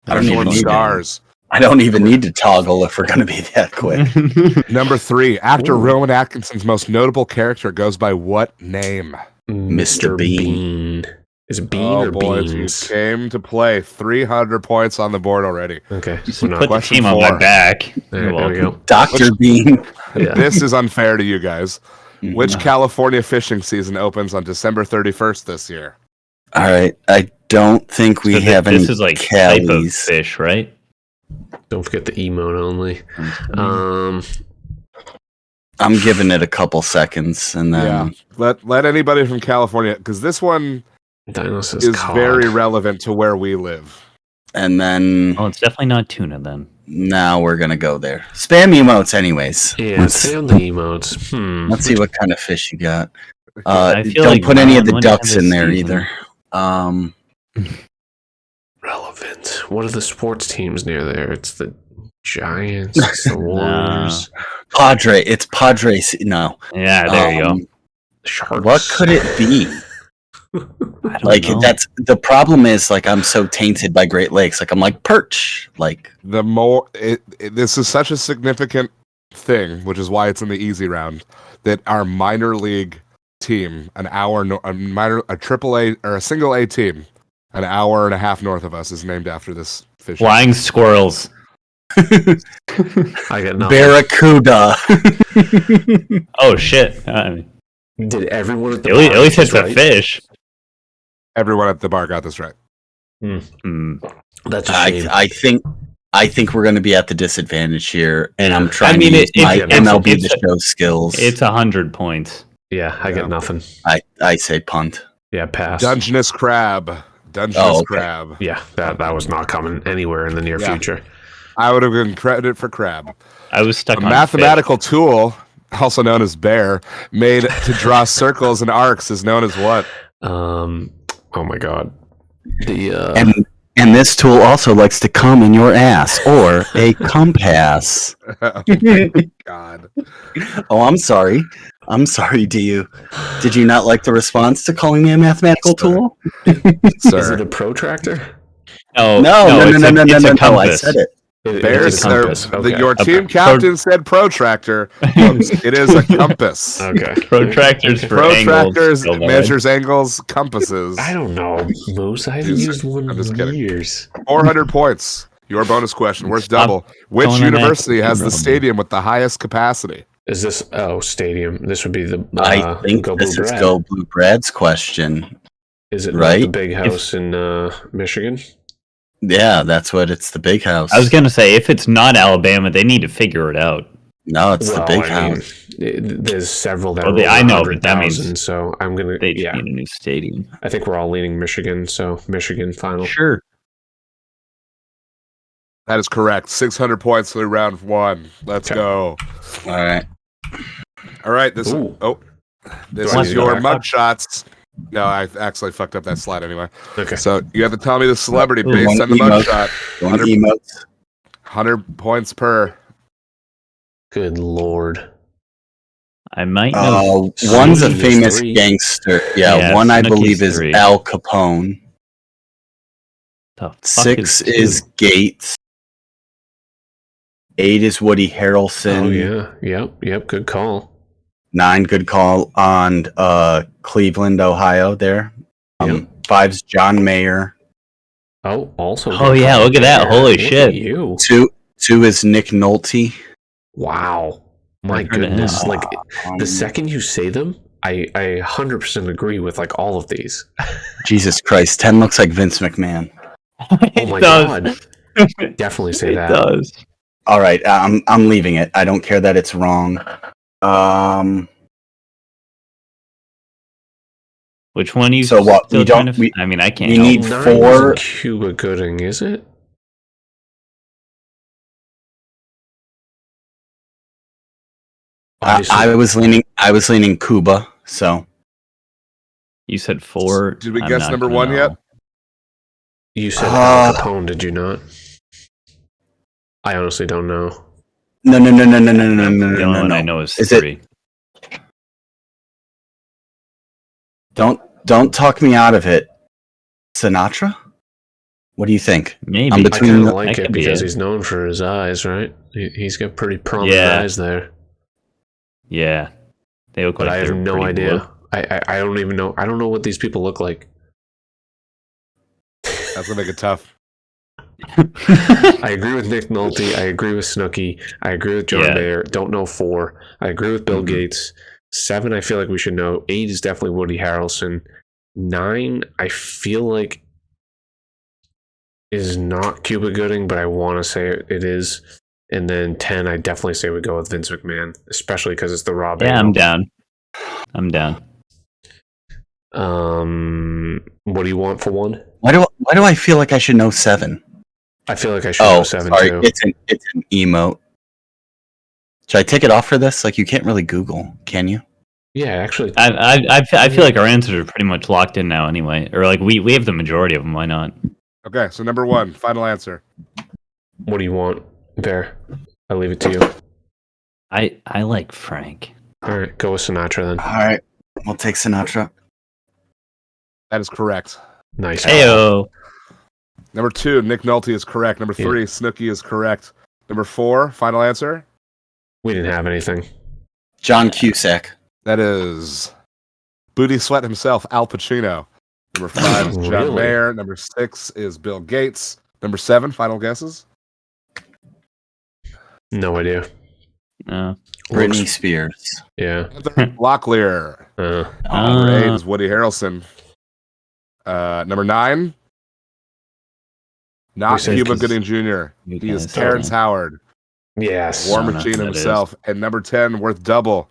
Speaker 4: I don't even
Speaker 3: Michelin
Speaker 4: need
Speaker 3: stars.
Speaker 4: I don't even need to toggle if we're going to be that quick.
Speaker 3: Number 3. Actor
Speaker 1: Ooh.
Speaker 3: Rowan Atkinson's most notable character goes by what name?
Speaker 4: Mr. Bean.
Speaker 1: Is it Bean or
Speaker 3: boys,
Speaker 1: Beans?
Speaker 3: you came to play. 300 points on the board already.
Speaker 1: Okay.
Speaker 2: So put the team on my back.
Speaker 1: There we go.
Speaker 4: Dr. Bean.
Speaker 1: Yeah.
Speaker 3: This is unfair to you guys. Which California fishing season opens on December 31st this year?
Speaker 4: All right. I don't think we have any
Speaker 2: This is like type of
Speaker 4: Callies.
Speaker 2: fish, right?
Speaker 1: Don't forget the emote only.
Speaker 4: I'm giving it a couple seconds, and then
Speaker 3: Let anybody from California, because this one
Speaker 1: Dinosaurs
Speaker 3: is
Speaker 1: cod.
Speaker 3: very relevant to where we live.
Speaker 4: and then
Speaker 2: Oh, it's definitely not tuna then.
Speaker 4: now we're gonna go there. Spam emotes, anyways.
Speaker 1: Yeah, stay on the emotes.
Speaker 4: Let's see what kind of fish you got.
Speaker 2: I feel
Speaker 4: Don't
Speaker 2: like
Speaker 4: put any of the
Speaker 2: Ron
Speaker 4: ducks
Speaker 2: wouldn't
Speaker 4: in
Speaker 2: have
Speaker 4: there
Speaker 2: his
Speaker 4: either.
Speaker 1: Relevant. What are the sports teams near there? It's the Giants, it's the Warriors,
Speaker 4: Padre. It's Padres. No.
Speaker 2: Yeah, there you go.
Speaker 1: Sharks.
Speaker 4: What could it be?
Speaker 2: I don't
Speaker 4: Like
Speaker 2: know.
Speaker 4: that's the problem is like I'm so tainted by Great Lakes. Like I'm like perch. Like
Speaker 3: The more this is such a significant thing, which is why it's in the easy round, that our minor league team, a triple A or a single A team, an hour and a half north of us, is named after this fish.
Speaker 2: Flying squirrels.
Speaker 1: I get nothing.
Speaker 4: Barracuda.
Speaker 2: Oh shit!
Speaker 1: Did everyone at the
Speaker 2: at
Speaker 1: bar
Speaker 2: least
Speaker 1: get
Speaker 2: it's
Speaker 1: this
Speaker 2: a
Speaker 1: right?
Speaker 2: fish.
Speaker 3: Everyone at the bar got this right.
Speaker 1: That's a shame.
Speaker 4: I think we're going to be at the disadvantage here, and I'm trying
Speaker 2: I mean,
Speaker 4: to use my
Speaker 2: it's
Speaker 4: MLB The Show skills.
Speaker 2: It's 100 points.
Speaker 1: Yeah, I get nothing.
Speaker 4: I say punt.
Speaker 1: Yeah, pass.
Speaker 3: Dungeness crab. Crab.
Speaker 1: Yeah, that was not coming anywhere in the near future.
Speaker 3: I would have given credit for crab.
Speaker 2: I was stuck
Speaker 3: A
Speaker 2: on
Speaker 3: mathematical tool, also known as bear, made to draw circles and arcs, is known as what?
Speaker 1: Oh my god.
Speaker 4: And this tool also likes to come in your ass, or a compass.
Speaker 3: God.
Speaker 4: Oh, I'm sorry. I'm sorry. Did you not like the response to calling me a mathematical tool?
Speaker 1: Is it a protractor?
Speaker 2: Oh,
Speaker 4: No.
Speaker 2: it's a
Speaker 4: I
Speaker 2: compass.
Speaker 4: said it.
Speaker 3: Bears,
Speaker 1: It's a compass. Okay.
Speaker 3: your team captain said protractor. It is a compass.
Speaker 1: Okay.
Speaker 2: Protractors for
Speaker 3: Protractors
Speaker 2: angles.
Speaker 3: measures angles, compasses.
Speaker 1: I don't know, Moose. I haven't used one in years.
Speaker 3: 400 points. Your bonus question. Where's double? Which
Speaker 2: going on
Speaker 3: university
Speaker 2: that.
Speaker 3: has the stadium with the highest capacity?
Speaker 1: Is this stadium? This would be the
Speaker 4: I think
Speaker 1: Go
Speaker 4: this
Speaker 1: Blue
Speaker 4: is
Speaker 1: Brad.
Speaker 4: Go Blue Brad's question.
Speaker 1: Is it
Speaker 4: right?
Speaker 1: the big house in Michigan?
Speaker 4: Yeah, that's what it's the big house.
Speaker 2: I was gonna say if it's not Alabama, they need to figure it out.
Speaker 4: No, it's the big
Speaker 1: I mean,
Speaker 4: house.
Speaker 1: there's several that
Speaker 2: Well,
Speaker 1: are over
Speaker 2: I know, but that
Speaker 1: 100,000,
Speaker 2: means
Speaker 1: so I'm gonna
Speaker 2: they just need a new stadium.
Speaker 1: I think we're all leaning Michigan, so Michigan final.
Speaker 2: Sure.
Speaker 3: That is correct. 600 points through round one. Let's go.
Speaker 4: All right.
Speaker 3: All right. This
Speaker 1: Ooh.
Speaker 3: this
Speaker 1: Do I
Speaker 3: is
Speaker 1: need to
Speaker 3: your
Speaker 1: go back
Speaker 3: mug
Speaker 1: up?
Speaker 3: shots. No, I actually fucked up that slide anyway.
Speaker 1: Okay.
Speaker 3: So you have to tell me the celebrity based
Speaker 4: One
Speaker 3: on the mug
Speaker 4: emote.
Speaker 3: shot.
Speaker 4: One
Speaker 3: 100,
Speaker 4: emotes.
Speaker 3: 100 points per.
Speaker 1: Good lord.
Speaker 2: I might know.
Speaker 4: One's a
Speaker 1: Snooki is
Speaker 4: famous
Speaker 1: 3.
Speaker 4: gangster. Yeah,
Speaker 2: Yeah,
Speaker 4: one I
Speaker 2: Snooki's
Speaker 4: believe is
Speaker 2: 3.
Speaker 4: Al Capone.
Speaker 2: The fuck
Speaker 4: 6
Speaker 2: 2?
Speaker 4: is Gates. 8 is Woody Harrelson.
Speaker 1: Oh yeah. Yep. Good call.
Speaker 4: 9, good call on Cleveland, Ohio. There. 5's John Mayer.
Speaker 1: Oh, also.
Speaker 2: Oh,
Speaker 1: good
Speaker 2: yeah,
Speaker 1: call
Speaker 2: look at that.
Speaker 1: there.
Speaker 2: Holy
Speaker 1: Look
Speaker 2: shit.
Speaker 1: at you.
Speaker 4: 2 is Nick Nolte.
Speaker 1: Wow. My
Speaker 2: I've heard of him.
Speaker 1: goodness. Like the second you say them, I 100% agree with like all of these.
Speaker 4: Jesus Christ, 10 looks like Vince McMahon.
Speaker 1: Oh my god. Definitely say
Speaker 2: It
Speaker 1: that.
Speaker 2: does.
Speaker 4: All right, I'm leaving it. I don't care that it's wrong.
Speaker 2: Which one you?
Speaker 4: So what,
Speaker 2: still
Speaker 4: we
Speaker 2: trying
Speaker 4: don't-
Speaker 2: to-
Speaker 4: we-
Speaker 2: I mean, I can't.
Speaker 4: we
Speaker 2: help.
Speaker 4: need
Speaker 1: 9
Speaker 4: 4.
Speaker 1: isn't Cuba Gooding, is it? Obviously.
Speaker 4: I was leaning Cuba. So
Speaker 2: You said 4.
Speaker 3: Did we
Speaker 2: I'm
Speaker 3: guess
Speaker 2: not
Speaker 3: number
Speaker 2: gonna
Speaker 3: 1 yet?
Speaker 2: know.
Speaker 1: You said Al Capone, did you not? I honestly don't know.
Speaker 4: No.
Speaker 2: The only one I know is 3.
Speaker 4: Don't talk me out of it. Sinatra? What do you think?
Speaker 2: Maybe.
Speaker 1: I kind of like it because he's known for his eyes, right? He's got pretty prominent eyes there.
Speaker 2: Yeah. They look
Speaker 1: But
Speaker 2: like
Speaker 1: I have
Speaker 2: they're
Speaker 1: no
Speaker 2: pretty
Speaker 1: idea.
Speaker 2: blue.
Speaker 1: I don't even know. I don't know what these people look like.
Speaker 3: That's gonna make it tough.
Speaker 1: I agree with Nick Nolte. I agree with Snooki. I agree with John Mayer. Don't know 4. I agree with Bill Gates. 7, I feel like we should know. 8 is definitely Woody Harrelson. 9, I feel like is not Cuba Gooding, but I want to say it is. And then 10, I definitely say we go with Vince McMahon, especially because it's the Rob.
Speaker 2: Yeah, I'm down. I'm down.
Speaker 1: What do you want for 1?
Speaker 4: Why do I feel like I should know 7?
Speaker 1: I feel like I should know 7 too.
Speaker 4: It's an emote. Should I take it off for this? Like, you can't really Google, can you?
Speaker 1: Yeah, actually.
Speaker 2: I feel like our answers are pretty much locked in now anyway. Or like we have the majority of them. Why not?
Speaker 3: Okay, so number 1, final answer.
Speaker 1: What do you want, Bear? I'll leave it to you.
Speaker 2: I like Frank.
Speaker 1: All right, go with Sinatra then.
Speaker 4: All right, we'll take Sinatra.
Speaker 3: That is correct.
Speaker 1: Nice.
Speaker 2: Heyo.
Speaker 3: Number 2, Nick Nolte is correct. Number 3, Snooki is correct. Number 4, final answer.
Speaker 1: We didn't have anything.
Speaker 4: John Cusack.
Speaker 3: That is Booty Sweat himself, Al Pacino. Number 5 is John
Speaker 1: Really?
Speaker 3: Mayer. Number 6 is Bill Gates. Number 7, final guesses.
Speaker 1: No idea.
Speaker 4: Britney Spears.
Speaker 1: Yeah.
Speaker 3: Locklear. Number 8 is Woody Harrelson. Number 9, not Cuba Gooding Jr. He is Terrence Howard.
Speaker 1: Yes.
Speaker 3: War Machine himself. And number 10, worth double,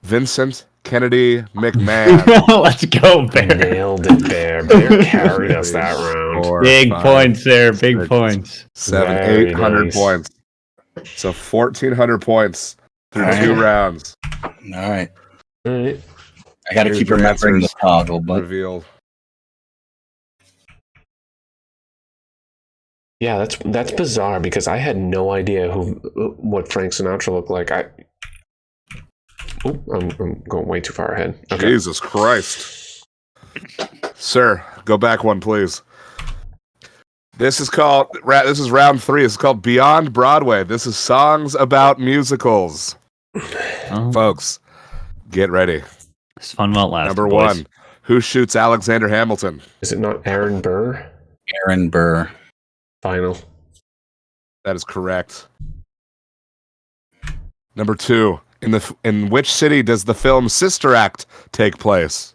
Speaker 3: Vincent Kennedy McMahon.
Speaker 2: Let's go, Bear.
Speaker 1: Nailed it, Bear. Bear carried us that round.
Speaker 3: 4,
Speaker 2: Big
Speaker 3: 5,
Speaker 2: points there. Big
Speaker 3: 6,
Speaker 2: points.
Speaker 3: 7,
Speaker 1: Very
Speaker 3: 800
Speaker 1: nice.
Speaker 3: points. So 1,400 points through 2 rounds.
Speaker 4: All right.
Speaker 1: All right.
Speaker 4: I got to
Speaker 3: Here's
Speaker 4: keep
Speaker 3: your
Speaker 4: remembering the
Speaker 3: answers
Speaker 4: toggle, but
Speaker 3: revealed.
Speaker 1: Yeah, that's bizarre because I had no idea what Frank Sinatra looked like. I'm going way too far ahead. Okay.
Speaker 3: Jesus Christ. Sir, go back one, please. This is round 3. It's called Beyond Broadway. This is songs about musicals. Folks, get ready.
Speaker 2: It's fun while it lasts.
Speaker 3: Number
Speaker 2: boys.
Speaker 3: 1, who shoots Alexander Hamilton?
Speaker 1: Is it not Aaron Burr?
Speaker 4: Aaron Burr.
Speaker 1: Final.
Speaker 3: That is correct. Number 2, in which city does the film Sister Act take place?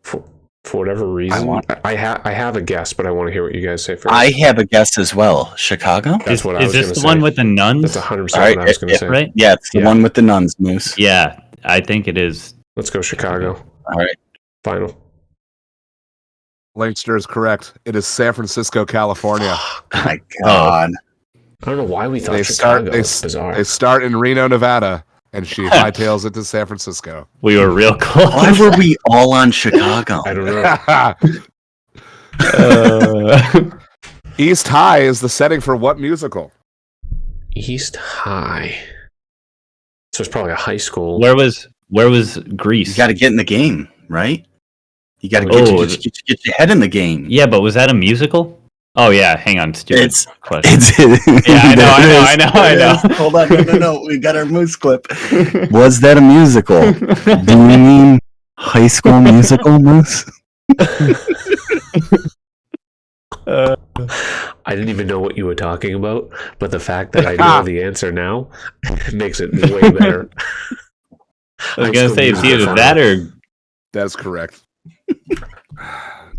Speaker 1: For whatever reason, I have a guess, but I want to hear what you guys say first.
Speaker 4: I have a guess as well. Chicago?
Speaker 1: That's what I was
Speaker 2: Is
Speaker 1: going
Speaker 2: this
Speaker 1: to
Speaker 2: the
Speaker 1: say.
Speaker 2: one with the nuns?
Speaker 1: That's 100%
Speaker 4: All right,
Speaker 1: what I was going to say.
Speaker 2: Right?
Speaker 4: Yeah, it's the one with the nuns, Moose.
Speaker 2: Yeah, I think it is.
Speaker 1: Let's go Chicago.
Speaker 4: All right.
Speaker 1: Final.
Speaker 3: Linkster is correct. It is San Francisco, California.
Speaker 4: Oh my God.
Speaker 1: I don't know why we thought
Speaker 3: They
Speaker 1: Chicago.
Speaker 3: start.
Speaker 1: It's bizarre.
Speaker 3: They start in Reno, Nevada, and she hightails it to San Francisco.
Speaker 2: We were real close.
Speaker 4: Why were we all on Chicago?
Speaker 1: I don't know.
Speaker 3: East High is the setting for what musical?
Speaker 1: East High. So it's probably a high school.
Speaker 2: Where was Greece?
Speaker 4: You got to get in the game, right? You got to get your head in the game.
Speaker 2: Yeah, but was that a musical? Oh yeah, hang on, stupid question.
Speaker 4: Yeah,
Speaker 2: I know.
Speaker 4: Hold on, no. We got our Moose clip. Was that a musical? Do you mean High School Musical, Moose?
Speaker 1: I didn't even know what you were talking about, but the fact that I know the answer now makes it way better.
Speaker 2: I was gonna say it's either that or
Speaker 3: That's correct.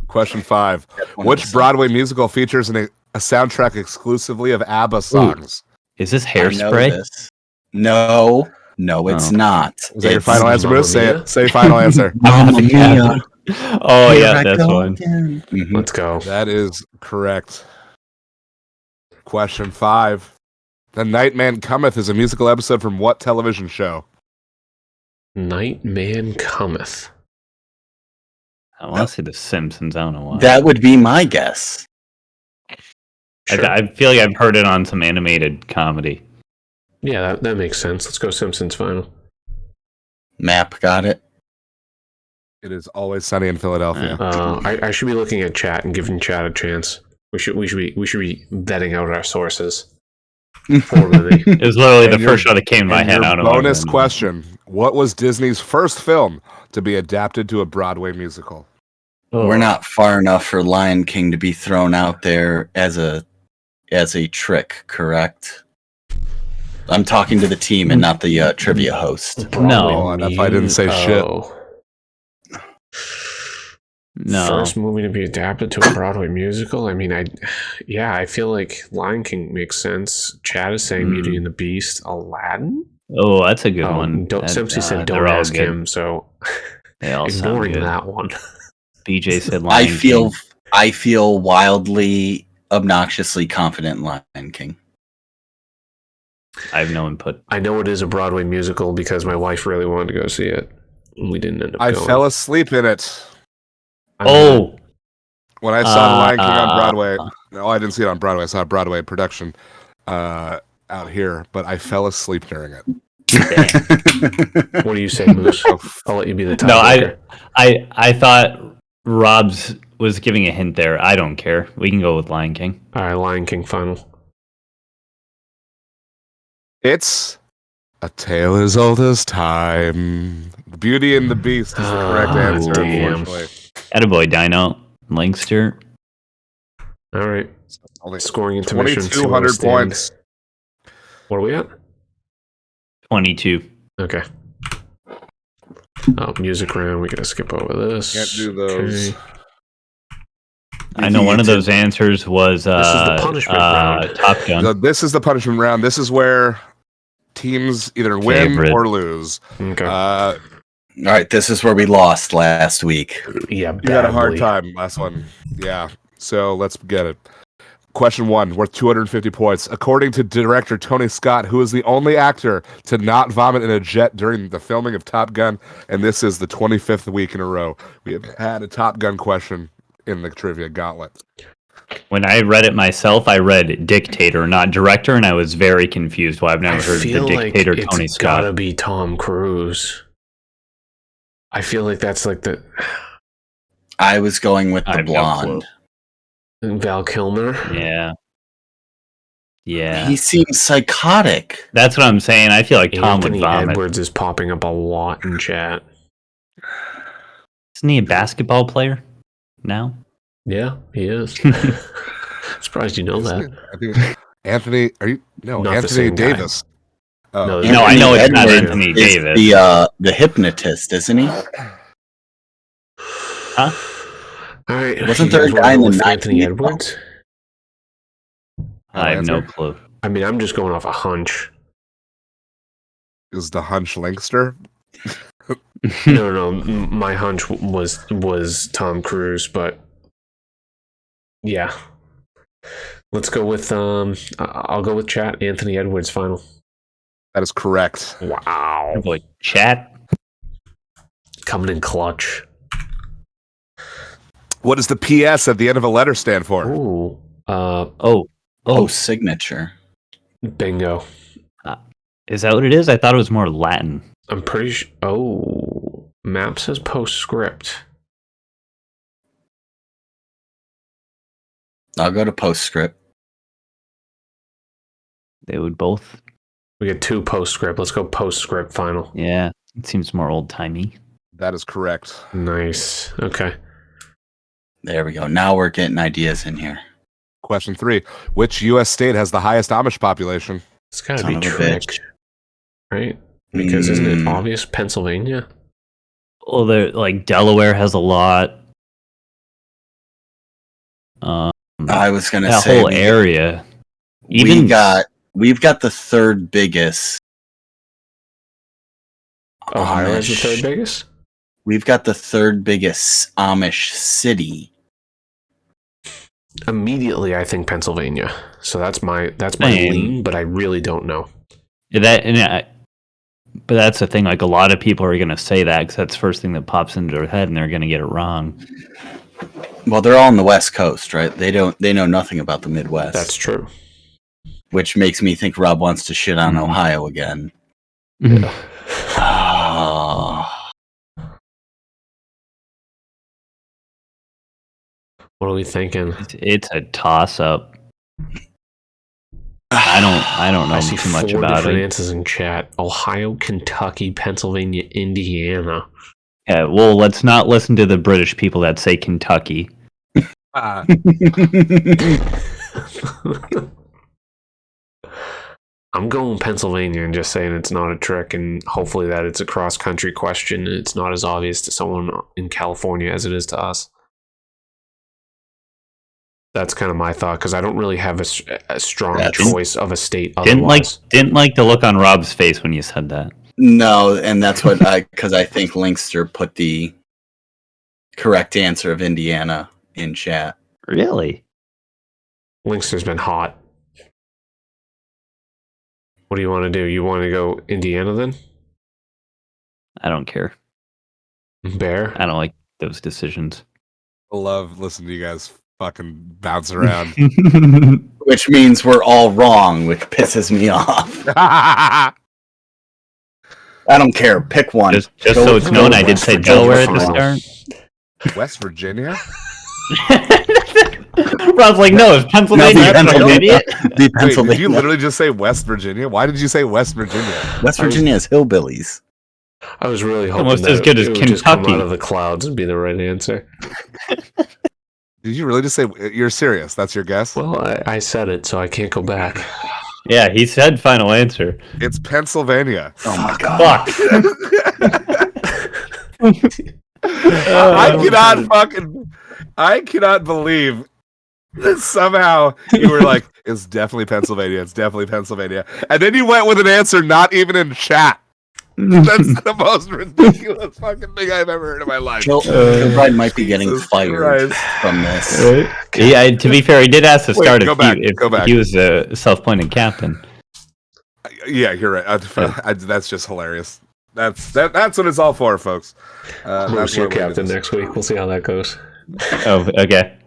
Speaker 3: Question 5. Which Broadway musical features a soundtrack exclusively of ABBA songs?
Speaker 2: Is this
Speaker 4: I know
Speaker 2: Hairspray?
Speaker 4: this. No, it's not.
Speaker 3: Is that your
Speaker 4: It's
Speaker 3: final answer,
Speaker 1: Mamma
Speaker 3: Moose? Say
Speaker 1: Mia?
Speaker 3: it. Say your final answer.
Speaker 4: Mamma Mia.
Speaker 2: Oh
Speaker 4: Here
Speaker 2: yeah,
Speaker 4: I
Speaker 2: that's
Speaker 4: go
Speaker 2: one.
Speaker 4: again.
Speaker 1: Let's go.
Speaker 3: That is correct. Question 5. The Nightman Cometh is a musical episode from what television show?
Speaker 1: Nightman Cometh.
Speaker 2: I want to say The Simpsons. I don't know why.
Speaker 4: That would be my guess.
Speaker 1: Sure.
Speaker 2: I feel like I've heard it on some animated comedy.
Speaker 1: Yeah, that makes sense. Let's go Simpsons final.
Speaker 4: Map got it.
Speaker 3: It is Always Sunny in Philadelphia.
Speaker 1: I should be looking at chat and giving chat a chance. We should be vetting out our sources.
Speaker 2: It was literally the first shot that came to my head.
Speaker 3: Your bonus question: what was Disney's first film to be adapted to a Broadway musical?
Speaker 4: We're not far enough for Lion King to be thrown out there as a trick, correct? I'm talking to the team and not the trivia host.
Speaker 2: No,
Speaker 3: if I didn't say shit.
Speaker 2: No.
Speaker 1: First movie to be adapted to a Broadway musical? I mean, I feel like Lion King makes sense. Chad is saying Beauty and the Beast. Aladdin?
Speaker 2: Oh, that's a good one.
Speaker 1: Simpson said don't ask him, so
Speaker 2: they all
Speaker 1: ignoring
Speaker 2: sound good.
Speaker 1: that one.
Speaker 2: BJ said Lion King.
Speaker 4: I feel wildly, obnoxiously confident in Lion King.
Speaker 2: I have no input.
Speaker 1: I know it is a Broadway musical because my wife really wanted to go see it. And we didn't end up going.
Speaker 3: I fell asleep in it. When I saw Lion King on Broadway. No, I didn't see it on Broadway. I saw a Broadway production out here, but I fell asleep during it.
Speaker 1: What do you say, Moose? I'll let you be the tiebreaker.
Speaker 2: No, I thought Rob's was giving a hint there. I don't care. We can go with Lion King.
Speaker 1: All right, Lion King final.
Speaker 3: It's A Tale as Old as Time. Beauty and the Beast is the correct answer, unfortunately.
Speaker 2: Attaboy, Dino. Lankster.
Speaker 1: All right. Scoring intermission.
Speaker 3: 2,200 points.
Speaker 1: What are we at?
Speaker 2: 22.
Speaker 1: Okay. Oh, music round. We gotta skip over this.
Speaker 3: Can't do those.
Speaker 1: Okay.
Speaker 2: I know one of those answers was
Speaker 1: this is the punishment round.
Speaker 2: Top Gun.
Speaker 3: So this is the punishment round. This is where teams either win or lose.
Speaker 1: Okay.
Speaker 4: All right, this is where we lost last week.
Speaker 1: Yeah,
Speaker 3: you had a hard time last one. Yeah, so let's get it. Question 1, worth 250 points. According to director Tony Scott, who is the only actor to not vomit in a jet during the filming of Top Gun, and this is the 25th week in a row, we have had a Top Gun question in the trivia gauntlet.
Speaker 2: When I read it myself, I read dictator, not director, and I was very confused why I've never heard the dictator
Speaker 1: like
Speaker 2: Tony
Speaker 1: it's
Speaker 2: Scott.
Speaker 1: Gotta be Tom Cruise. I feel like that's like the.
Speaker 4: I was going with the blonde.
Speaker 1: Val Kilmer.
Speaker 2: Yeah.
Speaker 4: He seems psychotic.
Speaker 2: That's what I'm saying. I feel like Tom
Speaker 1: Anthony
Speaker 2: would vomit.
Speaker 1: Edwards is popping up a lot in chat.
Speaker 2: Isn't he a basketball player now?
Speaker 1: Yeah, he is. Surprised you know that.
Speaker 3: I think Anthony, are you? No,
Speaker 1: Not the
Speaker 3: Anthony
Speaker 1: same guy.
Speaker 3: Davis. Oh.
Speaker 1: No,
Speaker 2: No, I know it's not
Speaker 4: Edwards
Speaker 2: Anthony
Speaker 4: is
Speaker 2: Davis.
Speaker 4: The hypnotist, isn't he?
Speaker 2: Huh?
Speaker 1: All right.
Speaker 4: Wasn't
Speaker 1: you
Speaker 4: there a
Speaker 1: guys wanna
Speaker 4: guy in
Speaker 1: go
Speaker 4: the
Speaker 1: with Anthony
Speaker 4: 90s?
Speaker 1: Edwards?
Speaker 2: I have no clue.
Speaker 1: I mean, I'm just going off a hunch.
Speaker 3: Is the hunch Linkster?
Speaker 1: No. My hunch was Tom Cruise, but yeah. Let's go with I'll go with chat. Anthony Edwards final.
Speaker 3: That is correct.
Speaker 1: Wow.
Speaker 2: Boy, chat
Speaker 1: coming in clutch.
Speaker 3: What does the PS at the end of a letter stand for?
Speaker 1: Ooh.
Speaker 4: Oh, signature.
Speaker 1: Bingo.
Speaker 2: Is that what it is? I thought it was more Latin.
Speaker 1: I'm pretty sure. Oh, map says postscript.
Speaker 4: I'll go to postscript.
Speaker 2: They would both.
Speaker 1: We get 2 postscript. Let's go postscript final.
Speaker 2: Yeah, it seems more old timey.
Speaker 3: That is correct.
Speaker 1: Nice. Okay.
Speaker 4: There we go. Now we're getting ideas in here.
Speaker 3: Question 3. Which U.S. state has the highest Amish population?
Speaker 1: It's gotta
Speaker 4: Son
Speaker 1: be
Speaker 4: of a
Speaker 1: Trick,
Speaker 4: bitch.
Speaker 1: right? Because isn't it obvious? Pennsylvania?
Speaker 2: Well, like Delaware has a lot.
Speaker 4: I was gonna
Speaker 2: that
Speaker 4: say
Speaker 2: whole area.
Speaker 4: We've got the third biggest.
Speaker 1: Ohio is the
Speaker 4: Amish.
Speaker 1: third biggest?
Speaker 4: We've got the third biggest Amish city.
Speaker 1: Immediately, I think Pennsylvania. So that's my
Speaker 2: Same.
Speaker 1: lean, but I really don't know.
Speaker 2: But that's the thing. Like a lot of people are going to say that because that's the first thing that pops into their head, and they're going to get it wrong.
Speaker 4: Well, they're all on the West Coast, right? They know nothing about the Midwest.
Speaker 1: That's true.
Speaker 4: Which makes me think Rob wants to shit on Ohio again.
Speaker 1: What are we thinking?
Speaker 2: It's a toss-up. I don't know
Speaker 1: I see
Speaker 2: too much
Speaker 1: 4
Speaker 2: about
Speaker 1: different
Speaker 2: it.
Speaker 1: answers in chat. Ohio, Kentucky, Pennsylvania, Indiana.
Speaker 2: Yeah, well, let's not listen to the British people that say Kentucky.
Speaker 1: I'm going Pennsylvania and just saying it's not a trick, and hopefully that it's a cross-country question and it's not as obvious to someone in California as it is to us. That's kind of my thought, because I don't really have a strong choice of a state otherwise.
Speaker 2: Didn't like the look on Rob's face when you said that.
Speaker 4: No, and that's what because I think Linkster put the correct answer of Indiana in chat.
Speaker 2: Really?
Speaker 1: Linkster's been hot. What do you want to do? You want to go Indiana then?
Speaker 2: I don't care.
Speaker 1: Bear?
Speaker 2: I don't like those decisions.
Speaker 3: I love listening to you guys fucking bounce around.
Speaker 4: Which means we're all wrong, which pisses me off. I don't care. Pick one.
Speaker 2: Just so it's known, I did say Delaware at the start.
Speaker 3: West Virginia?
Speaker 2: Rob's like, no, it's Pennsylvania.
Speaker 4: Pennsylvania.
Speaker 3: Wait, did you literally just say West Virginia? Why did you say West Virginia?
Speaker 4: West Virginia is hillbillies.
Speaker 1: I was really hoping
Speaker 2: Almost
Speaker 1: that
Speaker 2: as good as
Speaker 1: it would just come
Speaker 2: Kentucky.
Speaker 1: out of the clouds and be the right answer.
Speaker 3: Did you really just say you're serious? That's your guess?
Speaker 1: Well, I said it, so I can't go back.
Speaker 2: Yeah, he said final answer.
Speaker 3: It's Pennsylvania.
Speaker 4: Oh my god.
Speaker 3: I cannot believe that somehow you were like, it's definitely Pennsylvania. It's definitely Pennsylvania. And then you went with an answer not even in chat. That's the most ridiculous fucking thing I've ever heard in my life.
Speaker 4: Kilbride might be getting fired from this.
Speaker 2: Yeah, to be fair, he did ask to start
Speaker 3: go back.
Speaker 2: he was a self-appointed captain.
Speaker 3: Yeah, you're right. That's just hilarious. That's what it's all for, folks.
Speaker 1: Moose, your captain next week. We'll see how that goes.
Speaker 2: Oh, okay.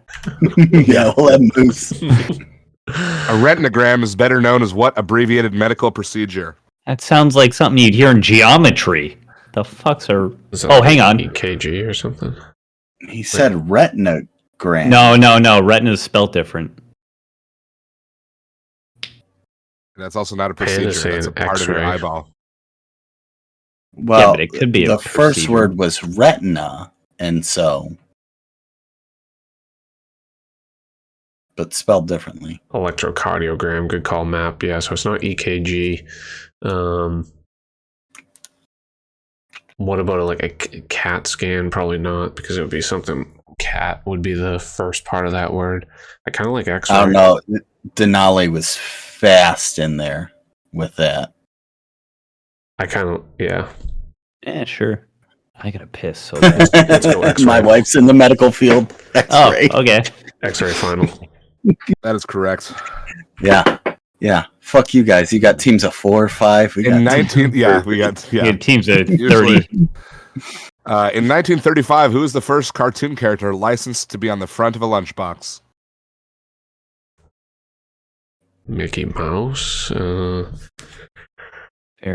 Speaker 4: Yeah, we'll have Moose.
Speaker 3: A retinogram is better known as what abbreviated medical procedure?
Speaker 2: That sounds like something you'd hear in geometry. The fucks are... Oh, hang on.
Speaker 1: EKG or something?
Speaker 4: He said retinogram.
Speaker 2: No. Retina is spelled different.
Speaker 3: That's also not a procedure. That's a part of your eyeball.
Speaker 4: Well,
Speaker 2: yeah, but it could be
Speaker 4: the
Speaker 2: a
Speaker 4: first
Speaker 2: procedure.
Speaker 4: word was retina, and so... But spelled differently.
Speaker 1: Electrocardiogram, good call, Map. Yeah, so it's not EKG. What about like a CAT scan? Probably not, because it would be something. CAT would be the first part of that word. I kind of like X-ray.
Speaker 4: I don't know. Denali was fast in there with that.
Speaker 1: I kind of, yeah.
Speaker 2: Yeah, sure. I gotta piss so bad.
Speaker 1: Let's go X-ray.
Speaker 4: My wife's in the medical field. X-ray.
Speaker 2: Oh, okay.
Speaker 1: X-ray final.
Speaker 3: That is correct.
Speaker 4: Yeah. Fuck you guys. You got teams of 4 or 5. We
Speaker 3: In
Speaker 4: got
Speaker 3: 19, we got
Speaker 2: teams of 30.
Speaker 3: Usually. In 1935, who was the first cartoon character licensed to be on the front of a lunchbox?
Speaker 1: Mickey Mouse.
Speaker 2: Fair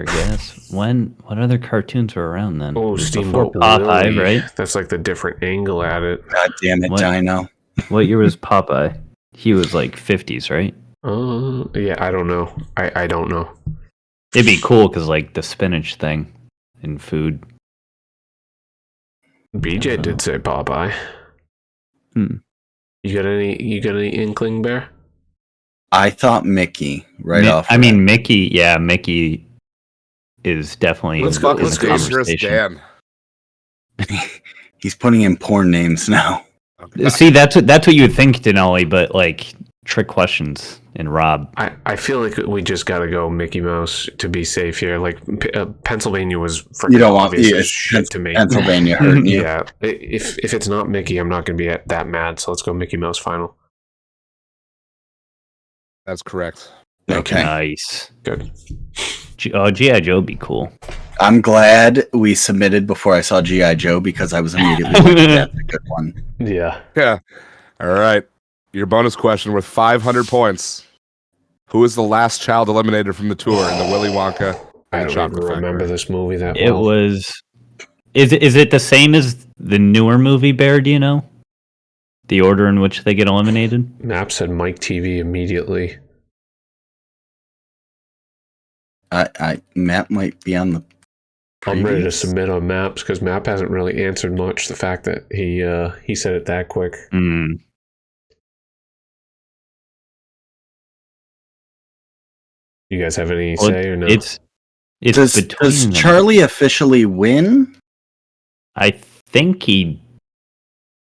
Speaker 2: guess. What other cartoons were around then?
Speaker 1: Oh,
Speaker 2: It was
Speaker 1: Steamboat
Speaker 2: before Popeye,
Speaker 1: Willie.
Speaker 2: right?
Speaker 1: That's like the different angle at it.
Speaker 4: God damn it,
Speaker 2: What?
Speaker 4: Dino.
Speaker 2: What year was Popeye? He was like 50s, right?
Speaker 1: Yeah, I don't know. I don't know.
Speaker 2: It'd be cool because like the spinach thing in food.
Speaker 1: BJ did say Popeye. You got any inkling, Bear?
Speaker 4: I thought Mickey off.
Speaker 2: I mean, Mickey. Yeah, Mickey is definitely.
Speaker 3: Let's
Speaker 2: in the
Speaker 3: dangerous
Speaker 2: conversation.
Speaker 3: Dan.
Speaker 4: He's putting in porn names now.
Speaker 2: See, that's what you would think, Denali, but like trick questions in Rob.
Speaker 1: I feel like we just got to go Mickey Mouse to be safe here. Like Pennsylvania was freaking
Speaker 4: You don't want
Speaker 1: obvious as
Speaker 4: it's
Speaker 1: shit to me.
Speaker 4: Pennsylvania hurting you.
Speaker 1: Yeah, if it's not Mickey, I'm not going to be that mad. So let's go Mickey Mouse final.
Speaker 3: That's correct.
Speaker 4: Okay.
Speaker 2: Nice.
Speaker 1: Good.
Speaker 2: G.I. Joe would be cool.
Speaker 4: I'm glad we submitted before I saw G.I. Joe because I was immediately like, that's a good one.
Speaker 1: Yeah.
Speaker 3: Yeah. All right. Your bonus question worth 500 points. Who is the last child eliminated from the tour in the Willy Wonka
Speaker 1: I
Speaker 3: and the
Speaker 1: don't
Speaker 3: Chocolate
Speaker 1: even remember
Speaker 3: Factory?
Speaker 1: this movie that
Speaker 2: It
Speaker 1: well.
Speaker 2: was. Is it the same as the newer movie Bear? Do you know the order in which they get eliminated?
Speaker 1: Map said Mike TV immediately.
Speaker 4: Matt might be on the.
Speaker 1: I'm ready to
Speaker 4: previous?
Speaker 1: submit on Maps because Map hasn't really answered much. The fact that he said it that quick.
Speaker 2: Mm.
Speaker 1: You guys have any say or no?
Speaker 2: It's
Speaker 4: Does
Speaker 2: between them.
Speaker 4: Charlie officially win?
Speaker 2: I think he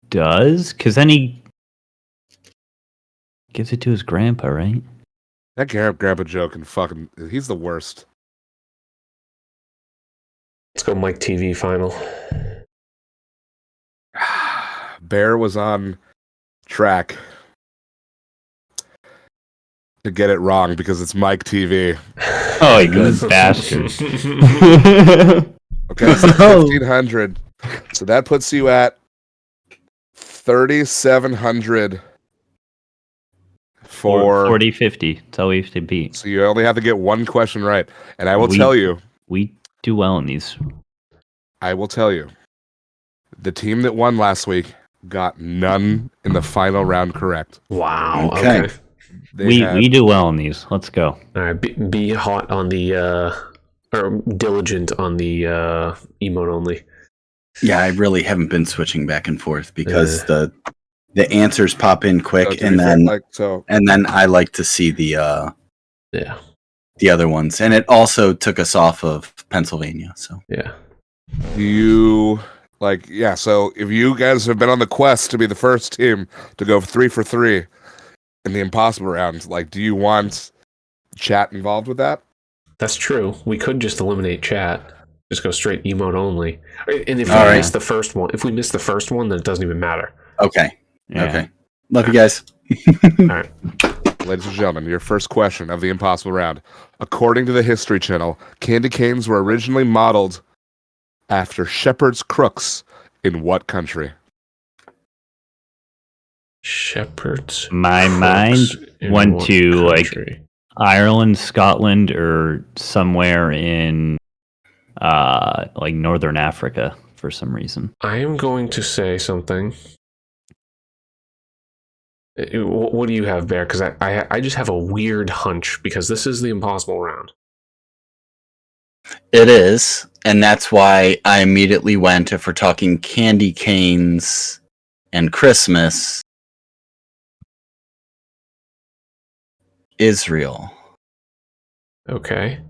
Speaker 2: does, because then he gives it to his grandpa, right?
Speaker 3: That grandpa joke and fucking, he's the worst.
Speaker 1: Let's go Mike TV final.
Speaker 3: Bear was on track to get it wrong because it's Mike TV.
Speaker 2: Oh, you good bastard.
Speaker 3: Okay, so 1,500. So that puts you at 3,700 for
Speaker 2: 40, 50. That's all we have to beat.
Speaker 3: So you only have to get one question right. And I will tell you.
Speaker 2: We do well in these.
Speaker 3: I will tell you. The team that won last week got none in the final round correct.
Speaker 1: Wow. Okay.
Speaker 2: We do well in these. Let's go.
Speaker 1: All right. Be hot on the or diligent on the emote only.
Speaker 4: Yeah, I really haven't been switching back and forth because the answers pop in quick, and then I like to see the other ones, and it also took us off of Pennsylvania. So
Speaker 1: yeah,
Speaker 3: so if you guys have been on the quest to be the first team to go 3 for 3 in the impossible round, do you want chat involved with that?
Speaker 1: That's true. We could just eliminate chat. Just go straight emote only. And if we miss the first one, then it doesn't even matter.
Speaker 4: Okay.
Speaker 2: Yeah.
Speaker 4: Okay. Love you guys.
Speaker 1: All right.
Speaker 3: Ladies and gentlemen, your first question of the impossible round. According to the History Channel, candy canes were originally modeled after shepherd's crooks in what country?
Speaker 1: Shepherd's
Speaker 2: My mind went to Ireland, Scotland, or somewhere in Northern Africa for some reason.
Speaker 1: I am going to say something. What do you have, Bear? Because I just have a weird hunch because this is the impossible round.
Speaker 4: It is, and that's why I immediately went, if we're talking candy canes and Christmas, Israel.
Speaker 1: Okay.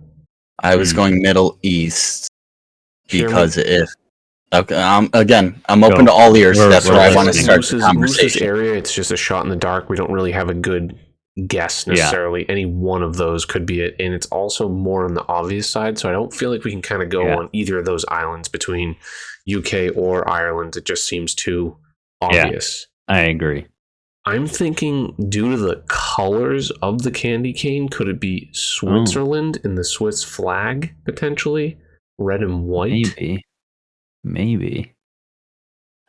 Speaker 4: I was going Middle East because I'm open to all ears. That's where I want to start the conversation.
Speaker 1: Moose's area, it's just a shot in the dark. We don't really have a good guess necessarily. Any one of those could be it, and it's also more on the obvious side. So I don't feel like we can kind of go on either of those islands between UK or Ireland. It just seems too obvious.
Speaker 2: Yeah, I agree.
Speaker 1: I'm thinking due to the colors of the candy cane, could it be Switzerland in the Swiss flag potentially, red and white?
Speaker 2: Maybe.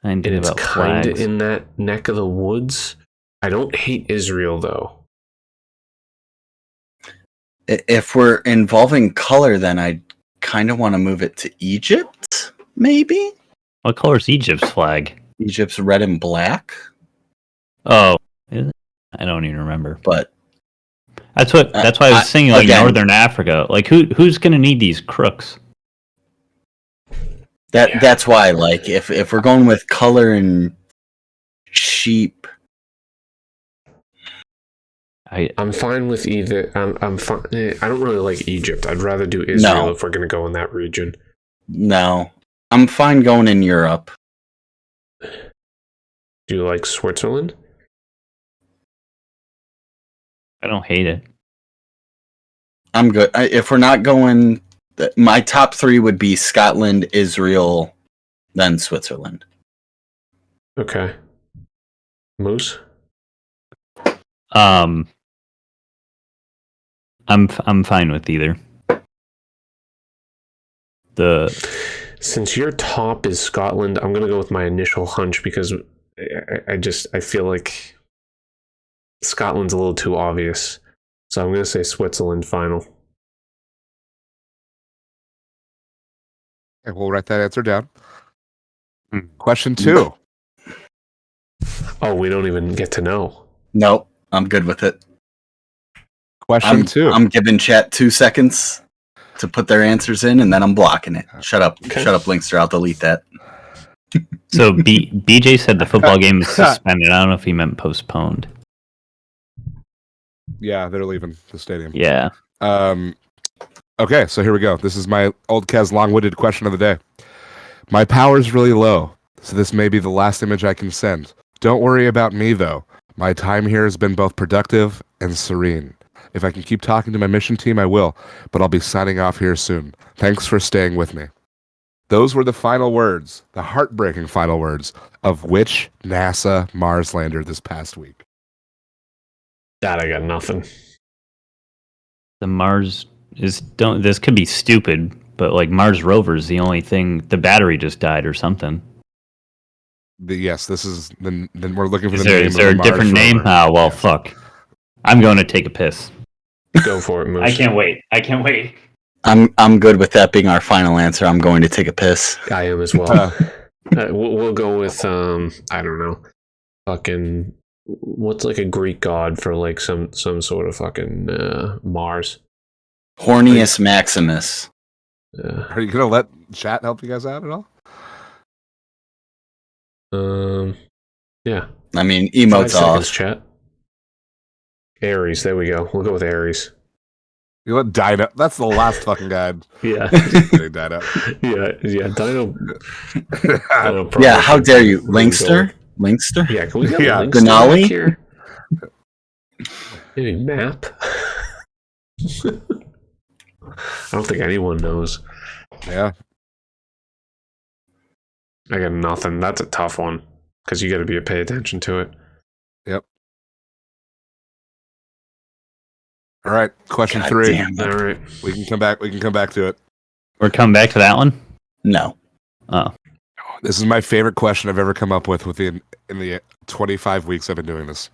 Speaker 2: I didn't
Speaker 1: And
Speaker 2: think
Speaker 1: it's
Speaker 2: about
Speaker 1: kind of
Speaker 2: flags.
Speaker 1: in that neck of the woods. I don't hate Israel though.
Speaker 4: If we're involving color, then I kind of want to move it to Egypt, maybe?
Speaker 2: What color is Egypt's flag?
Speaker 4: Egypt's red and black.
Speaker 2: Oh, is it? I don't even remember.
Speaker 4: But
Speaker 2: that's why I was thinking Northern Africa. Who's gonna need these crooks?
Speaker 4: That's why, if we're going with color and sheep,
Speaker 1: I'm fine with either. I'm fine. I don't really like Egypt. I'd rather do Israel if we're going to go in that region.
Speaker 4: No, I'm fine going in Europe.
Speaker 1: Do you like Switzerland?
Speaker 2: I don't hate it.
Speaker 4: I'm good. If we're not going, my top 3 would be Scotland, Israel, then Switzerland.
Speaker 1: Okay. Moose?
Speaker 2: I'm fine with either.
Speaker 1: Since your top is Scotland, I'm gonna go with my initial hunch because I feel like Scotland's a little too obvious. So I'm gonna say Switzerland final.
Speaker 3: Okay, we'll write that answer down. Question 2.
Speaker 1: Oh, we don't even get to know.
Speaker 4: Nope, I'm good with it.
Speaker 3: Question 2.
Speaker 4: I'm giving chat 2 seconds to put their answers in, and then I'm blocking it. Shut up, Linkster. I'll delete that.
Speaker 2: So BJ said the football game is suspended. I don't know if he meant postponed.
Speaker 3: Yeah, they're leaving the stadium.
Speaker 2: Yeah.
Speaker 3: Okay, so here we go. This is my old Kez long-winded question of the day. My power's really low, so this may be the last image I can send. Don't worry about me, though. My time here has been both productive and serene. If I can keep talking to my mission team, I will, but I'll be signing off here soon. Thanks for staying with me. Those were the final words, the heartbreaking final words, of which NASA Mars lander this past week?
Speaker 1: That I got nothing.
Speaker 2: The Mars this could be stupid, but like Mars rover is the only thing. The battery just died or something.
Speaker 3: Yes, this is then we're looking for
Speaker 2: Is
Speaker 3: the
Speaker 2: there,
Speaker 3: name.
Speaker 2: is there
Speaker 3: of
Speaker 2: a
Speaker 3: the
Speaker 2: different
Speaker 3: Mars
Speaker 2: name?
Speaker 3: rover.
Speaker 2: Ah, well, fuck. I'm going to take a piss.
Speaker 1: Go for it, Moose.
Speaker 2: I can't wait.
Speaker 4: I'm good with that being our final answer. I'm going to take a piss.
Speaker 1: I am as well. We'll go with I don't know, fucking what's like a Greek god for like some sort of fucking Mars.
Speaker 4: Hornius Maximus.
Speaker 3: Are you gonna let chat help you guys out at all?
Speaker 1: Yeah.
Speaker 4: I mean, emotes
Speaker 1: 5 seconds,
Speaker 4: off.
Speaker 1: chat. Aries. There we go. We'll go with Aries.
Speaker 3: You let Dino. That's the last fucking guy.
Speaker 1: Yeah.
Speaker 3: Dino.
Speaker 1: Yeah. Dino.
Speaker 4: Yeah. How dare you, Linkster?
Speaker 1: Yeah. Can we get
Speaker 3: Yeah.
Speaker 1: Linkster
Speaker 4: Denali?
Speaker 1: back here? Maybe map. I don't think anyone knows.
Speaker 3: Yeah.
Speaker 1: I got nothing. That's a tough one because you got to pay attention to it.
Speaker 3: Yep. All right. Question
Speaker 4: God
Speaker 3: 3.
Speaker 4: damn it.
Speaker 1: All right.
Speaker 3: We can come back to it.
Speaker 2: We're coming back to that one?
Speaker 4: No.
Speaker 2: Oh.
Speaker 3: This is my favorite question I've ever come up with in the 25 weeks I've been doing this.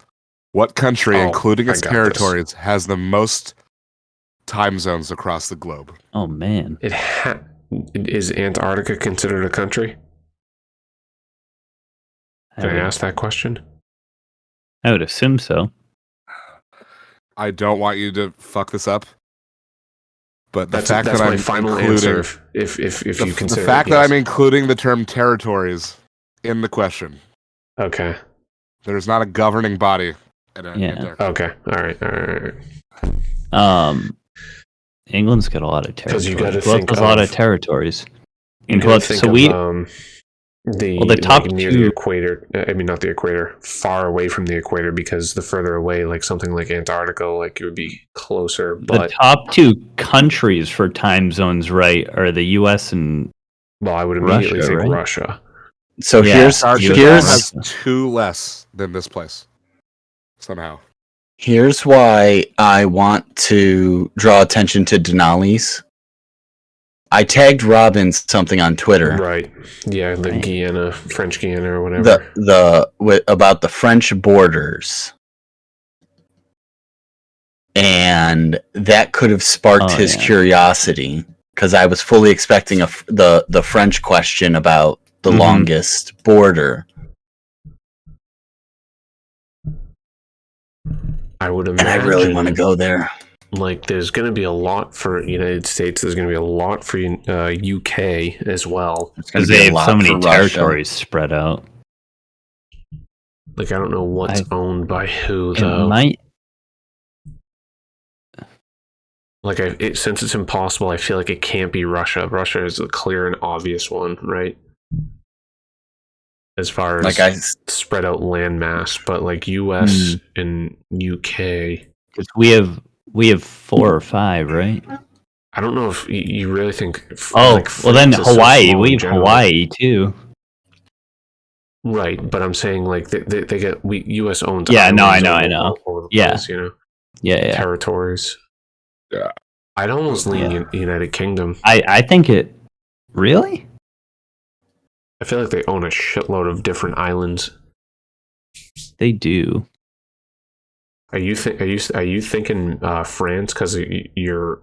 Speaker 3: What country, including its territories, has the most time zones across the globe?
Speaker 2: Oh, man.
Speaker 1: Is Antarctica considered a country? Can I ask that question?
Speaker 2: I would assume so.
Speaker 3: I don't want you to fuck this up, but
Speaker 1: that's my final answer. If you consider
Speaker 3: the fact that I'm including the term territories in the question.
Speaker 1: Okay.
Speaker 3: There's not a governing body.
Speaker 1: Okay. All right.
Speaker 2: England's got a lot of territories.
Speaker 1: Because you got to
Speaker 2: Who else
Speaker 1: think
Speaker 2: has a lot of territories.
Speaker 1: You got to think the
Speaker 2: top
Speaker 1: near
Speaker 2: two.
Speaker 1: the equator. I mean, not the equator. Far away from the equator, because the further away, like something like Antarctica, like it would be closer. But
Speaker 2: the top 2 countries for time zones, right, are the U.S. and
Speaker 1: I would immediately think
Speaker 2: right?
Speaker 1: Russia.
Speaker 4: So here's
Speaker 3: has 2 less than this place. Somehow.
Speaker 4: Here's why I want to draw attention to Denali's. I tagged Robin something on Twitter.
Speaker 1: Right. Yeah, the Guyana, French Guiana or whatever.
Speaker 4: About the French borders. And that could have sparked his curiosity, because I was fully expecting the French question about the longest border.
Speaker 1: I would imagine.
Speaker 4: And I really want to go there.
Speaker 1: Like, there's going to be a lot for United States. There's going to be a lot for UK as well.
Speaker 2: Because they have so many territories spread out.
Speaker 1: Like, I don't know what's owned by who, though. Like, since it's impossible, I feel like it can't be Russia. Russia is a clear and obvious one, right? As far as spread out landmass, but like US and UK,
Speaker 2: we have 4 or 5, right?
Speaker 1: I don't know if you really think.
Speaker 2: Well, then Hawaii. We have Hawaii too.
Speaker 1: Right, but I'm saying like they get US owns.
Speaker 2: Yeah, no, I know. Yeah,
Speaker 1: place,
Speaker 2: yeah,
Speaker 1: territories. Yeah, I'd almost lean United Kingdom.
Speaker 2: I think it. Really?
Speaker 1: I feel like they own a shitload of different islands.
Speaker 2: They do.
Speaker 1: Are you thinking France because you're?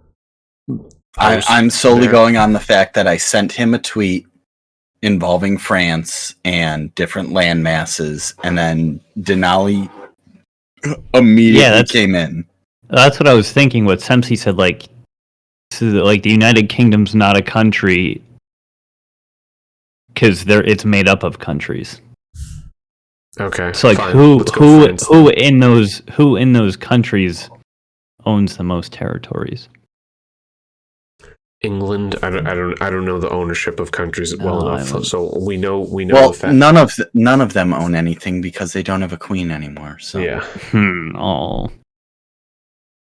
Speaker 4: I'm solely going on the fact that I sent him a tweet involving France and different land masses, and then Denali immediately came in.
Speaker 2: That's what I was thinking. What Semsi said, like the United Kingdom's not a country because it's made up of countries.
Speaker 1: Okay.
Speaker 2: So like
Speaker 1: fine.
Speaker 2: who in those countries owns the most territories?
Speaker 1: England. I don't know the ownership of countries well enough. So we know.
Speaker 4: Well,
Speaker 1: the fact.
Speaker 4: none of them own anything because they don't have a queen anymore. So
Speaker 1: yeah.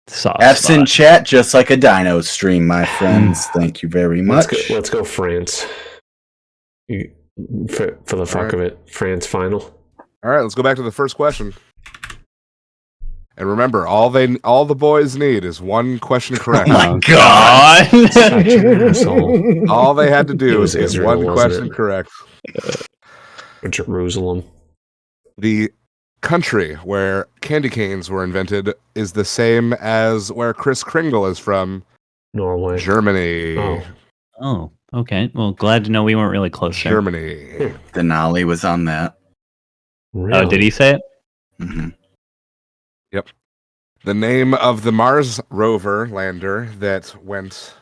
Speaker 4: F's in chat, just like a dino stream, my friends. Thank you very much.
Speaker 1: Let's go France. For the fuck of it, France final.
Speaker 3: All right, let's go back to the first question. And remember, all the boys need is one question correct.
Speaker 4: Oh my god!
Speaker 3: All they had to do is
Speaker 1: Israel,
Speaker 3: one question correct.
Speaker 1: Jerusalem.
Speaker 3: The country where candy canes were invented is the same as where Kris Kringle is from.
Speaker 1: Norway.
Speaker 3: Germany.
Speaker 2: Oh, okay. Well, glad to know we weren't really close there.
Speaker 3: Germany.
Speaker 4: Denali was on that.
Speaker 2: Really? Oh, did he say it?
Speaker 4: Mm-hmm.
Speaker 3: Yep. The name of the Mars rover lander that went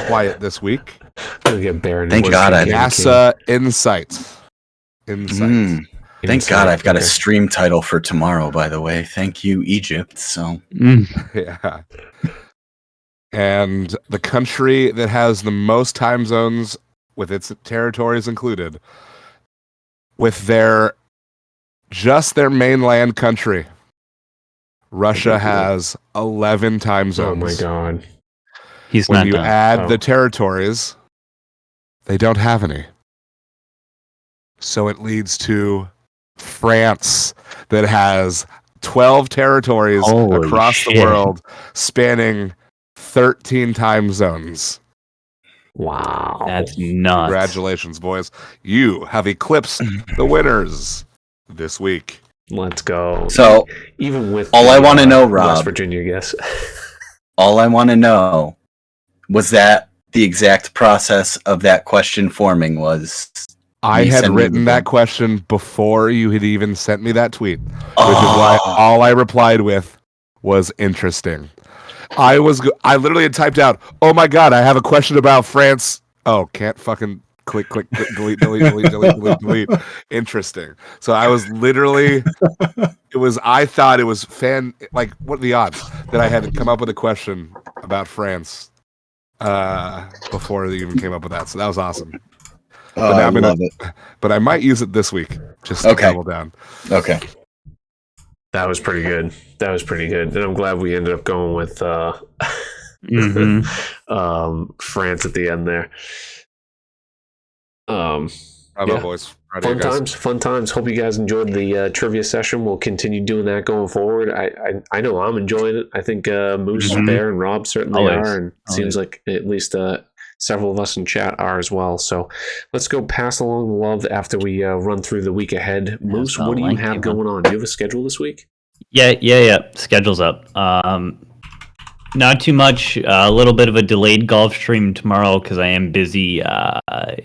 Speaker 3: quiet this week.
Speaker 1: Thank
Speaker 4: God
Speaker 3: NASA Insight.
Speaker 4: Thank God I've got a stream title for tomorrow, by the way. Thank you, Egypt. So
Speaker 3: yeah. And the country that has the most time zones with its territories included, with just their mainland country, Russia has 11 time zones.
Speaker 1: Oh my god.
Speaker 3: When you add the territories, they don't have any. So it leads to France that has 12 territories across the world spanning 13 time zones.
Speaker 1: Wow.
Speaker 2: That's nuts.
Speaker 3: Congratulations, boys. You have eclipsed the winners this week.
Speaker 1: Let's go.
Speaker 4: So,
Speaker 1: even with
Speaker 4: all I want to know, Rob,
Speaker 1: West Virginia, guess.
Speaker 4: all I want to know was that the exact process of that question forming was.
Speaker 3: I had written that question before you had even sent me that tweet, which is why all I replied with was interesting. I literally had typed out, "Oh my god, I have a question about France." Oh, can't fucking click, delete. Interesting. So I was literally, I thought it was what are the odds that I had come up with a question about France before they even came up with that. So that was awesome. But
Speaker 4: I love it.
Speaker 3: But I might use it this week just to double down.
Speaker 4: Okay.
Speaker 1: That was pretty good. And I'm glad we ended up going with France at the end there.
Speaker 3: Bravo, boys.
Speaker 1: Fun times. Hope you guys enjoyed the trivia session. We'll continue doing that going forward. I know I'm enjoying it. I think Moose, Bear, and Rob certainly are, and it seems like at least several of us in chat are as well. So let's go pass along the love after we run through the week ahead. Moose, what do you have going on? Do you have a schedule this week?
Speaker 2: Yeah. Schedule's up. Not too much. A little bit of a delayed golf stream tomorrow because I am busy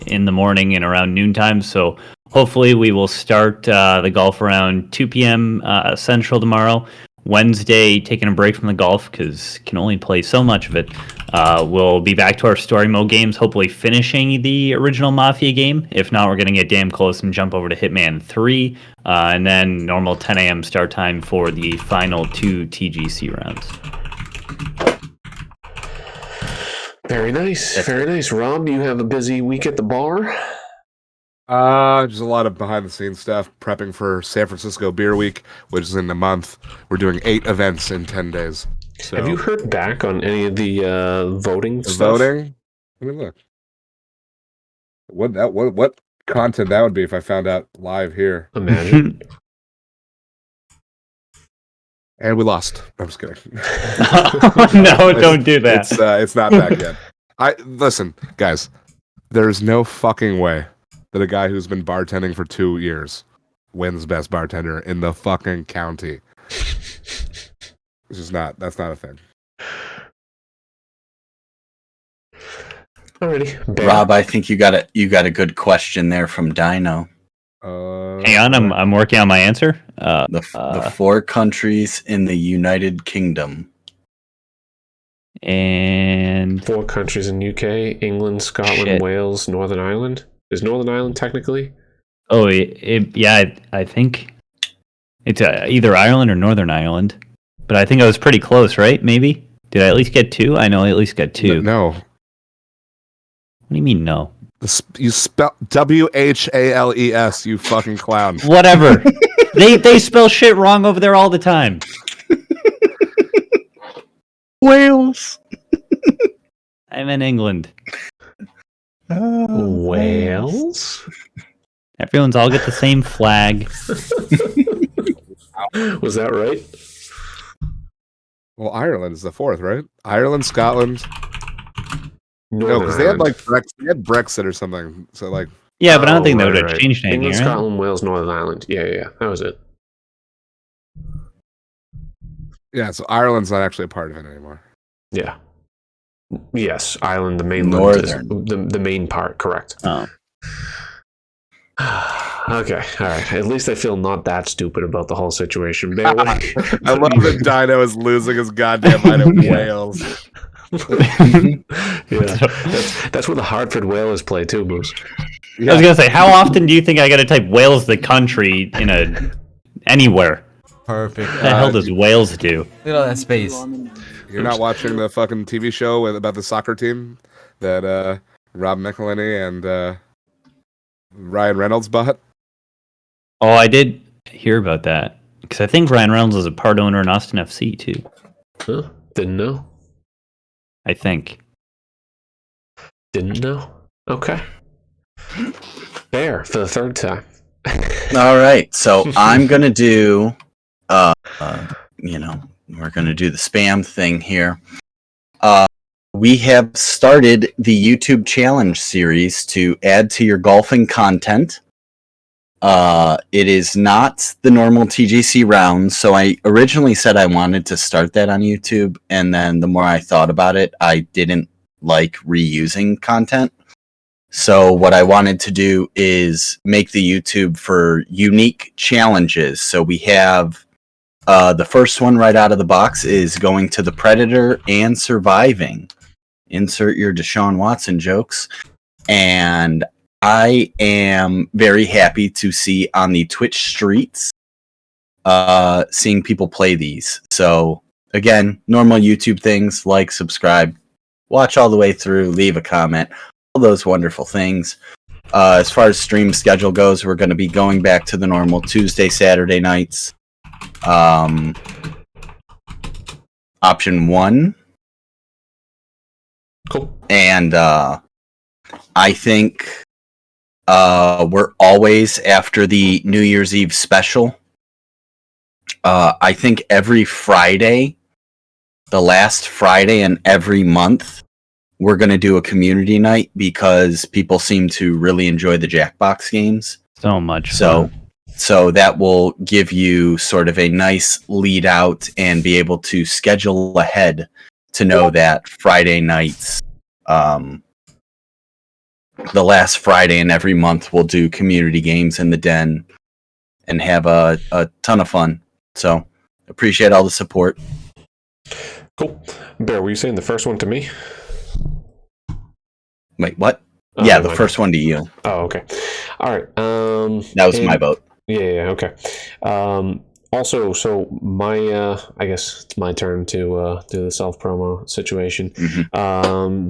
Speaker 2: in the morning and around noontime. So hopefully we will start the golf around 2 p.m. Central tomorrow. Wednesday, taking a break from the golf because can only play so much of it. We'll be back to our story mode games, hopefully finishing the original Mafia game. If not, we're going to get damn close and jump over to Hitman 3. And then normal 10 a.m. start time for the final 2 TGC rounds.
Speaker 1: Very nice. Rob, you have a busy week at the bar?
Speaker 3: Just a lot of behind the scenes stuff, prepping for San Francisco Beer Week, which is in a month. We're doing 8 events in 10 days. So,
Speaker 1: have you heard back on any of the voting stuff?
Speaker 3: Voting? Let me look. What content that would be if I found out live here.
Speaker 1: Imagine.
Speaker 3: And we lost. I'm just kidding.
Speaker 2: No, don't do that.
Speaker 3: It's not back yet. Listen, guys. There's no fucking way that a guy who's been bartending for 2 years wins best bartender in the fucking county. It's just not. That's not a thing.
Speaker 1: Alrighty, Bear.
Speaker 4: Rob, I think you got a good question there from Dino.
Speaker 2: Hang on, I'm working on my answer.
Speaker 4: The 4 countries in the United Kingdom.
Speaker 2: And
Speaker 1: 4 countries in UK: England, Scotland, Wales, Northern Ireland. Is Northern Ireland technically?
Speaker 2: Oh, yeah, I think it's either Ireland or Northern Ireland. But I think I was pretty close, right? Maybe? Did I at least get 2? I know I at least got 2.
Speaker 3: No.
Speaker 2: What do you mean, no?
Speaker 3: You spell WHALES, you fucking clown.
Speaker 2: Whatever. they spell shit wrong over there all the time.
Speaker 4: Wales.
Speaker 2: I'm in England.
Speaker 1: Wales?
Speaker 2: Everyone's all got the same flag.
Speaker 1: Was that right?
Speaker 3: Well, Ireland is the 4th, right? Ireland, Scotland.
Speaker 1: Northern
Speaker 3: because they had
Speaker 1: Ireland.
Speaker 3: they had Brexit or something. So like.
Speaker 2: Yeah, but I don't think they would have changed anything.
Speaker 1: England,
Speaker 2: right?
Speaker 1: Scotland, Wales, Northern Ireland. Yeah. That was it.
Speaker 3: Yeah, so Ireland's not actually a part of it anymore.
Speaker 1: Yeah. Yes, Ireland, the mainland,
Speaker 4: Northern.
Speaker 1: is the main part. Correct.
Speaker 2: Oh.
Speaker 1: Okay, all right. At least I feel not that stupid about the whole situation. Bear with me.
Speaker 3: I love that Dino is losing his goddamn mind in Wales.
Speaker 1: Yeah, that's where the Hartford Whalers play too, Moose.
Speaker 2: I was gonna say, how often do you think I gotta type Wales the country in anywhere?
Speaker 8: Perfect.
Speaker 2: What the hell does Wales do?
Speaker 8: Look at all that space.
Speaker 3: You're not watching the fucking TV show about the soccer team that Rob McElhenney and Ryan Reynolds bought?
Speaker 2: Oh, I did hear about that because I think Ryan Reynolds is a part owner in Austin FC too.
Speaker 1: Huh? Didn't know.
Speaker 2: I think.
Speaker 1: Didn't know. Okay. Bear for the 3rd time.
Speaker 4: All right, so I'm gonna do, we're gonna do the spam thing here. We have started the YouTube challenge series to add to your golfing content. It is not the normal TGC round, so I originally said I wanted to start that on YouTube, and then the more I thought about it, I didn't like reusing content. So what I wanted to do is make the YouTube for unique challenges. So we have the first one right out of the box is going to the Predator and surviving. Insert your Deshaun Watson jokes. And I am very happy to see on the Twitch streets, seeing people play these. So again, normal YouTube things, like, subscribe, watch all the way through, leave a comment, all those wonderful things. As far as stream schedule goes, we're going to be going back to the normal Tuesday, Saturday nights. Option 1.
Speaker 1: Cool.
Speaker 4: And I think we're always after the New Year's Eve special. I think every Friday, the last Friday in every month, we're going to do a community night because people seem to really enjoy the Jackbox games.
Speaker 2: So much.
Speaker 4: So that will give you sort of a nice lead out and be able to schedule ahead to know that Friday nights, the last Friday in every month, we'll do community games in the den and have a ton of fun. So appreciate all the support.
Speaker 1: Cool. Bear, were you saying the first one to me?
Speaker 4: Wait, what?
Speaker 1: Oh,
Speaker 4: yeah, the first one to you.
Speaker 1: Oh, okay. All right.
Speaker 4: That was my vote.
Speaker 1: Yeah, okay. Also, so my, I guess it's my turn to do the self-promo situation.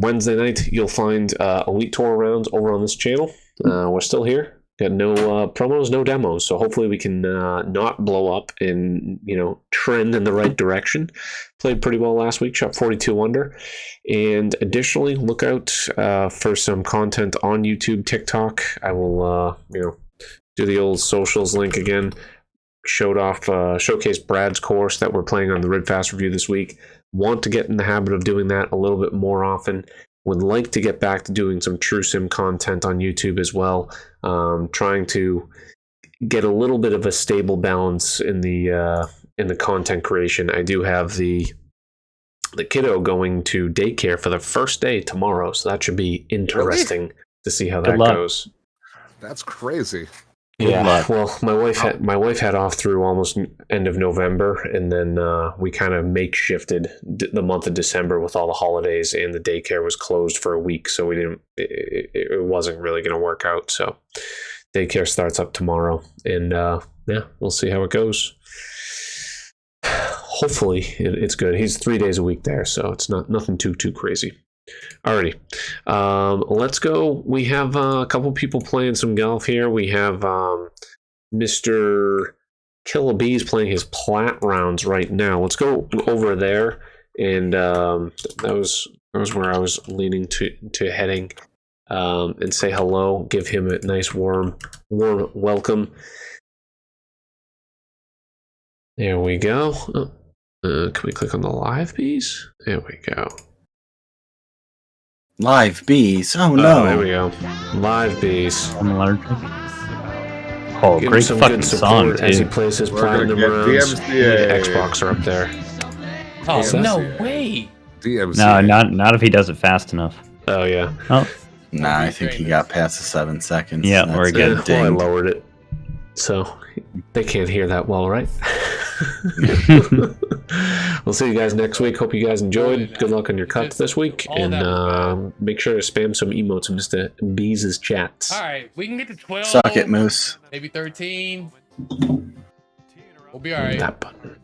Speaker 1: Wednesday night, you'll find Elite Tour rounds over on this channel. We're still here. Got no promos, no demos. So hopefully we can not blow up and, trend in the right direction. Played pretty well last week, shot 42 under. And additionally, look out for some content on YouTube, TikTok. I will, do the old socials link again. Showcase Brad's course that we're playing on the Red Fast Review this week. Want to get in the habit of doing that a little bit more often. would like to get back to doing some True Sim content on YouTube as well. Trying to get a little bit of a stable balance in the content creation. I do have the kiddo going to daycare for the first day tomorrow, so that should be interesting to see how that goes.
Speaker 3: That's crazy.
Speaker 1: Yeah, well, my wife had off through almost end of November, and then we kind of makeshifted the month of December with all the holidays, and the daycare was closed for a week, so we didn't. It wasn't really going to work out. So daycare starts up tomorrow, and yeah, we'll see how it goes. Hopefully, it's good. He's 3 days a week there, so it's nothing too crazy. Alrighty, let's go. We have a couple people playing some golf here. We have Mr. Killabees playing his plat rounds right now. Let's go over there, and that was where I was leaning to heading, and say hello. Give him a nice warm welcome. There we go. Can we click on the live bees? There we go.
Speaker 4: Live bees. Oh no.
Speaker 1: There we go. Live bees.
Speaker 2: Oh,
Speaker 1: Give
Speaker 2: great
Speaker 1: him some
Speaker 2: fucking
Speaker 1: good
Speaker 2: song,
Speaker 1: support as he
Speaker 2: too.
Speaker 1: plays his
Speaker 3: We're gonna
Speaker 1: platinum
Speaker 3: get
Speaker 1: rounds.
Speaker 3: DMCA.
Speaker 1: Xbox are up there.
Speaker 6: Oh, no way.
Speaker 3: DMCA.
Speaker 2: No, not if he does it fast enough.
Speaker 1: Oh yeah.
Speaker 2: Oh,
Speaker 4: Nah, I think he got past the 7 seconds.
Speaker 2: Yeah,
Speaker 4: That's
Speaker 2: we're
Speaker 4: a
Speaker 2: good.
Speaker 1: Well, I
Speaker 4: ding.
Speaker 1: lowered it, so they can't hear that well, right? We'll see you guys next week. Hope you guys enjoyed. Good luck on your cuts this week, and make sure to spam some emotes in Mr. Bees' chats.
Speaker 19: All right, we can get to 12.
Speaker 4: Suck it, Moose.
Speaker 19: Maybe 13. We'll be all right.
Speaker 1: That button.